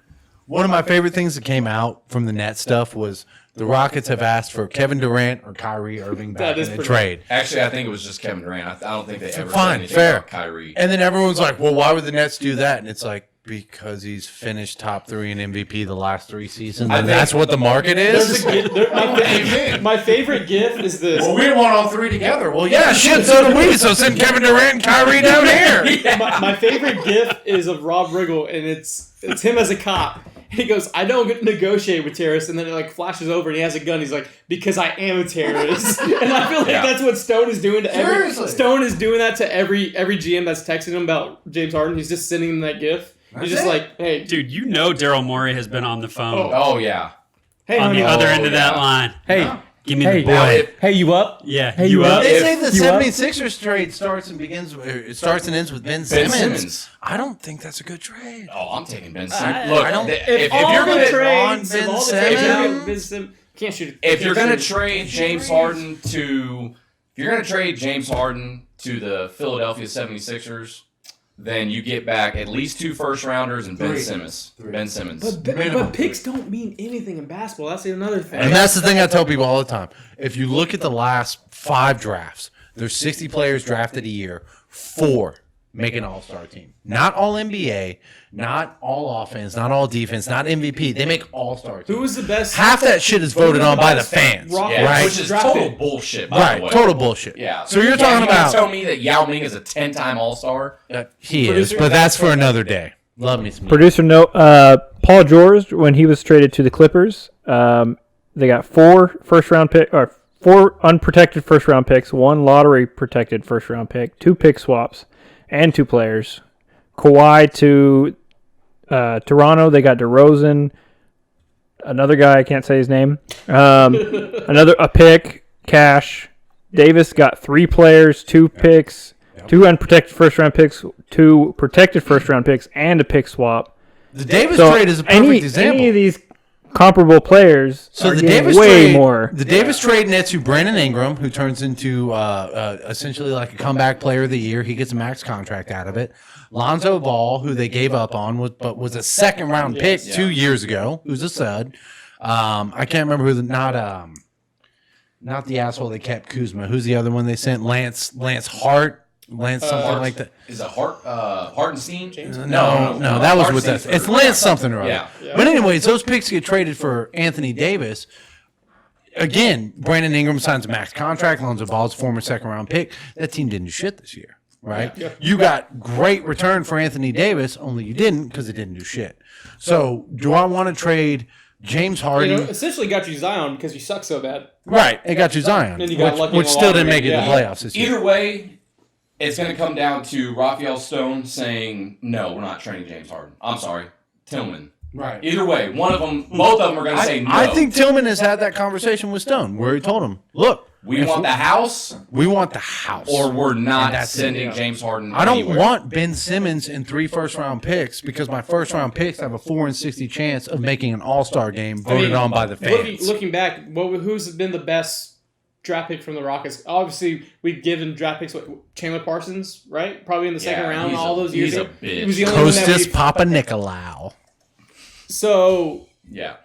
Speaker 4: One of my favorite things that came out from the net stuff was the Rockets have asked for Kevin Durant or Kyrie Irving back in the trade.
Speaker 3: Actually, I think it was just Kevin Durant. I don't think they ever said
Speaker 4: Fine,
Speaker 3: anything
Speaker 4: fair.
Speaker 3: about Kyrie.
Speaker 4: And then everyone's like, well, why would the Nets do that? And it's like, because he's finished top 3 in MVP the last 3 seasons. And that's what the market is?
Speaker 2: My favorite GIF is this.
Speaker 4: Well, we want all 3 together. Well, yeah, shit, so do we. So send Kevin Durant and Kyrie down here.
Speaker 2: My favorite GIF is of Rob Riggle, and it's him as a cop. He goes, I don't negotiate with terrorists, and then it like flashes over, and he has a gun. He's like, because I am a terrorist, and I feel like that's what Stone is doing to every. Stone is doing that to every GM that's texting him about James Harden. He's just sending him that GIF. He's just like, hey,
Speaker 7: Dude, you know Daryl Morey has been on the phone
Speaker 3: Oh, yeah.
Speaker 2: hey,
Speaker 7: on the
Speaker 2: honey,
Speaker 7: other end of that line.
Speaker 2: hey,
Speaker 7: Give me the boy.
Speaker 3: Now, if-
Speaker 2: hey, you up?
Speaker 7: Yeah,
Speaker 2: Hey,
Speaker 7: you
Speaker 2: you
Speaker 7: up?
Speaker 2: up?
Speaker 4: They say the
Speaker 2: You up?
Speaker 4: 76ers trade starts and ends with Ben Simmons.
Speaker 3: Simmons.
Speaker 4: I don't think that's a good trade.
Speaker 3: Oh, I'm taking Ben Simmons. Look,
Speaker 4: I don't-
Speaker 3: if
Speaker 2: all
Speaker 3: you're
Speaker 2: the
Speaker 3: gonna
Speaker 2: trades,
Speaker 4: Ben
Speaker 2: if all the
Speaker 4: Simmons-
Speaker 2: trades, Ben Simmons can't shoot.
Speaker 3: if you're gonna trade James Harden to the Philadelphia 76ers, then you get back at least 2 first rounders and Ben Simmons. Ben Simmons.
Speaker 2: But picks don't mean anything in basketball. That's another thing.
Speaker 4: And that's the thing I tell people all the time. If you look at the last 5 drafts, there's 60 players drafted a year, 4 make an all-star team. Not all NBA, not all offense, not all defense, not MVP. They make all-star teams.
Speaker 2: Who was the best?
Speaker 4: Half that shit is voted on by the fans.
Speaker 2: Rocket,
Speaker 3: Yeah,
Speaker 4: right?
Speaker 3: which is
Speaker 2: Drafted.
Speaker 3: total bullshit, by
Speaker 4: Right,
Speaker 3: the way.
Speaker 4: total bullshit.
Speaker 3: Yeah.
Speaker 4: So you're talking
Speaker 3: you
Speaker 4: about
Speaker 3: tell me that Yao Ming is a 10-time All-Star?
Speaker 4: he is,
Speaker 2: Producer-
Speaker 4: but that's for another day. Love me some.
Speaker 8: Producer note: Paul George, when he was traded to the Clippers, they got 4 unprotected first round picks, 1 lottery protected first round pick, 2 pick swaps, and 2 players. Kawhi to Toronto, they got DeRozan, another guy I can't say his name, a pick, cash. Davis got 3 players, 2 picks, 2 unprotected first round picks, 2 protected first round picks, and a pick swap.
Speaker 4: The Davis
Speaker 8: So
Speaker 4: trade is a perfect example.
Speaker 8: Any of these comparable players
Speaker 4: So
Speaker 8: are
Speaker 4: the
Speaker 8: getting
Speaker 4: Davis
Speaker 8: way
Speaker 4: trade,
Speaker 8: more.
Speaker 4: The Davis trade nets you Brandon Ingram, who turns into essentially like a comeback player of the year. He gets a max contract out of it. Lonzo Ball, who they gave up on, was a second round pick 2 years ago. Who's a stud. I can't remember who not the asshole they kept Kuzma. Who's the other one they sent? Lance Hart. Lance something like that.
Speaker 3: Is it Hartenstein?
Speaker 4: No, that was with us. It's Lance something or other.
Speaker 3: Yeah.
Speaker 4: But anyways, those picks get traded for Anthony Davis. Again, Brandon Ingram signs a max contract. Lonzo Ball's former second round pick. That team didn't do shit this year, right? Yeah. You got great return for Anthony Davis, only you didn't because it didn't do shit. So do I want to trade James Harden?
Speaker 2: Essentially got you Zion because you suck so bad.
Speaker 4: Right, it got you Zion,
Speaker 2: And you got lucky
Speaker 4: which
Speaker 2: in the
Speaker 4: still didn't
Speaker 2: lottery.
Speaker 4: make it to the playoffs this year.
Speaker 3: Either way, it's going to come down to Raphael Stone saying, no, we're not trading James Harden. I'm sorry, Tillman.
Speaker 4: Right.
Speaker 3: Either way, both of them are going to say no.
Speaker 4: I think Tillman has had that conversation with Stone where he told him, look,
Speaker 3: we want the house,
Speaker 4: or
Speaker 3: we're not
Speaker 4: that's
Speaker 3: sending
Speaker 4: it.
Speaker 3: James Harden
Speaker 4: I don't
Speaker 3: anywhere.
Speaker 4: want Ben Simmons and 3 first round picks because my first round picks have a 4 in 60 chance of making an all-star game voted on by the fans.
Speaker 2: Looking back, who's been the best draft pick from the Rockets? Obviously, we've given draft picks. Chandler Parsons, right? Probably in the second round all those years.
Speaker 3: He's a
Speaker 2: He was
Speaker 3: bitch.
Speaker 2: the only one that
Speaker 4: Costas
Speaker 2: we.
Speaker 4: Papa Nicolau.
Speaker 2: So
Speaker 3: Yeah.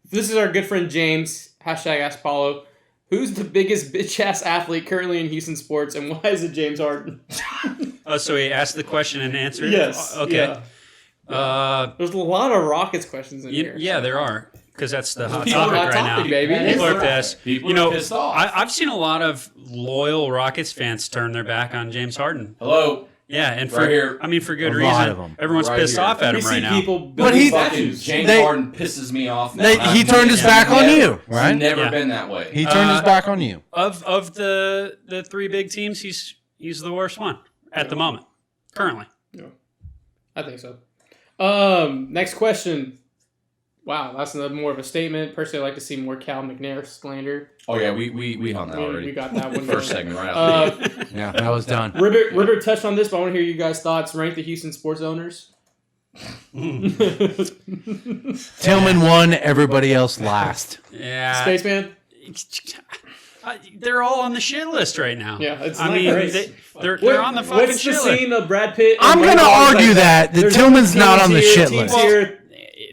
Speaker 2: this is our good friend James. #Ask Paulo. Who's the biggest bitch-ass athlete currently in Houston sports, and why is it James Harden?
Speaker 7: Oh, so he asked the question and answered it?
Speaker 2: Yes.
Speaker 7: Okay.
Speaker 2: Yeah. There's a lot of Rockets questions in here.
Speaker 7: Yeah, there are. Because that's the hot
Speaker 2: People
Speaker 7: topic
Speaker 2: hot
Speaker 7: right
Speaker 2: topic,
Speaker 7: now.
Speaker 2: baby.
Speaker 7: People are pissed.
Speaker 3: People are pissed off.
Speaker 7: I've seen a lot of loyal Rockets fans turn their back on James Harden.
Speaker 3: Hello.
Speaker 7: Yeah, and for
Speaker 3: Right here.
Speaker 7: I mean for good
Speaker 4: A
Speaker 7: reason.
Speaker 4: lot of them.
Speaker 7: Everyone's
Speaker 3: Right
Speaker 7: pissed
Speaker 3: here.
Speaker 7: off at
Speaker 2: We
Speaker 7: him
Speaker 2: see
Speaker 7: right now.
Speaker 2: people
Speaker 4: But
Speaker 2: building
Speaker 4: he-
Speaker 2: statues.
Speaker 3: James
Speaker 4: They-
Speaker 3: Harden pisses me off.
Speaker 4: He turned his back on you, right?
Speaker 3: It's never
Speaker 7: Yeah.
Speaker 3: been that way.
Speaker 4: He turned his back on you.
Speaker 7: Of the 3 big teams, he's the worst one at the moment, currently.
Speaker 2: I think so. Next question. Wow, that's more of a statement. Personally, I like to see more Cal McNair slander.
Speaker 3: Oh yeah, we hung that already.
Speaker 2: We got that one.
Speaker 3: First segment right out.
Speaker 4: Yeah, that was done.
Speaker 2: Ribbert touched on this, but I want to hear you guys' thoughts. Rank the Houston sports owners.
Speaker 4: Tillman won, everybody else last.
Speaker 7: Yeah.
Speaker 2: Spaceman.
Speaker 7: They're all on the shit list right now.
Speaker 2: Yeah, it's
Speaker 7: I
Speaker 2: not
Speaker 7: mean,
Speaker 2: great.
Speaker 7: they're on the fucking
Speaker 2: What's the
Speaker 7: shit list.
Speaker 2: scene of Brad Pitt? and
Speaker 4: I'm
Speaker 2: Wayne
Speaker 4: going to
Speaker 2: Rooney,
Speaker 4: argue
Speaker 2: like,
Speaker 4: that
Speaker 2: there's
Speaker 4: Tillman's not on the
Speaker 2: teams
Speaker 4: shit
Speaker 2: here,
Speaker 4: list.
Speaker 2: teams here,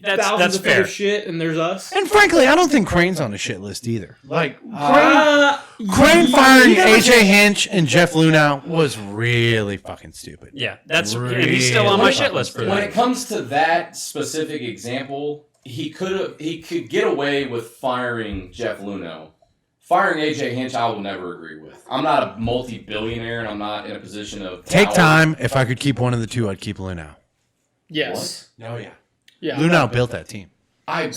Speaker 7: That's
Speaker 2: thousands of feet
Speaker 7: fair.
Speaker 2: of shit, and there's us.
Speaker 4: And frankly, I don't think Crane's on the shit list either. Like, Crane firing AJ Hinch and Jeff Lunau was really fucking stupid.
Speaker 7: Yeah, and he's still on my shit list for
Speaker 3: When
Speaker 7: that.
Speaker 3: it comes to that specific example, he could get away with firing Jeff Luno. Firing AJ Hinch, I will never agree with. I'm not a multi-billionaire, and I'm not in a position of
Speaker 4: Take
Speaker 3: power.
Speaker 4: time. If I could keep one of the two, I'd keep Lunau.
Speaker 2: Yes.
Speaker 4: Oh, yeah.
Speaker 2: Yeah.
Speaker 4: Lunau built that team.
Speaker 2: You want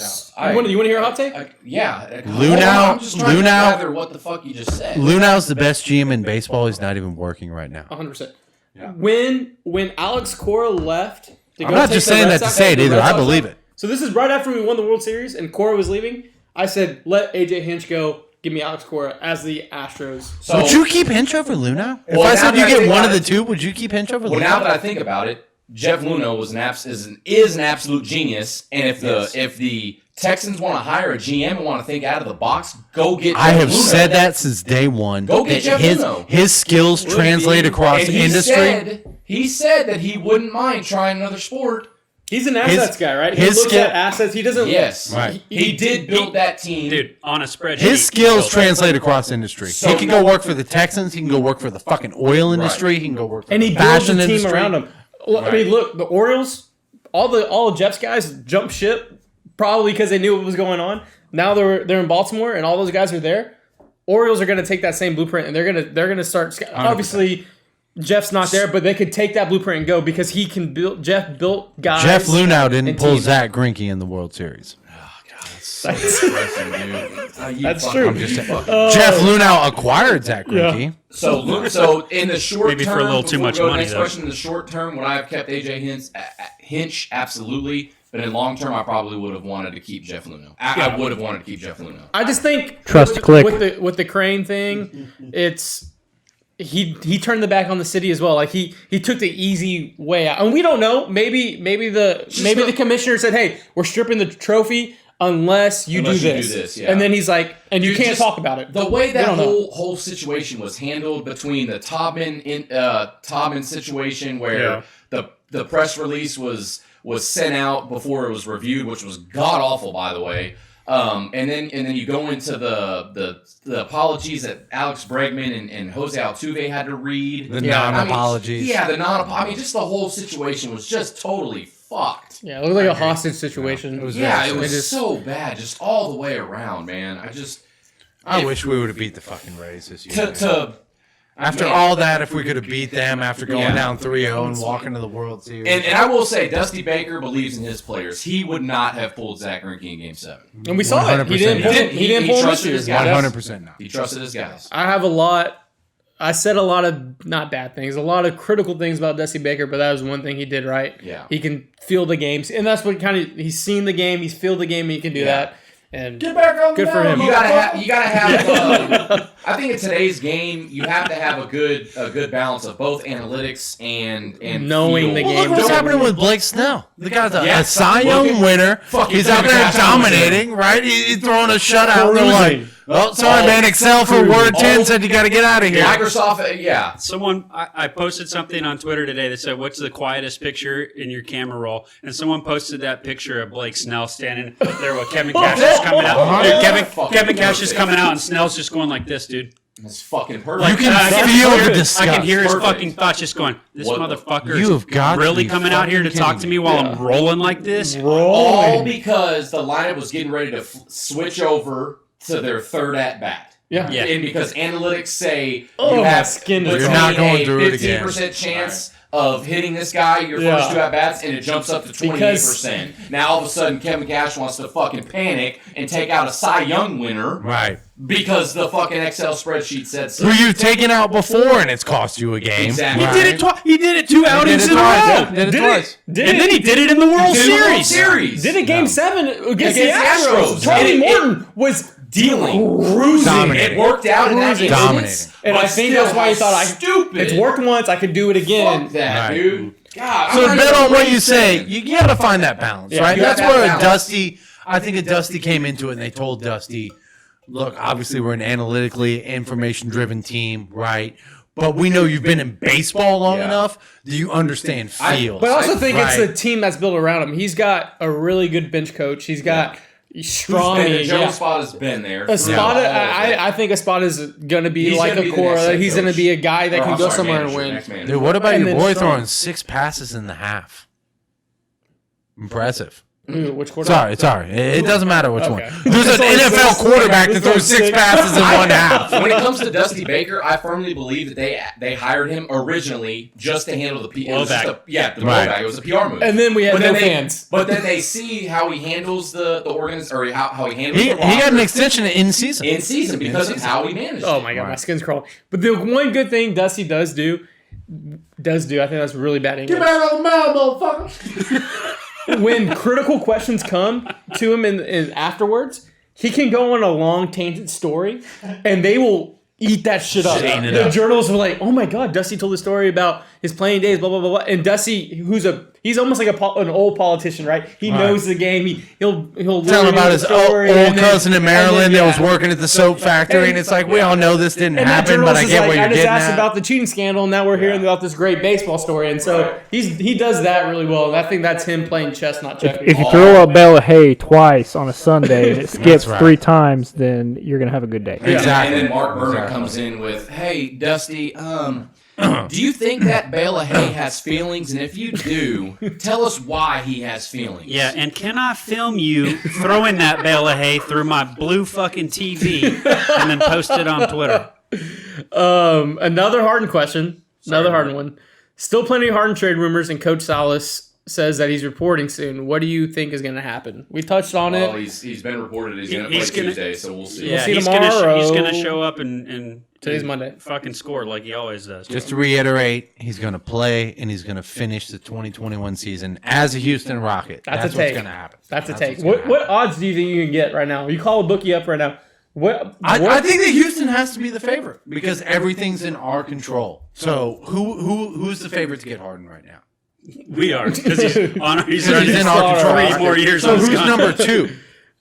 Speaker 2: to hear a hot take?
Speaker 3: Yeah.
Speaker 4: Lunau-
Speaker 3: I'm just trying to
Speaker 4: Lunau-
Speaker 3: gather what the fuck you just said.
Speaker 4: Lunau's the best GM in baseball. He's not even working right now.
Speaker 2: 100%. When Alex Cora left, to
Speaker 4: I'm
Speaker 2: go
Speaker 4: not
Speaker 2: take
Speaker 4: just
Speaker 2: the
Speaker 4: saying
Speaker 2: Red
Speaker 4: that to
Speaker 2: Sox-
Speaker 4: say it
Speaker 2: the
Speaker 4: either.
Speaker 2: Red
Speaker 4: I
Speaker 2: Sox
Speaker 4: believe
Speaker 2: job.
Speaker 4: it.
Speaker 2: So this is right after we won the World Series and Cora was leaving. I said, let AJ Hinch go. Give me Alex Cora as the Astros.
Speaker 3: So,
Speaker 4: Would you keep Hinch over Lunau? If
Speaker 3: Well,
Speaker 4: I
Speaker 3: now
Speaker 4: said
Speaker 3: that
Speaker 4: you
Speaker 3: I
Speaker 4: get
Speaker 3: think
Speaker 4: one
Speaker 3: about
Speaker 4: of the
Speaker 3: it-
Speaker 4: two, would you keep Hinch over
Speaker 3: well,
Speaker 4: Lunau?
Speaker 3: now that I think about it, Jeff Luno is an absolute genius, and if the Texans want to hire a GM and want to think out of the box, go get.
Speaker 4: I
Speaker 3: Jeff
Speaker 4: have
Speaker 3: Luhnow.
Speaker 4: said that since day one.
Speaker 3: Go get
Speaker 4: that
Speaker 3: Jeff Luhnow.
Speaker 4: his skills translate across
Speaker 3: And
Speaker 4: the
Speaker 3: he
Speaker 4: industry.
Speaker 3: He said that he wouldn't mind trying another sport.
Speaker 2: He's an assets guy, right? He
Speaker 4: his
Speaker 2: looks
Speaker 4: skill-
Speaker 2: at assets. He doesn't.
Speaker 3: Yes,
Speaker 4: Right.
Speaker 3: He did build that team,
Speaker 7: Dude, on a spreadsheet.
Speaker 4: His skills translate across industry.
Speaker 3: So-
Speaker 4: he can go work for the Texans. He can go work for the fucking oil industry. He can go work for
Speaker 2: And
Speaker 4: the
Speaker 2: he builds
Speaker 4: fashion
Speaker 2: the team
Speaker 4: industry.
Speaker 2: around him. Well, I mean, look, the Orioles, all of Jeff's guys jumped ship probably because they knew what was going on. Now they're in Baltimore, and all those guys are there. Orioles are going to take that same blueprint, and they're gonna start. Obviously, Jeff's not there, but they could take that blueprint and go because he can build. Jeff built guys.
Speaker 4: Jeff Lunau didn't
Speaker 2: and
Speaker 4: pull
Speaker 2: teams.
Speaker 4: Zach Greinke in the World Series.
Speaker 2: That's true.
Speaker 4: I'm just saying. Jeff Lunau acquired Zach Greinke.
Speaker 3: So in the short
Speaker 7: Maybe
Speaker 3: term,
Speaker 7: for a little too
Speaker 3: before we
Speaker 7: much
Speaker 3: go to the
Speaker 7: money,
Speaker 3: next
Speaker 7: though.
Speaker 3: question, in the short term, would I have kept AJ Hinch? Absolutely. But in long term, I probably would have wanted to keep Jeff Luno. I would have wanted to keep Jeff Luno.
Speaker 2: I just think
Speaker 8: Trust click.
Speaker 2: with the Crane thing, it's he turned the back on the city as well. Like he took the easy way out, and we don't know. Maybe the commissioner said, "Hey, we're stripping the trophy unless you do this."
Speaker 3: Yeah.
Speaker 2: And then he's like, "And you
Speaker 3: Dude,
Speaker 2: can't
Speaker 3: just
Speaker 2: talk about it."
Speaker 3: The way
Speaker 2: We
Speaker 3: that
Speaker 2: don't know.
Speaker 3: whole situation was handled between the Taubman situation where the press release was sent out before it was reviewed, which was god awful, by the way. And then you go into the apologies that Alex Bregman and Jose Altuve had to read.
Speaker 4: The non-apologies.
Speaker 3: I mean, just the whole situation was just totally fucked.
Speaker 2: Yeah, it looked like a hostage situation.
Speaker 4: It was
Speaker 3: It was so bad, just all the way around, man.
Speaker 4: I wish we would have beat the fucking Rays this year. After
Speaker 3: man.
Speaker 4: all that, if we could have beat them after going
Speaker 3: Yeah.
Speaker 4: down 3-0 and walking to the World Series.
Speaker 3: And I will say, Dusty Baker believes in his players. He would not have pulled Zach Greinke in Game 7.
Speaker 2: And we saw it. He
Speaker 4: 100%.
Speaker 2: didn't pull.
Speaker 3: He
Speaker 2: He didn't pull him this
Speaker 3: trusted
Speaker 2: year.
Speaker 3: his guys.
Speaker 4: 100% not.
Speaker 3: He trusted his guys.
Speaker 2: I have a lot. I said a lot of not bad things, a lot of critical things about Dusty Baker, but that was one thing he did right.
Speaker 3: Yeah.
Speaker 2: He can feel the games, and that's what he's seen the game, he's feel the game, and he can do that. And
Speaker 3: Get back on
Speaker 2: good for him.
Speaker 3: You gotta have. I think in today's game, you have to have a good balance of both analytics and
Speaker 2: Knowing
Speaker 3: feel.
Speaker 2: the
Speaker 4: Well,
Speaker 2: game.
Speaker 4: look what's happening with Blake Snell. The guy's a
Speaker 3: Yeah.
Speaker 4: Cy Young
Speaker 3: Look at-
Speaker 4: winner.
Speaker 3: fucking
Speaker 4: He's out
Speaker 3: Kevin
Speaker 4: there
Speaker 3: Cash
Speaker 4: dominating, right? He's throwing a shutout. And they're like,
Speaker 2: Cruising.
Speaker 4: oh, sorry, man. Excel for Word 10 said you got to get out of here.
Speaker 3: Microsoft, yeah.
Speaker 7: Someone, I posted something on Twitter today that said, "What's the quietest picture in your camera roll?" And someone posted that picture of Blake Snell standing there with Kevin Cash is coming out. Dude, Kevin Cash is coming out, and Snell's just going like this, dude.
Speaker 3: It's fucking perfect.
Speaker 4: You can
Speaker 7: I can
Speaker 4: feel
Speaker 7: hear
Speaker 4: the
Speaker 7: it.
Speaker 4: disgust.
Speaker 7: I can hear his
Speaker 3: Perfect.
Speaker 7: fucking thoughts just going, "This
Speaker 3: What the-
Speaker 7: motherfucker
Speaker 4: You have got
Speaker 7: is
Speaker 4: to
Speaker 7: really
Speaker 4: be
Speaker 7: coming out here to
Speaker 4: fucking
Speaker 7: talk to me while I'm rolling like this."
Speaker 3: All because the lineup was getting ready to switch over to their third at bat.
Speaker 2: Yeah.
Speaker 7: Yeah.
Speaker 3: And because analytics say
Speaker 2: Oh,
Speaker 3: you
Speaker 2: my
Speaker 3: have
Speaker 2: skin is-
Speaker 3: between
Speaker 4: You're not going
Speaker 3: a
Speaker 4: through it again.
Speaker 3: 15% chance of hitting this guy your
Speaker 2: Yeah.
Speaker 3: first two at bats, and it jumps up to 28%. Now all of a sudden Kevin Cash wants to fucking panic and take out a Cy Young winner
Speaker 4: Right.
Speaker 3: Because the fucking Excel spreadsheet said so.
Speaker 4: Who you've taken out before and it's cost you a game.
Speaker 3: Exactly.
Speaker 7: He did it twice. He did it 2 outings in a row.
Speaker 4: Yeah, did it twice.
Speaker 7: And then he did it in the World Series.
Speaker 2: Did it Game 7 against the
Speaker 3: Against the
Speaker 2: Astros.
Speaker 3: Astros.
Speaker 2: Charlie
Speaker 3: And it-
Speaker 2: Morton was
Speaker 3: Dealing,
Speaker 2: cruising.
Speaker 4: Dominating.
Speaker 3: It worked out in that game.
Speaker 4: Dominating.
Speaker 2: And I think that's why he thought
Speaker 3: stupid.
Speaker 2: it's worked once, I could do it again.
Speaker 3: Fuck that,
Speaker 4: Right.
Speaker 3: dude. God,
Speaker 4: So
Speaker 3: I'm
Speaker 4: bet
Speaker 3: not
Speaker 4: on what
Speaker 3: even
Speaker 4: you say.
Speaker 3: racing.
Speaker 4: You got to find that balance, right?
Speaker 3: you
Speaker 4: That's
Speaker 3: gotta
Speaker 4: where
Speaker 3: have
Speaker 4: a
Speaker 3: balance.
Speaker 4: Dusty. I think a Dusty came into it and they told Dusty, "Look, obviously we're an analytically information-driven team, right? But we know you've been in baseball long enough that you understand feels."
Speaker 2: But I also think it's
Speaker 4: Right.
Speaker 2: the team that's built around him. He's got a really good bench coach. He's got strong.
Speaker 3: The Jones spot has been there.
Speaker 2: Espada, I think Espada is going to be
Speaker 3: He's
Speaker 2: like
Speaker 3: gonna
Speaker 2: a
Speaker 3: be the
Speaker 2: core.
Speaker 3: next head
Speaker 2: He's going to
Speaker 3: coach.
Speaker 2: be a guy that
Speaker 3: Or,
Speaker 2: can
Speaker 3: I'm
Speaker 2: go
Speaker 3: sorry,
Speaker 2: somewhere
Speaker 3: manager,
Speaker 2: and win.
Speaker 3: next manager.
Speaker 4: Dude, what about
Speaker 2: And
Speaker 4: your
Speaker 2: then
Speaker 4: boy
Speaker 2: strong.
Speaker 4: throwing 6 passes in the half? Impressive.
Speaker 2: Ooh, which quarter?
Speaker 4: Sorry. It doesn't matter which one.
Speaker 2: Okay.
Speaker 4: There's an NFL quarterback that throws 6 passes in one half.
Speaker 3: When it comes to Dusty Baker, I firmly believe that they hired him originally just to handle the PR.
Speaker 7: Blowback.
Speaker 3: The
Speaker 4: Right.
Speaker 3: blowback. It was a PR move.
Speaker 2: And then we had
Speaker 3: But
Speaker 2: no
Speaker 3: then
Speaker 2: fans.
Speaker 3: But then they see how he handles the organs, or how he handles
Speaker 4: He
Speaker 3: the
Speaker 4: got an
Speaker 3: roster
Speaker 4: extension in season.
Speaker 3: in season because of how he managed.
Speaker 2: Oh
Speaker 3: it.
Speaker 2: my god, my skin's crawling. But the one good thing Dusty does do, I think that's really bad English.
Speaker 6: out of the mouth, motherfucker.
Speaker 2: When critical questions come to him in afterwards, he can go on a long tangent story, and they will eat that shit up.
Speaker 4: Eating it
Speaker 2: The
Speaker 4: up.
Speaker 2: journalists were like, "Oh my god, Dusty told a story about his playing days, blah blah blah blah." And Dusty, he's almost like an old politician, right? He knows the game. He'll
Speaker 4: Tell him about his old cousin in Maryland that was
Speaker 2: yeah.
Speaker 4: working at the soap factory, and it's like, we all know this didn't
Speaker 2: And that
Speaker 4: happen, but
Speaker 2: journalist
Speaker 4: I
Speaker 2: is
Speaker 4: get
Speaker 2: like,
Speaker 4: what
Speaker 2: I
Speaker 4: you're
Speaker 2: just
Speaker 4: getting
Speaker 2: asked
Speaker 4: at.
Speaker 2: about the cheating scandal, and now we're hearing about this great baseball story. And so he does that really well. And I think that's him playing chess, not checkers.
Speaker 8: If you throw a bale of hay twice on a Sunday and it skips
Speaker 4: right.
Speaker 8: 3 times, then you're gonna have a good day.
Speaker 4: Exactly.
Speaker 3: And then Mark Burnett comes in with, "Hey, Dusty, do you think that bale of hay has feelings? And if you do, tell us why he has feelings."
Speaker 7: Yeah, and can I film you throwing that bale of hay through my blue fucking TV and then post it on Twitter?
Speaker 2: Another Harden question. Another Harden one. Still plenty of Harden trade rumors, and Coach Salas says that he's reporting soon. What do you think is going to happen? We touched on
Speaker 3: Well,
Speaker 2: it.
Speaker 3: he's been reported he's going to play
Speaker 7: He's gonna-
Speaker 3: Tuesday, so we'll see.
Speaker 7: Yeah,
Speaker 2: see
Speaker 7: he's
Speaker 2: tomorrow.
Speaker 7: gonna show up and
Speaker 2: Today's Monday.
Speaker 7: fucking score like he always does.
Speaker 4: Just to reiterate, he's going to play and he's going to finish the 2021 season as a Houston Rocket.
Speaker 2: That's a
Speaker 4: what's
Speaker 2: take.
Speaker 4: going to happen.
Speaker 2: That's a
Speaker 4: what's
Speaker 2: take.
Speaker 4: gonna
Speaker 2: What
Speaker 4: happen.
Speaker 2: odds do you think you can get right now? You call a bookie up right now. What?
Speaker 4: I think that Houston has to be the favorite because everything's in our control. So who's the favorite to get Harden right now?
Speaker 7: We are because he's in our
Speaker 4: He's in our control.
Speaker 7: 3 more years
Speaker 4: So
Speaker 7: on his
Speaker 4: who's
Speaker 7: contract.
Speaker 4: number 2?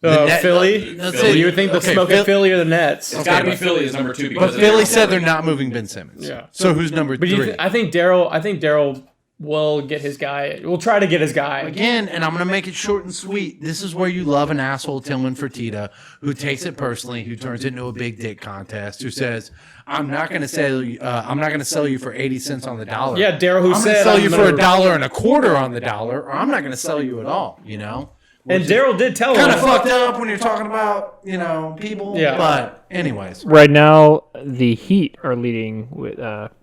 Speaker 4: The Net-
Speaker 2: Philly.
Speaker 4: That's
Speaker 2: Philly.
Speaker 4: it.
Speaker 2: You would think they'll
Speaker 4: Okay,
Speaker 2: smoke at Philly or the Nets.
Speaker 3: It's got to be Philly as number 2 because
Speaker 4: But
Speaker 3: of
Speaker 4: Philly
Speaker 3: their-
Speaker 4: said they're not moving Ben Simmons.
Speaker 2: Yeah.
Speaker 4: So who's number
Speaker 2: But
Speaker 4: 3?
Speaker 2: I think Daryl will get his guy. We'll try to get his guy.
Speaker 4: Again, and I'm going to make it short and sweet. This is where you love an asshole, Tillman Fertitta, who takes it personally, who turns it into a big dick contest, who says, "I'm not going to sell you. I'm not going to sell you for 80 cents on the dollar.
Speaker 2: Yeah, Daryl, who
Speaker 4: I'm going
Speaker 2: said
Speaker 4: to sell
Speaker 2: I'm
Speaker 4: you for
Speaker 2: gonna-
Speaker 4: $1.25 on the dollar, or I'm not going to sell you at all." You know,
Speaker 2: And Daryl did tell
Speaker 4: kind
Speaker 2: him.
Speaker 4: of fucked up when you're talking about people.
Speaker 2: Yeah.
Speaker 4: But anyways,
Speaker 8: Right now, the Heat are leading with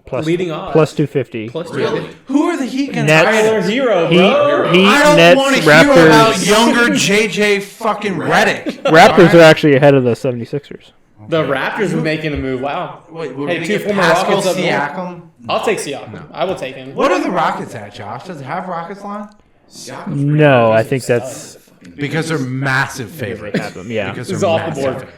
Speaker 8: plus
Speaker 2: Leading odds.
Speaker 8: plus 250.
Speaker 2: Plus
Speaker 3: Really?
Speaker 4: who are the Heat going to
Speaker 8: Nets.
Speaker 2: Tyler Hero,
Speaker 8: Heat,
Speaker 2: bro.
Speaker 8: Heat,
Speaker 4: I don't
Speaker 8: Nets,
Speaker 4: want to hear about
Speaker 8: Raptors.
Speaker 4: younger JJ fucking Redick.
Speaker 8: Raptors are actually ahead of the 76ers.
Speaker 2: The Raptors are making a move. Wow.
Speaker 4: Wait, we're
Speaker 2: Hey,
Speaker 4: going to
Speaker 2: two
Speaker 4: get
Speaker 2: former
Speaker 4: Pascal
Speaker 2: Rockets up north.
Speaker 4: Siakam?
Speaker 2: I'll take Siakam. I will take him.
Speaker 4: What are the Rockets at, Josh? Does it have Rockets line?
Speaker 8: No, I think that's
Speaker 4: Because they're massive favorites.
Speaker 8: have them. Yeah,
Speaker 4: Because
Speaker 2: It's
Speaker 4: they're
Speaker 2: off the
Speaker 4: massive.
Speaker 2: board.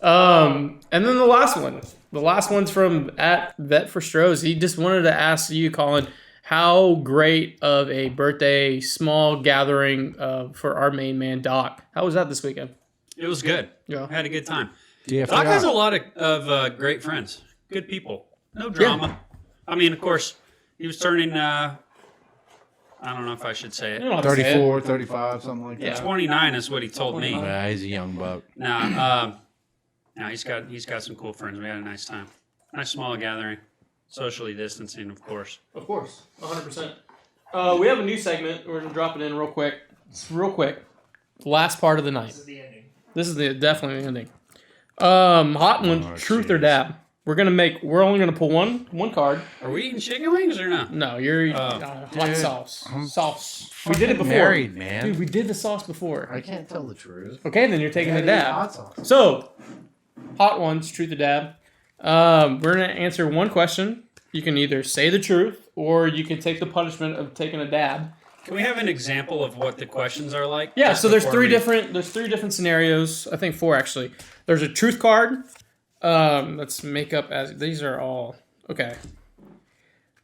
Speaker 2: And then the last one. The last one's from at Vet for Strohs. He just wanted to ask you, Colin, how great of a birthday small gathering for our main man Doc. How was that this weekend?
Speaker 7: It was good.
Speaker 2: Yeah.
Speaker 7: I had a good time.
Speaker 4: DFR.
Speaker 7: Doc has a lot of great friends, good people, no drama. I mean, of course, he was turning. I don't know if I should say
Speaker 2: You
Speaker 7: it.
Speaker 2: don't have to say it.
Speaker 4: 34, 35, something like that.
Speaker 7: 29 is what he told me.
Speaker 4: Yeah, he's a young buck.
Speaker 7: No, he's got some cool friends. We had a nice time. Nice small gathering, socially distancing, of course.
Speaker 2: Of course, 100%. We have a new segment. We're gonna drop it in real quick. It's real quick. Last part of the night.
Speaker 6: This is the ending.
Speaker 2: This is definitely the ending. Hot one, truth or dab. We're only gonna pull one card.
Speaker 7: Are we eating chicken wings or not?
Speaker 2: No, you're hot sauce. Sauce. We did it before.
Speaker 4: Married, man.
Speaker 2: Dude, we did the sauce before.
Speaker 4: I can't tell the truth.
Speaker 2: Okay, then you're taking the
Speaker 4: Gotta eat hot
Speaker 2: dab.
Speaker 4: sauce.
Speaker 2: So, hot ones, truth or dab. We're going to answer one question. You can either say the truth or you can take the punishment of taking a dab.
Speaker 7: Can we have an example of what the questions are like?
Speaker 2: Yeah,
Speaker 7: Just
Speaker 2: so there's
Speaker 7: before
Speaker 2: three
Speaker 7: we-
Speaker 2: different scenarios. I think 4 actually. There's a truth card. Let's make up as these are all okay.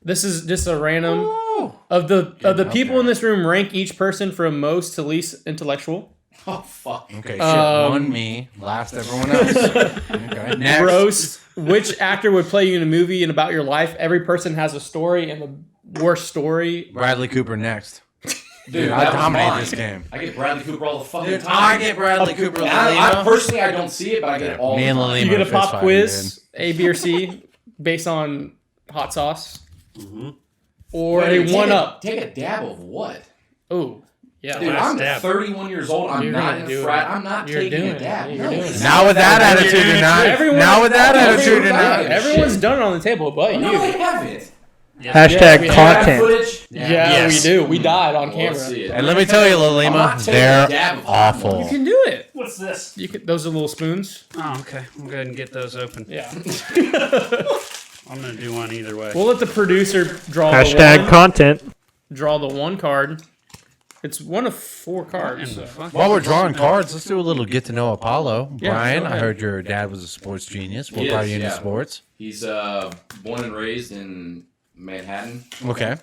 Speaker 2: This is just a random of the people in this room. Rank each person from most to least intellectual.
Speaker 3: Oh fuck.
Speaker 4: Okay, shit. One me, last everyone else. Okay, next.
Speaker 2: Roast. Which actor would play you in a movie and about your life? Every person has a story, and the worst story.
Speaker 4: Bradley Cooper next.
Speaker 3: Dude,
Speaker 4: I
Speaker 3: that was
Speaker 4: dominate
Speaker 3: mine.
Speaker 4: this game.
Speaker 3: I get Bradley Cooper all the fucking
Speaker 4: Dude,
Speaker 3: time.
Speaker 4: I get Bradley Cooper.
Speaker 3: I personally, I don't see it, but I get it all
Speaker 4: Me
Speaker 3: the
Speaker 4: and
Speaker 3: time.
Speaker 4: Lilima
Speaker 2: You get a
Speaker 4: fist
Speaker 2: pop
Speaker 4: fighting,
Speaker 2: quiz, A, B, or C, based on hot sauce, or
Speaker 3: Wait,
Speaker 2: a
Speaker 3: take
Speaker 2: one up.
Speaker 3: Take a dab of what?
Speaker 2: Oh, yeah.
Speaker 3: Dude,
Speaker 7: Last
Speaker 3: I'm
Speaker 7: dab.
Speaker 3: 31 years old. I'm
Speaker 2: You're
Speaker 3: not
Speaker 2: gonna
Speaker 3: in a
Speaker 2: do
Speaker 3: frat.
Speaker 2: it.
Speaker 3: I'm not
Speaker 2: You're
Speaker 3: taking
Speaker 2: doing
Speaker 3: a
Speaker 2: it.
Speaker 3: dab.
Speaker 2: You're
Speaker 3: No.
Speaker 2: doing it.
Speaker 4: Now with that attitude, you're not.
Speaker 2: Everyone-
Speaker 4: Now with that
Speaker 3: Everyone-
Speaker 4: attitude, you're not.
Speaker 3: Everyone-
Speaker 2: Everyone's done it on the table, but you.
Speaker 3: No, they haven't.
Speaker 8: Hashtag
Speaker 2: we
Speaker 3: That
Speaker 8: content.
Speaker 3: footage?
Speaker 2: Yeah,
Speaker 7: Yes.
Speaker 2: we do. We died on
Speaker 3: Well,
Speaker 2: camera.
Speaker 3: let's see it.
Speaker 4: And let me tell you,
Speaker 3: I'm
Speaker 4: Lilima,
Speaker 3: not taking a
Speaker 4: they're
Speaker 3: dab of
Speaker 4: awful.
Speaker 2: You can do it.
Speaker 6: What's this?
Speaker 2: You can. Those are little spoons.
Speaker 7: Oh, okay. I'll go ahead and get those open.
Speaker 2: Yeah.
Speaker 7: I'm going to do one either way.
Speaker 2: We'll let the producer draw
Speaker 8: Hashtag
Speaker 2: the one.
Speaker 8: content.
Speaker 2: Draw the one card. It's one of 4 cards.
Speaker 7: In the
Speaker 2: So.
Speaker 7: fuck?
Speaker 4: While we're drawing cards, let's do a little get to know Apollo.
Speaker 2: Yeah,
Speaker 4: Brian,
Speaker 2: go
Speaker 4: I
Speaker 2: ahead.
Speaker 4: heard your dad was a sports genius. What
Speaker 3: He
Speaker 4: brought
Speaker 3: is,
Speaker 4: you into
Speaker 3: yeah.
Speaker 4: sports?
Speaker 3: He's born and raised in Manhattan,
Speaker 4: Okay.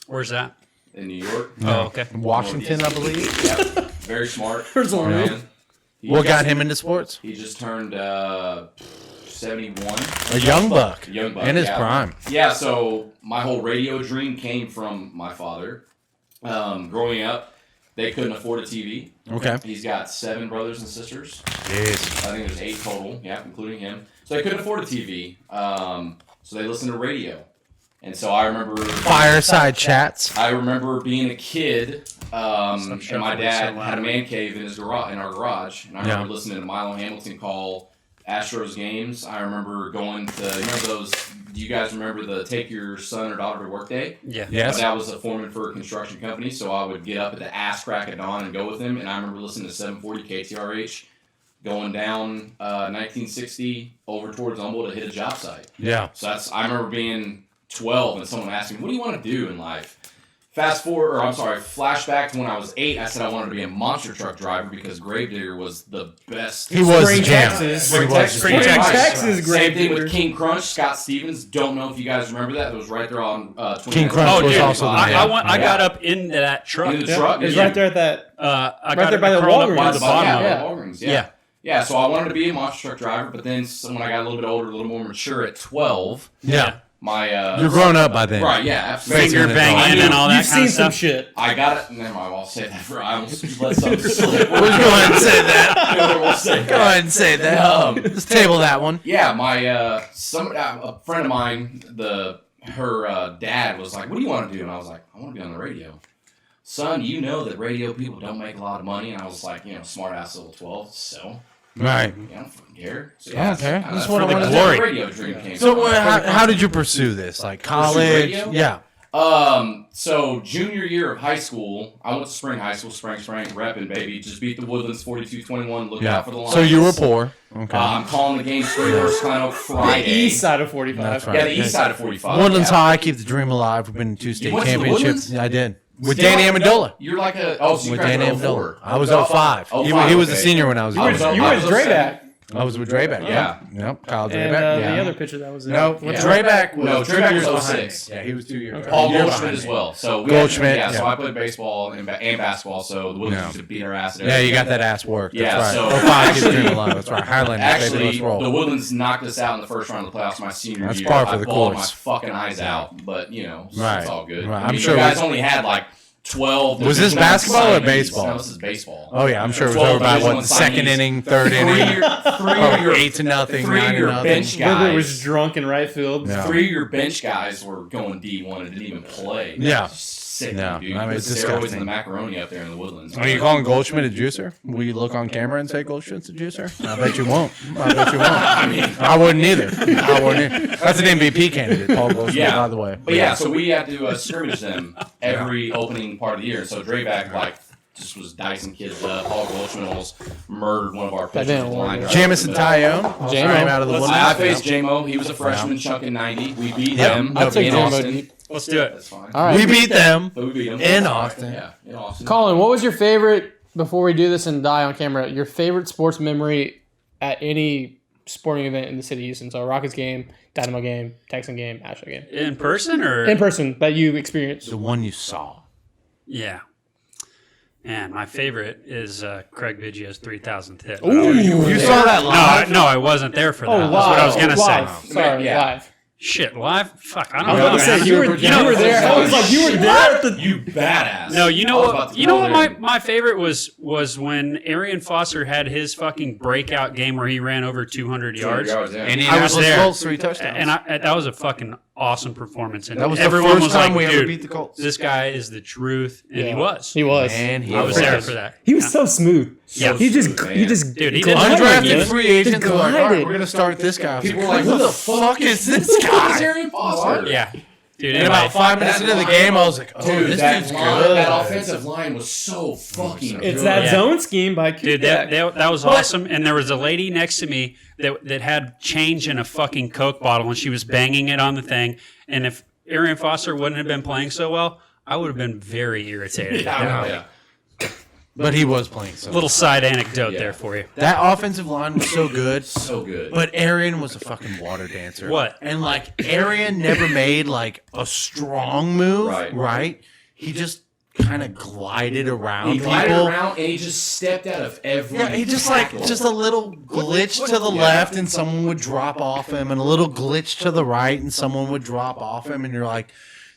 Speaker 7: Where's that?
Speaker 3: in New York.
Speaker 7: Oh, okay.
Speaker 4: Washington, I believe.
Speaker 3: Yep. Very smart.
Speaker 2: There's a
Speaker 3: smart
Speaker 2: lot.
Speaker 3: man. He
Speaker 4: What
Speaker 3: just-
Speaker 4: got him into sports?
Speaker 3: He just turned 71.
Speaker 4: A young buck.
Speaker 3: Young buck,
Speaker 4: In his
Speaker 3: yeah.
Speaker 4: prime.
Speaker 3: Yeah, so my whole radio dream came from my father. Growing up, they couldn't afford a TV.
Speaker 4: Okay.
Speaker 3: He's got 7 brothers and sisters.
Speaker 4: Yes.
Speaker 3: I think there's 8 total, yeah, including him. So they couldn't afford a TV. So they listened to radio. And so I remember
Speaker 4: Fireside chats.
Speaker 3: I remember being a kid, and my
Speaker 7: shuffling
Speaker 3: dad
Speaker 7: so
Speaker 3: had a
Speaker 7: loud.
Speaker 3: man cave in his garage, in our garage, and I remember
Speaker 4: Yeah.
Speaker 3: listening to Milo Hamilton call Astros games. I remember going to, you know those, do you guys remember the take your son or daughter to work day?
Speaker 7: Yeah.
Speaker 4: Yes.
Speaker 3: My dad was a foreman for a construction company, so I would get up at the ass crack of dawn and go with him, and I remember listening to 740 KTRH, going down 1960 over towards Humboldt to hit a job site.
Speaker 4: Yeah.
Speaker 3: So I remember being 12 and someone asked me, what do you want to do in life? Flashback to when I was 8, I said I wanted to be a monster truck driver because Gravedigger was the best.
Speaker 4: He was
Speaker 2: Spring,
Speaker 4: the jam.
Speaker 2: Texas.
Speaker 4: He was the
Speaker 3: Spring,
Speaker 4: jam.
Speaker 2: Texas,
Speaker 3: Same thing
Speaker 2: Gravedigger.
Speaker 3: with King Crunch, Scott Stevens. Don't know if you guys remember that. It was right there on 29th.
Speaker 4: King Crunch
Speaker 7: Oh,
Speaker 4: was
Speaker 7: dude,
Speaker 4: also the
Speaker 7: I
Speaker 4: jam.
Speaker 7: got up into that truck.
Speaker 3: Into the truck?
Speaker 2: It's
Speaker 3: Yeah.
Speaker 2: right there at that.
Speaker 7: I
Speaker 2: Right
Speaker 7: got
Speaker 2: there by
Speaker 7: I
Speaker 2: the
Speaker 7: crawled up
Speaker 2: Walgreens.
Speaker 7: by the bottom
Speaker 3: yeah,
Speaker 7: of it.
Speaker 2: Yeah.
Speaker 3: Walgreens,
Speaker 7: Yeah.
Speaker 3: Yeah, so I wanted to be a monster truck driver, but then when I got a little bit older, a little more mature at 12,
Speaker 4: Yeah.
Speaker 3: my
Speaker 4: You're grown up by then.
Speaker 3: right, yeah, absolutely.
Speaker 7: Finger
Speaker 4: Basically,
Speaker 7: banging and all that
Speaker 2: You've
Speaker 7: kind
Speaker 2: seen
Speaker 7: of
Speaker 2: some
Speaker 7: stuff.
Speaker 2: shit.
Speaker 3: I got it. Never mind. I'll say that for. I almost let something slip.
Speaker 4: We'll go ahead and say that.
Speaker 3: We'll say
Speaker 4: Go ahead and say that. Let's table that one.
Speaker 3: Yeah, my a friend of mine, her dad was like, "What do you want to do?" And I was like, "I want to be on the radio." Son, you know that radio people don't make a lot of money, and I was like, smart ass little 12, so
Speaker 4: Right.
Speaker 3: I don't fucking care. So,
Speaker 4: I don't care.
Speaker 3: that's
Speaker 4: That's what I
Speaker 3: where
Speaker 4: wanna
Speaker 3: the
Speaker 4: do.
Speaker 3: radio dream came
Speaker 4: So
Speaker 3: from.
Speaker 4: how did you pursue this? Like college?
Speaker 3: radio?
Speaker 4: Yeah.
Speaker 3: So junior year of high school, I went to Spring High School, Spring, repping, baby. Just beat the Woodlands 42-21. Look out for the Lions.
Speaker 4: So you were poor. Okay.
Speaker 3: I'm calling the game Spring versus Klein Oak Friday.
Speaker 2: The east side of 45.
Speaker 4: That's right.
Speaker 3: Yeah, the east side of 45.
Speaker 4: Woodlands
Speaker 3: yeah.
Speaker 4: High, keep the dream alive. We've been to 2 state
Speaker 3: went to the
Speaker 4: championships.
Speaker 3: Woodlands?
Speaker 4: Yeah, I did. With
Speaker 3: Still-
Speaker 4: Danny Amendola.
Speaker 3: You're like a so you
Speaker 4: With Danny
Speaker 3: graduated
Speaker 4: Amendola.
Speaker 3: 04.
Speaker 4: I was 05.
Speaker 3: Oh,
Speaker 4: He
Speaker 3: 05,
Speaker 4: was a
Speaker 3: okay.
Speaker 4: senior when I was
Speaker 3: I was
Speaker 4: there.
Speaker 3: up-
Speaker 2: You
Speaker 3: I
Speaker 2: were
Speaker 3: was
Speaker 2: with Drayback.
Speaker 4: I was with Drayback.
Speaker 3: Yeah.
Speaker 4: Yep. Kyle
Speaker 2: And
Speaker 4: Drayback.
Speaker 2: the other pitcher that was there.
Speaker 4: No,
Speaker 2: What's
Speaker 3: Yeah.
Speaker 4: Drayback was
Speaker 3: No,
Speaker 4: 2
Speaker 3: Drayback
Speaker 4: years
Speaker 3: was
Speaker 4: behind
Speaker 3: 06.
Speaker 4: me. Yeah, he was 2 years.
Speaker 3: Paul
Speaker 4: a year
Speaker 3: Goldschmidt
Speaker 4: behind
Speaker 3: as
Speaker 4: me.
Speaker 3: well. So
Speaker 4: Goldschmidt,
Speaker 3: yeah. So
Speaker 4: yeah.
Speaker 3: I played baseball and basketball. So the Woodlands
Speaker 4: Yeah.
Speaker 3: used to beat our ass. At
Speaker 4: Yeah, you
Speaker 3: everything.
Speaker 4: got that ass work. That's
Speaker 3: Yeah,
Speaker 4: right.
Speaker 3: so
Speaker 4: 05 keep the dream
Speaker 3: actually-
Speaker 4: alive. That's right. Highlanders, baby,
Speaker 3: Actually,
Speaker 4: let's roll.
Speaker 3: the Woodlands knocked us out in the first round of the playoffs my senior
Speaker 4: That's
Speaker 3: year.
Speaker 4: par for
Speaker 3: I
Speaker 4: the
Speaker 3: bawled
Speaker 4: course.
Speaker 3: my fucking eyes out, but
Speaker 4: Right.
Speaker 3: it's all good.
Speaker 4: Right.
Speaker 3: I
Speaker 4: I'm
Speaker 3: mean,
Speaker 4: sure
Speaker 3: you guys
Speaker 4: we-
Speaker 3: only had like 12.
Speaker 4: Was this
Speaker 3: Division I
Speaker 4: basketball or
Speaker 3: signees.
Speaker 4: baseball?
Speaker 3: No, this is baseball.
Speaker 4: Oh yeah, I'm sure it was
Speaker 3: 12
Speaker 4: over by
Speaker 3: Division
Speaker 4: what
Speaker 3: I
Speaker 4: second
Speaker 3: signees.
Speaker 4: inning, third
Speaker 3: Three
Speaker 4: inning.
Speaker 3: of your
Speaker 4: 8-0,
Speaker 3: three of
Speaker 4: 9-0.
Speaker 3: your bench
Speaker 2: Gilbert was
Speaker 3: guys.
Speaker 2: drunk in right field.
Speaker 4: Yeah.
Speaker 3: 3 of your bench guys were going D1 and didn't even play.
Speaker 4: Yeah.
Speaker 3: Sick,
Speaker 4: Yeah.
Speaker 3: dude.
Speaker 4: I mean, it's
Speaker 3: Put steroids
Speaker 4: disgusting.
Speaker 3: in the macaroni up there in the Woodlands.
Speaker 4: Are you calling Goldschmidt a juicer? Will you look on camera and say Goldschmidt's a juicer? I bet you won't. I wouldn't either. That's an MVP candidate, Paul Goldschmidt,
Speaker 3: Yeah.
Speaker 4: by the way.
Speaker 3: But yeah, so we had to scrimmage them every opening part of the year. So Drayback, like, just was dicing kids up. Paul Goldschmidt almost murdered one of our pitchers.
Speaker 2: didn't
Speaker 3: with
Speaker 2: work.
Speaker 3: line drive.
Speaker 4: Jamison Tyone.
Speaker 2: J-Mo.
Speaker 4: Out of the Woodlands.
Speaker 3: I faced J-Mo. He was a freshman chunking 90. We beat him
Speaker 2: I'll take
Speaker 3: in
Speaker 2: J-Mo
Speaker 3: Austin.
Speaker 2: deep.
Speaker 7: Let's do it.
Speaker 3: That's fine.
Speaker 2: All right.
Speaker 4: We beat them
Speaker 3: But we beat him.
Speaker 4: in Austin.
Speaker 3: Yeah, in Austin.
Speaker 2: Colin, what was your favorite, before we do this and die on camera, your favorite sports memory at any sporting event in the city of Houston? So a Rockets game, Dynamo game, Texan game, Astro game.
Speaker 7: In person or
Speaker 2: In person that you experienced.
Speaker 4: The one you saw.
Speaker 7: Yeah. Man, my favorite is Craig Biggio's 3,000th hit.
Speaker 4: You saw that live?
Speaker 7: No, I wasn't there for that. That's
Speaker 2: live.
Speaker 7: what I was gonna
Speaker 2: Live.
Speaker 7: say.
Speaker 2: Sorry,
Speaker 3: Yeah.
Speaker 2: live.
Speaker 7: Shit, live? Fuck, I
Speaker 2: I
Speaker 7: don't
Speaker 2: was
Speaker 7: know.
Speaker 2: about to say,
Speaker 7: man.
Speaker 2: you were there. I was like, you were there at the...
Speaker 3: You badass.
Speaker 7: No, you know
Speaker 3: I was
Speaker 7: what?
Speaker 3: about to
Speaker 7: You know
Speaker 3: go
Speaker 7: what?
Speaker 3: there.
Speaker 7: My favorite was when Arian Foster had his fucking breakout game where he ran over 200 yards.
Speaker 3: yeah.
Speaker 4: And he
Speaker 7: I was
Speaker 4: was
Speaker 7: there.
Speaker 4: Colts 3 touchdowns.
Speaker 7: And that was a fucking awesome performance. And
Speaker 4: that was the
Speaker 7: everyone
Speaker 4: first
Speaker 7: was
Speaker 4: time
Speaker 7: like,
Speaker 4: we ever
Speaker 7: dude,
Speaker 4: beat the Colts.
Speaker 7: this guy is the truth. And he was.
Speaker 2: He was.
Speaker 4: And he
Speaker 7: I was there for that.
Speaker 2: He was so smooth.
Speaker 7: Yeah.
Speaker 2: He just,
Speaker 3: smooth,
Speaker 2: he
Speaker 3: man.
Speaker 2: just,
Speaker 7: Dude, he did
Speaker 2: glided.
Speaker 4: Undrafted free agent.
Speaker 2: Just
Speaker 4: They're like, all right,
Speaker 2: glided.
Speaker 4: we're going to start this guy. I was
Speaker 3: People
Speaker 4: like,
Speaker 3: were like,
Speaker 4: who the fuck is this guy?
Speaker 3: Arian Foster.
Speaker 7: Yeah. Dude,
Speaker 4: And
Speaker 7: anyway,
Speaker 4: about 5 minutes into the game, I was like, oh,
Speaker 3: Dude,
Speaker 4: this
Speaker 3: that
Speaker 4: dude's
Speaker 3: line,
Speaker 4: good.
Speaker 3: that offensive line was so fucking good.
Speaker 2: It's that
Speaker 7: Yeah.
Speaker 2: zone scheme by
Speaker 7: dude,
Speaker 2: Kubiak.
Speaker 7: that was awesome. And there was a lady next to me that had change in a fucking Coke bottle, and she was banging it on the thing. And if Arian Foster wouldn't have been playing so well, I would have been very irritated.
Speaker 3: Yeah.
Speaker 4: But he was playing so
Speaker 7: Little side anecdote
Speaker 3: Yeah.
Speaker 7: there for you.
Speaker 4: That offensive line was so good.
Speaker 3: So good.
Speaker 4: But Arian was a fucking water dancer.
Speaker 7: What?
Speaker 4: And like Arian never made like a strong move, right? He just kind of glided around
Speaker 3: he
Speaker 4: people.
Speaker 3: glided around and he just stepped out of every
Speaker 4: Yeah, he just
Speaker 3: tackle.
Speaker 4: like just a little glitch to the left and someone would drop off him, and a little glitch to the right and someone would drop off him, and you're like,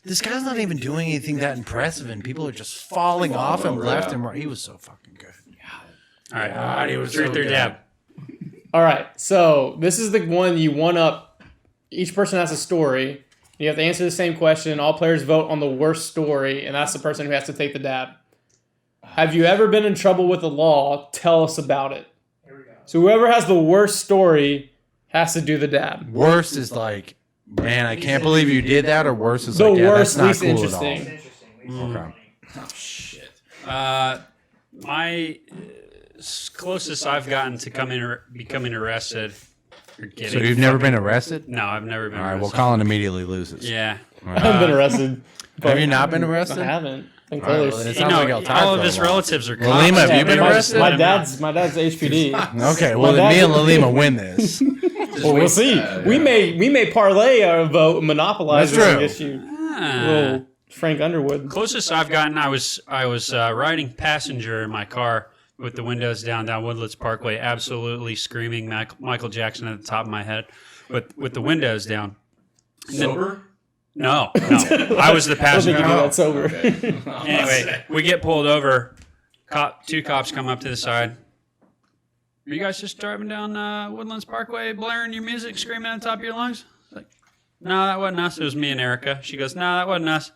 Speaker 4: this guy's not even doing anything that impressive, and people are just falling off him left and right. He was so fucking good.
Speaker 7: All right.
Speaker 4: God, he was
Speaker 7: Truth
Speaker 4: so
Speaker 7: or
Speaker 4: good.
Speaker 7: dab?
Speaker 2: All right, so this is the one you one up. Each person has a story. You have to answer the same question. All players vote on the worst story, and that's the person who has to take the dab. Have you ever been in trouble with the law? Tell us about it.
Speaker 6: Here we go.
Speaker 2: So whoever has the worst story has to do the dab.
Speaker 4: Worst is like, man, I can't believe you did that, or worse is
Speaker 2: The
Speaker 4: like, yeah,
Speaker 2: worst,
Speaker 4: that's not
Speaker 2: least
Speaker 4: cool
Speaker 2: interesting.
Speaker 6: It's interesting. Least funny.
Speaker 3: Oh, shit.
Speaker 7: My closest I've gotten to becoming arrested. Or getting
Speaker 4: So you've never been arrested?
Speaker 7: No, I've never been
Speaker 4: All right, well,
Speaker 7: arrested.
Speaker 4: Colin immediately loses.
Speaker 7: Yeah.
Speaker 2: I haven't been arrested.
Speaker 4: Have you not been
Speaker 2: I
Speaker 4: arrested?
Speaker 2: haven't. Been
Speaker 4: All right, well,
Speaker 2: close.
Speaker 4: then it
Speaker 7: You
Speaker 4: sounds
Speaker 7: know,
Speaker 4: like y'all tied
Speaker 7: all
Speaker 4: for
Speaker 7: of
Speaker 4: a
Speaker 7: his
Speaker 4: while.
Speaker 7: relatives are cops.
Speaker 4: Lalima, have you been
Speaker 2: my,
Speaker 4: arrested?
Speaker 2: my dad's HPD.
Speaker 4: Okay, well, then me and Lalima win this.
Speaker 2: Well, we'll see. We may parlay our vote, and monopolize
Speaker 4: That's
Speaker 2: it
Speaker 4: true.
Speaker 2: against you.
Speaker 7: Ah.
Speaker 2: Little Frank Underwood.
Speaker 7: Closest I've gotten, I was riding passenger in my car with the windows down Woodlands Parkway, absolutely screaming Michael Jackson at the top of my head, with the windows down.
Speaker 3: Sober?
Speaker 7: No, I was the
Speaker 2: I don't think
Speaker 7: passenger.
Speaker 2: you do that sober.
Speaker 7: Anyway, we get pulled over. Two cops come up to the side. Are you guys just driving down Woodlands Parkway, blaring your music, screaming on top of your lungs? Like, no, that wasn't us. It was me and Erica. She goes, no, that wasn't us.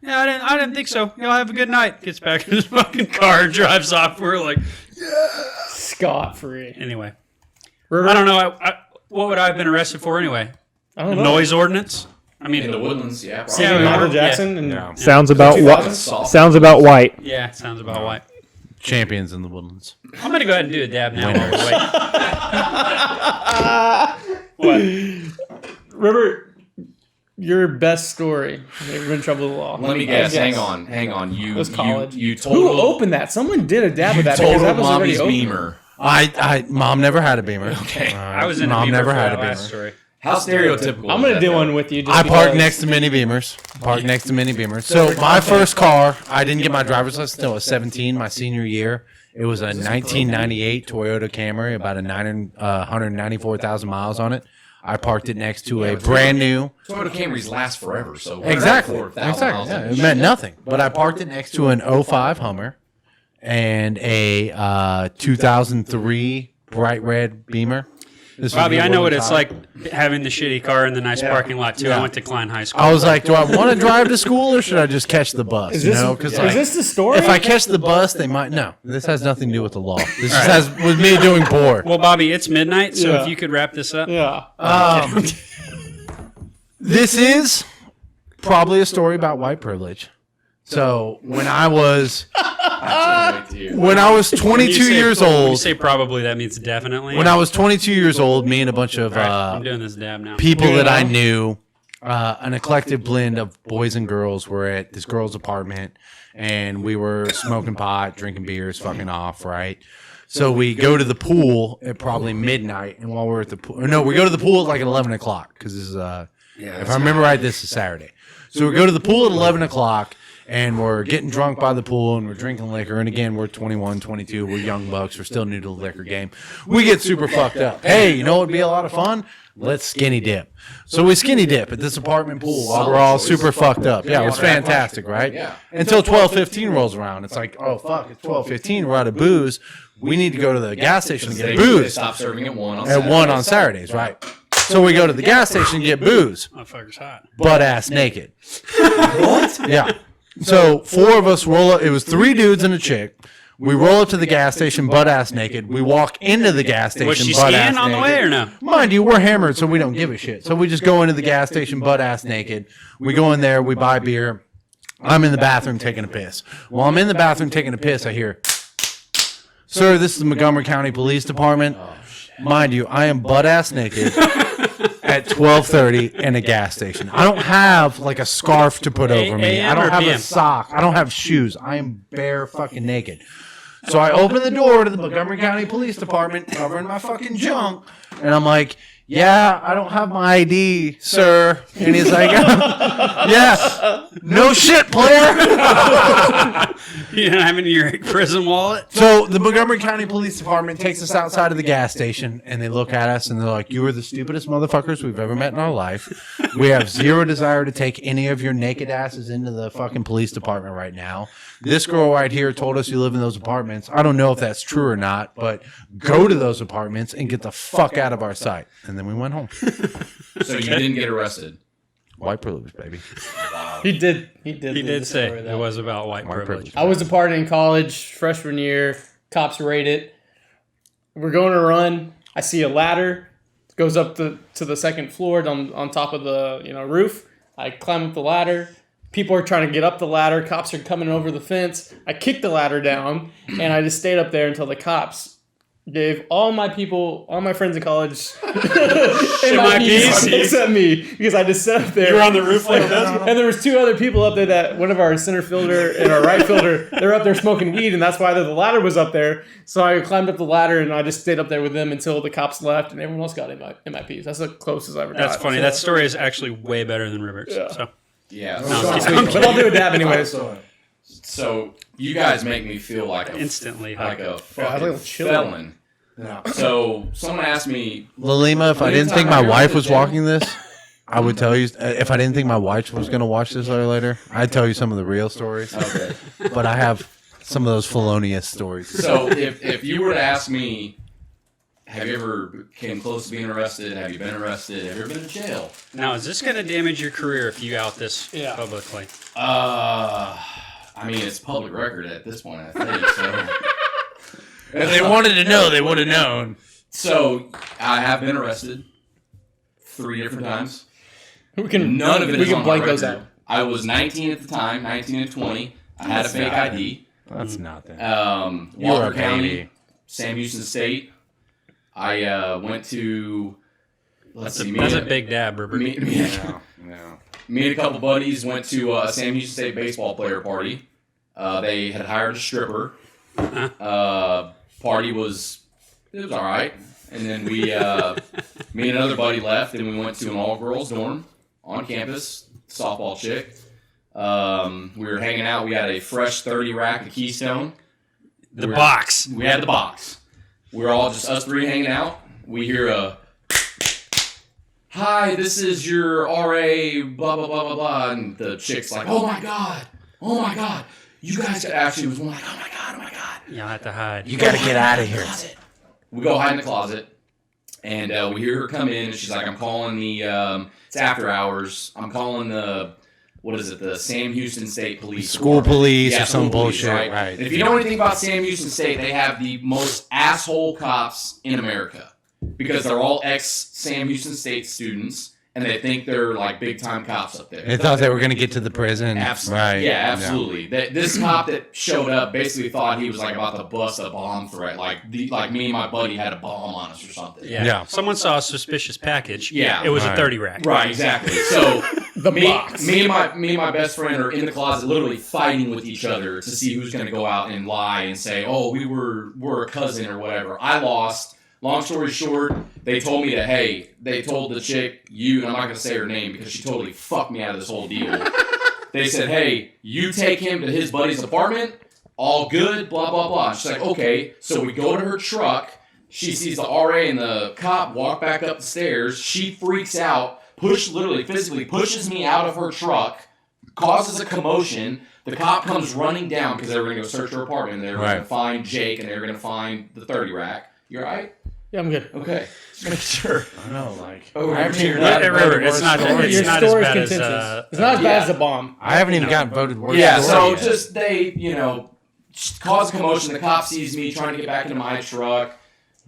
Speaker 7: Yeah, I didn't think so. Y'all have a good night. Gets back in his fucking car, drives off. We're like,
Speaker 2: Scot free.
Speaker 7: anyway. I don't know. What would I have been arrested for anyway?
Speaker 2: I don't know.
Speaker 7: Noise ordinance? I
Speaker 3: In the
Speaker 7: mean,
Speaker 3: Woodlands, yeah. Probably.
Speaker 2: Singing
Speaker 7: Yeah,
Speaker 2: Michael
Speaker 7: yeah.
Speaker 2: Jackson and
Speaker 8: Sounds about
Speaker 3: Soft.
Speaker 8: sounds about white.
Speaker 7: yeah, sounds about white.
Speaker 4: Champions in the Woodlands.
Speaker 7: I'm going to go ahead and do a dab now. Wait.
Speaker 2: what? Robert, your best story. Have you ever been in trouble with the law?
Speaker 3: Let me guess. Hang on. You
Speaker 2: It was college.
Speaker 3: You
Speaker 2: Who
Speaker 3: totaled,
Speaker 2: opened that? Someone did a dab with that because
Speaker 3: totaled
Speaker 2: that was already
Speaker 3: mommy's
Speaker 2: open.
Speaker 3: beamer.
Speaker 4: Mom never had a Beamer.
Speaker 3: Okay.
Speaker 7: I was in
Speaker 4: Mom
Speaker 7: a Beamer
Speaker 4: never
Speaker 7: for
Speaker 4: had
Speaker 7: that
Speaker 4: a
Speaker 7: last
Speaker 4: Beamer.
Speaker 7: story.
Speaker 3: How stereotypical.
Speaker 2: I'm
Speaker 3: is
Speaker 2: gonna
Speaker 3: that,
Speaker 2: do
Speaker 3: though?
Speaker 2: one with you. Just
Speaker 4: I parked
Speaker 2: because-
Speaker 4: next to mini Beamers. Parked next to mini Beamers. So my first car, I didn't get my driver's license until I was 17, my senior year. It was a 1998 Toyota Camry, about 194,000 miles on it. I parked it next to a brand new.
Speaker 3: Toyota Camrys last forever, so
Speaker 4: Exactly.
Speaker 3: 4,000 miles.
Speaker 4: Yeah, it meant nothing. But I parked it next to an 05 Hummer and a 2003 bright red Beamer. This was
Speaker 7: Bobby,
Speaker 4: the
Speaker 7: I know what
Speaker 4: Woodlands
Speaker 7: it's
Speaker 4: High.
Speaker 7: like having the shitty car in the nice parking lot too.
Speaker 4: Yeah.
Speaker 7: I went to Klein High School.
Speaker 4: I was like, do I want to drive to school or should I just catch the bus?
Speaker 2: Is
Speaker 4: You
Speaker 2: this,
Speaker 4: know, because
Speaker 2: is this the story?
Speaker 4: if I catch the bus, they might. No, this has nothing to do with the law. This just has with me doing board.
Speaker 7: Well, Bobby, it's midnight, so
Speaker 2: Yeah.
Speaker 7: if you could wrap this up.
Speaker 2: yeah.
Speaker 4: This is probably a story about white privilege. So when I was
Speaker 3: I can't wait to hear.
Speaker 4: When I was 22 years
Speaker 7: When you
Speaker 4: old,
Speaker 7: say probably, that means definitely.
Speaker 4: when I was 22 years old, me and a bunch of
Speaker 7: I'm doing this dab now.
Speaker 4: people that I knew, an eclectic blend of boys and girls, were at this girl's apartment, and we were smoking pot, drinking beers, fucking off, right? So we go to the pool at probably midnight, and while we're at the pool, no, we go to the pool at like 11 o'clock because this is, if I remember right, this is Saturday. So we go to the pool at 11 o'clock, and we're getting drunk by the pool, and we're drinking liquor. And again, we're 21, 22. We're young bucks. We're still new to the liquor game. We get super fucked up. Hey, you know what would be a lot of fun? Let's skinny dip. So we skinny dip at this apartment pool while we're all super fucked up. Yeah, it was fantastic, right?
Speaker 3: Yeah.
Speaker 4: Until 12:15 rolls around. It's like, oh, fuck, it's 12:15. We're out of booze. We need to go to the gas station and get
Speaker 3: They
Speaker 4: booze.
Speaker 3: stop serving at 1 on
Speaker 4: At 1 on Saturdays, right? So we go to the gas station and get booze.
Speaker 7: Motherfucker's hot.
Speaker 4: Butt ass naked. What? Yeah. So 4 of us roll up. It was 3 dudes and a chick. We roll up to the gas station butt ass naked. We walk into the gas station
Speaker 7: Was she
Speaker 4: butt ass
Speaker 7: skiing on the
Speaker 4: naked.
Speaker 7: way or no?
Speaker 4: Mind you, we're hammered, so we don't give a shit. So we just go into the gas station butt ass naked. We go in there. We buy beer. I'm in the bathroom taking a piss. While I'm in the bathroom taking a piss, I hear, "Sir, this is the Montgomery County Police Department." Mind you, I am butt ass naked at 12:30 in a gas station. I don't have like a scarf to put over me. I
Speaker 7: AM
Speaker 4: don't
Speaker 7: or
Speaker 4: have a
Speaker 7: PM?
Speaker 4: sock. I don't have shoes. I am bare fucking naked. So I open the door to the Montgomery County Police Department, covering my fucking junk, and I'm like, "Yeah, I don't have my ID, sir." And he's like, "Yeah, no shit, player."
Speaker 7: You don't have it in your prison wallet?
Speaker 4: So the Montgomery County Police Department takes us outside of the gas station, and they look at us, and they're like, "You are the stupidest motherfuckers we've ever met in our life. We have zero desire to take any of your naked asses into the fucking police department right now. This girl right here told us you live in those apartments. I don't know if that's true or not, but go to those apartments and get the fuck out of our sight." And then we went home.
Speaker 3: So you didn't get arrested.
Speaker 4: White privilege, baby.
Speaker 2: He did.
Speaker 7: He did say it was about white privilege.
Speaker 4: privilege.
Speaker 2: I was a part in college freshman year. Cops raid it. We're going to run. I see a ladder. Goes up to the second floor on top of the roof. I climb up the ladder. People are trying to get up the ladder. Cops are coming over the fence. I kicked the ladder down, and I just stayed up there until the cops gave all my friends in college MIPs except me, because I just sat up there.
Speaker 7: You were on the roof like this?
Speaker 2: And there was 2 other people up there, that one of our center fielder and our right fielder, they're up there smoking weed, and that's why the ladder was up there. So I climbed up the ladder, and I just stayed up there with them until the cops left, and everyone else got MIPs. That's the closest I ever got.
Speaker 7: That's funny. That story is actually way better than River's.
Speaker 2: Yeah.
Speaker 7: So.
Speaker 3: Yeah.
Speaker 2: But I'll do a dab anyways.
Speaker 3: So you guys make me feel like a
Speaker 7: Instantly
Speaker 3: like
Speaker 7: hot.
Speaker 3: a fucking
Speaker 2: like chilling.
Speaker 3: felon. So someone asked me,
Speaker 4: Lalima, if I didn't think my wife was walking this, I would tell you. If I didn't think my wife was going to watch this later, I'd tell you some of the real stories.
Speaker 3: okay.
Speaker 4: But I have some of those felonious stories.
Speaker 3: So if you were to ask me, have you ever came close to being arrested? Have you been arrested? Have you ever been to jail?
Speaker 7: Now, is this going to damage your career if you out this publicly?
Speaker 3: I mean, it's public record at this point, I think. So,
Speaker 4: If they wanted to know, they would have known.
Speaker 3: so I have been arrested 3 different times.
Speaker 2: We can
Speaker 3: None of it
Speaker 2: we
Speaker 3: is
Speaker 2: can
Speaker 3: on
Speaker 2: blank
Speaker 3: my
Speaker 2: those
Speaker 3: record.
Speaker 2: out.
Speaker 3: I was 19 at the time, 19 and 20. I had a fake ID.
Speaker 4: That's not that. You were
Speaker 3: Walker
Speaker 4: a
Speaker 3: County,
Speaker 4: baby.
Speaker 3: Sam Houston State. I went to. Let's see.
Speaker 7: That's a big dab, River.
Speaker 3: Me and a couple buddies went to a Sam Houston State baseball player party. They had hired a stripper. Party was all right, and then we, me and another buddy left, and we went to an all-girls dorm on campus. Softball chick. We were hanging out. We had a fresh 30 rack of Keystone.
Speaker 7: The box.
Speaker 3: We had the box. We were all just us 3 hanging out. We hear a, "Hi, this is your RA, blah, blah, blah, blah, blah." And the chick's like, oh my God. You guys actually was like, oh my God.
Speaker 7: You'll have to hide.
Speaker 4: You got to get out of here.
Speaker 3: We go hide in the closet, and we hear her come in, and she's like, I'm calling the, it's after hours. I'm calling the, the Sam Houston State Police.
Speaker 4: School police
Speaker 3: Yeah,
Speaker 4: or some
Speaker 3: school police,
Speaker 4: bullshit.
Speaker 3: right?
Speaker 4: Right.
Speaker 3: And if you know anything about Sam Houston State, they have the most asshole cops in America because they're all ex-Sam Houston State students, and they think they're like big time cops up there.
Speaker 4: They thought they were going to get to the prison.
Speaker 3: Absolutely.
Speaker 4: Right.
Speaker 3: Yeah, absolutely. This cop that showed up basically thought he was like about to bust a bomb threat. Like me and my buddy had a bomb on us or something.
Speaker 4: Yeah.
Speaker 7: Someone saw a suspicious package.
Speaker 3: Yeah.
Speaker 7: It was
Speaker 4: Right.
Speaker 7: a 30 rack.
Speaker 3: Right, exactly. So
Speaker 6: box.
Speaker 3: me and my best friend are in the closet literally fighting with each other to see who's gonna go out and lie and say, oh, we're a cousin or whatever. I lost. Long story short, they told me they told the chick, and I'm not going to say her name because she totally fucked me out of this whole deal. They said, hey, you take him to his buddy's apartment, all good, blah, blah, blah. She's like, okay. So we go to her truck. She sees the RA and the cop walk back up the stairs. She freaks out, literally physically pushes me out of her truck, causes a commotion. The cop comes running down because they were going to go search her apartment. They were going to find Jake and they were going to find the 30 rack. You all right?
Speaker 2: Yeah, I'm good.
Speaker 3: Okay. Just make sure.
Speaker 4: I know, like
Speaker 7: It's not
Speaker 2: Your
Speaker 7: as
Speaker 2: story's
Speaker 7: bad as
Speaker 2: contentious. It's not as bad as the bomb.
Speaker 4: I haven't even gotten voted worst
Speaker 3: Yeah,
Speaker 4: story
Speaker 3: so
Speaker 4: yet.
Speaker 3: just they, cause a commotion. The cop sees me trying to get back into my truck.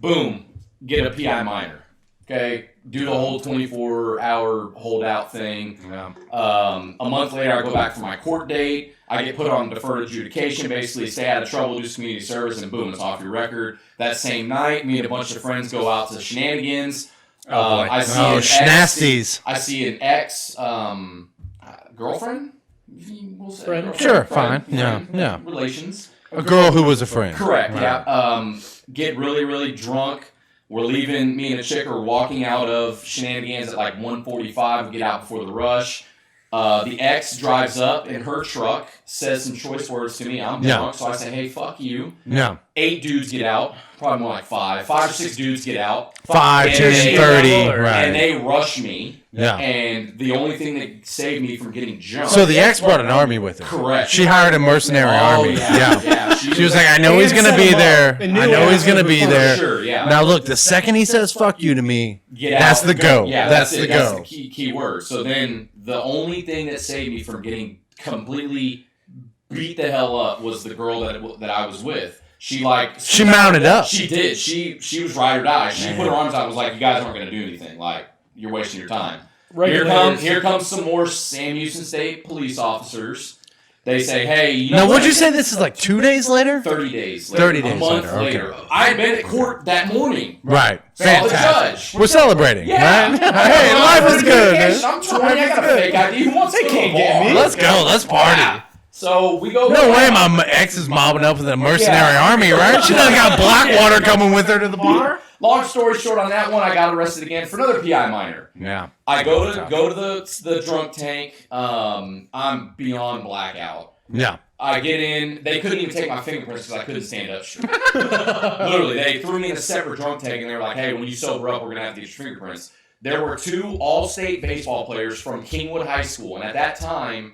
Speaker 3: Boom. Get a PI minor. Okay? Do the whole 24-hour holdout thing.
Speaker 4: Yeah.
Speaker 3: A month later, I go back for my court date. I get put on deferred adjudication, basically stay out of trouble, do some community service, and boom, it's off your record. That same night, me and a bunch of friends go out to shenanigans.
Speaker 7: Oh, boy.
Speaker 3: I see
Speaker 4: Oh,
Speaker 3: an
Speaker 4: schnasties.
Speaker 3: I see an ex girlfriend. We'll say
Speaker 2: Friend.
Speaker 3: girlfriend,
Speaker 4: Sure,
Speaker 3: friend,
Speaker 4: fine. Yeah,
Speaker 3: friend,
Speaker 4: yeah.
Speaker 3: Relations.
Speaker 4: A girl who was a friend.
Speaker 3: Correct.
Speaker 4: Right.
Speaker 3: Yeah. Get really, really drunk. We're leaving. Me and a chick are walking out of shenanigans at like 1:45. We get out before the rush. The ex drives up in her truck, says some choice words to me. I'm drunk, so I say, hey, fuck you.
Speaker 4: Yeah.
Speaker 3: 8 dudes get out. Probably more like 5. 5 or 6 dudes get out.
Speaker 4: 5,
Speaker 3: And
Speaker 4: 10,
Speaker 3: they-
Speaker 4: 30.
Speaker 3: And
Speaker 4: Right.
Speaker 3: they rush me.
Speaker 4: Yeah.
Speaker 3: And the only thing that saved me from getting jumped.
Speaker 4: So the ex brought an army with her.
Speaker 3: Correct.
Speaker 4: She hired a mercenary army.
Speaker 3: Yeah.
Speaker 4: She was like, I know he's going to be there. I know he's going to be there.
Speaker 3: Sure, yeah.
Speaker 4: Now, look, the second he says fuck you to me,
Speaker 3: Get
Speaker 4: that's
Speaker 3: out.
Speaker 4: the go.
Speaker 3: Yeah,
Speaker 4: that's
Speaker 3: it.
Speaker 4: the
Speaker 3: That's
Speaker 4: go.
Speaker 3: the key word. So then the only thing that saved me from getting completely beat the hell up was the girl that I was with. She
Speaker 4: mounted up.
Speaker 3: She did. She was ride or die. She put her arms out and was like, you guys aren't going to do anything. Like, you're wasting your time. Here comes some more Sam Houston State police officers. They say, hey,
Speaker 4: Now, what'd you say this is like 2 days later?
Speaker 3: 30 days later.
Speaker 4: 30
Speaker 3: a
Speaker 4: days
Speaker 3: month
Speaker 4: later,
Speaker 3: later.
Speaker 4: okay.
Speaker 3: I had been at court that morning.
Speaker 4: Right.
Speaker 3: Saw the
Speaker 4: Fantastic.
Speaker 3: judge.
Speaker 4: We're celebrating,
Speaker 3: Yeah.
Speaker 4: right? Hey, life is good. Man.
Speaker 3: I'm 20. I got a fake ID. Who wants to
Speaker 6: can't
Speaker 3: go
Speaker 6: get
Speaker 3: bar?
Speaker 6: me.
Speaker 4: Let's go. Let's party.
Speaker 3: Yeah. So we go.
Speaker 4: No way my ex is mobbing up with a mercenary army, right? She done got Blackwater coming with her to the bar.
Speaker 3: Long story short, on that one, I got arrested again for another PI minor.
Speaker 4: Yeah.
Speaker 3: I go to the drunk tank. I'm beyond blackout.
Speaker 4: Yeah.
Speaker 3: I get in. They couldn't even take my fingerprints because I couldn't stand up straight. Literally, they threw me in a separate drunk tank, and they were like, "Hey, when you sober up, we're gonna have to get your fingerprints." There were 2 all-state baseball players from Kingwood High School, and at that time,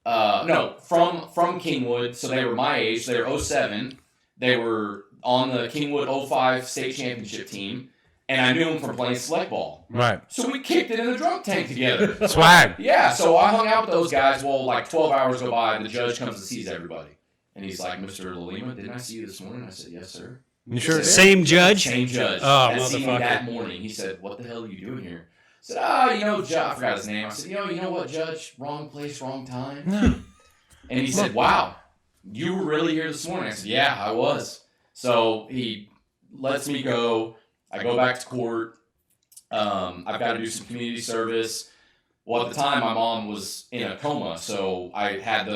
Speaker 3: from Kingwood, so they were my age. They were 07. They were on the Kingwood 05 state championship team, and I knew them from playing select ball.
Speaker 4: Right.
Speaker 3: So we kicked it in the drunk tank together.
Speaker 4: Swag.
Speaker 3: Yeah, so I hung out with those guys. Well, like 12 hours go by, and the judge comes and sees everybody. And he's like, Mr. Lalima, didn't I see you this morning? I said, yes, sir.
Speaker 4: You sure?
Speaker 7: Same judge?
Speaker 3: Same judge.
Speaker 7: Oh,
Speaker 3: that seen me
Speaker 7: motherfucker.
Speaker 3: that morning. He said, what the hell are you doing here? I said, Judge, I forgot his name. I said, you know what, Judge? Wrong place, wrong time.
Speaker 4: No.
Speaker 3: And he said, wow, you were really here this morning? I said, yeah, I was. So he lets me go. I go back to court. I've got to do some community service. Well, at the time, my mom was in a coma, so I had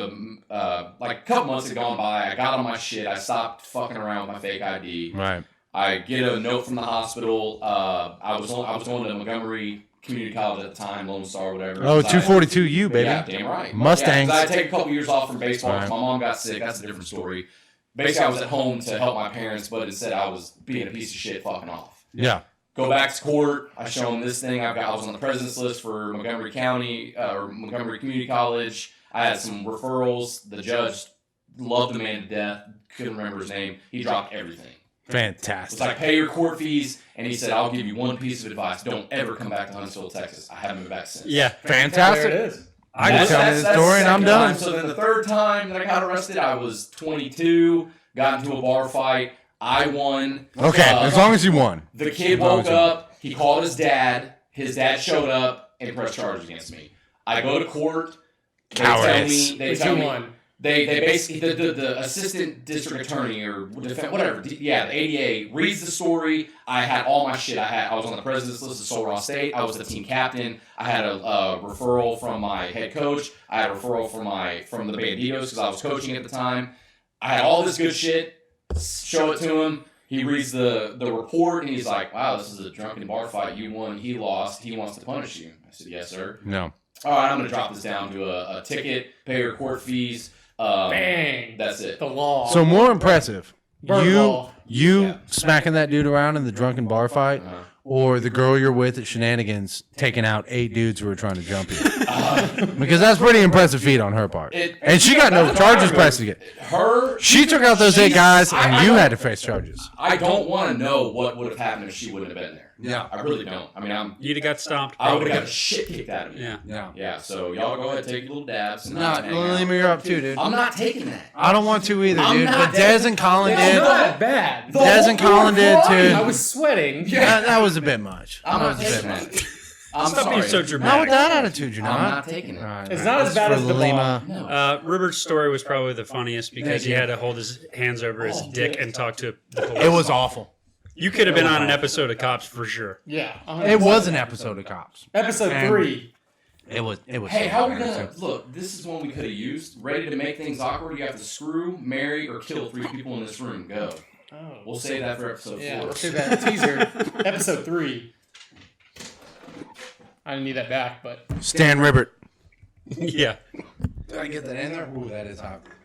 Speaker 3: like a couple months had gone by. I got on my shit. I stopped fucking around with my fake ID.
Speaker 4: Right.
Speaker 3: I get a note from the hospital. I was going to Montgomery Community College at the time, Lone Star, whatever.
Speaker 4: Oh, 242U, baby.
Speaker 3: Yeah, damn right.
Speaker 4: Mustangs.
Speaker 3: Yeah, 'cause I take a couple years off from baseball because
Speaker 4: Right.
Speaker 3: my mom got sick. That's a different story. Basically, I was at home to help my parents, but instead I was being a piece of shit fucking off.
Speaker 4: Yeah.
Speaker 3: Go back to court. I show them this thing. I was on the president's list for Montgomery County or Montgomery Community College. I had some referrals. The judge loved the man to death. Couldn't remember his name. He dropped everything. It's
Speaker 4: Fantastic.
Speaker 3: like, pay your court fees. And he said, I'll give you one piece of advice. Don't ever come back to Huntsville, Texas. I haven't been back since.
Speaker 7: Yeah.
Speaker 4: Fantastic.
Speaker 6: There it is.
Speaker 4: I can tell me the story and I'm
Speaker 3: second
Speaker 4: done.
Speaker 3: time. So then the third time that I got arrested, I was 22, got into a bar fight. I won.
Speaker 4: Okay, as long as you won.
Speaker 3: The kid
Speaker 4: As long
Speaker 3: woke
Speaker 4: as you-
Speaker 3: up. He called his dad. His dad showed up. and press charges against me. I go to court.
Speaker 4: Cowardice.
Speaker 3: They tell me they basically the assistant district attorney or whatever, the ADA reads the story. I had all my shit. I was on the president's list of Sol Ross State. I was the team captain. I had a referral from my head coach. I had a referral from the Banditos because I was coaching at the time. I had all this good shit. Show it to him. He reads the report and he's like, "Wow, this is a drunken bar fight. You won. He lost. He wants to punish you." I said, "Yes, sir."
Speaker 4: No.
Speaker 3: All right, I'm going to drop this down to a ticket, pay your court fees.
Speaker 2: Bang.
Speaker 3: That's it.
Speaker 2: The law.
Speaker 4: So more impressive,
Speaker 2: Burn law.
Speaker 4: you smacking that dude around in the drunken bar fight, or the girl you're with at Shenanigans taking out 8 dudes who were trying to jump you. Because that's pretty impressive feat on her part. And she got no charges pressed against her. She took out those 8 guys, and you had to face charges.
Speaker 3: I don't want to know what would have happened if she wouldn't have been there.
Speaker 4: Yeah.
Speaker 3: I really don't. I mean,
Speaker 7: You'd have got stomped.
Speaker 3: I would have got the shit kicked out of me.
Speaker 7: Yeah.
Speaker 4: Yeah.
Speaker 3: So y'all go ahead and take your little dabs. And
Speaker 4: You're up too, dude.
Speaker 3: I'm not taking that.
Speaker 4: I don't want to either,
Speaker 3: I'm
Speaker 4: dude.
Speaker 3: not
Speaker 4: But Dez and Colin
Speaker 2: It's
Speaker 4: did.
Speaker 2: not bad.
Speaker 4: Dez and Colin did
Speaker 2: I
Speaker 4: too.
Speaker 2: was sweating.
Speaker 4: That was a bit much.
Speaker 3: I'm
Speaker 4: That
Speaker 3: not
Speaker 4: was a bit
Speaker 3: taking
Speaker 4: much.
Speaker 3: that. I'm
Speaker 7: Stop being
Speaker 3: sorry.
Speaker 7: so
Speaker 4: Not with
Speaker 7: dramatic.
Speaker 4: that attitude, you're
Speaker 3: I'm
Speaker 4: not.
Speaker 3: not taking it.
Speaker 4: All right,
Speaker 2: It's
Speaker 4: all
Speaker 2: not
Speaker 4: right.
Speaker 2: as bad
Speaker 4: For
Speaker 2: as the
Speaker 4: Lima.
Speaker 3: No.
Speaker 7: Rupert's story was probably the funniest because he had to hold his hands over his dick and talk to the police.
Speaker 4: It was awful.
Speaker 7: You could have been on an episode of Cops for sure.
Speaker 2: Yeah.
Speaker 4: It was an episode of Cops.
Speaker 2: Episode
Speaker 4: And-
Speaker 2: 3.
Speaker 4: It was.
Speaker 3: Hey, how are we gonna look? This is one we could have used. Ready to make things awkward? You have to screw, marry, or kill 3 people in this room. Go.
Speaker 2: Oh.
Speaker 3: We'll save that for episode 4.
Speaker 2: Yeah, let's do that. Teaser. Episode 3. I didn't need that back, but
Speaker 4: Stan Ribbert.
Speaker 7: Yeah.
Speaker 4: Did I get that in there? Ooh, that is hot.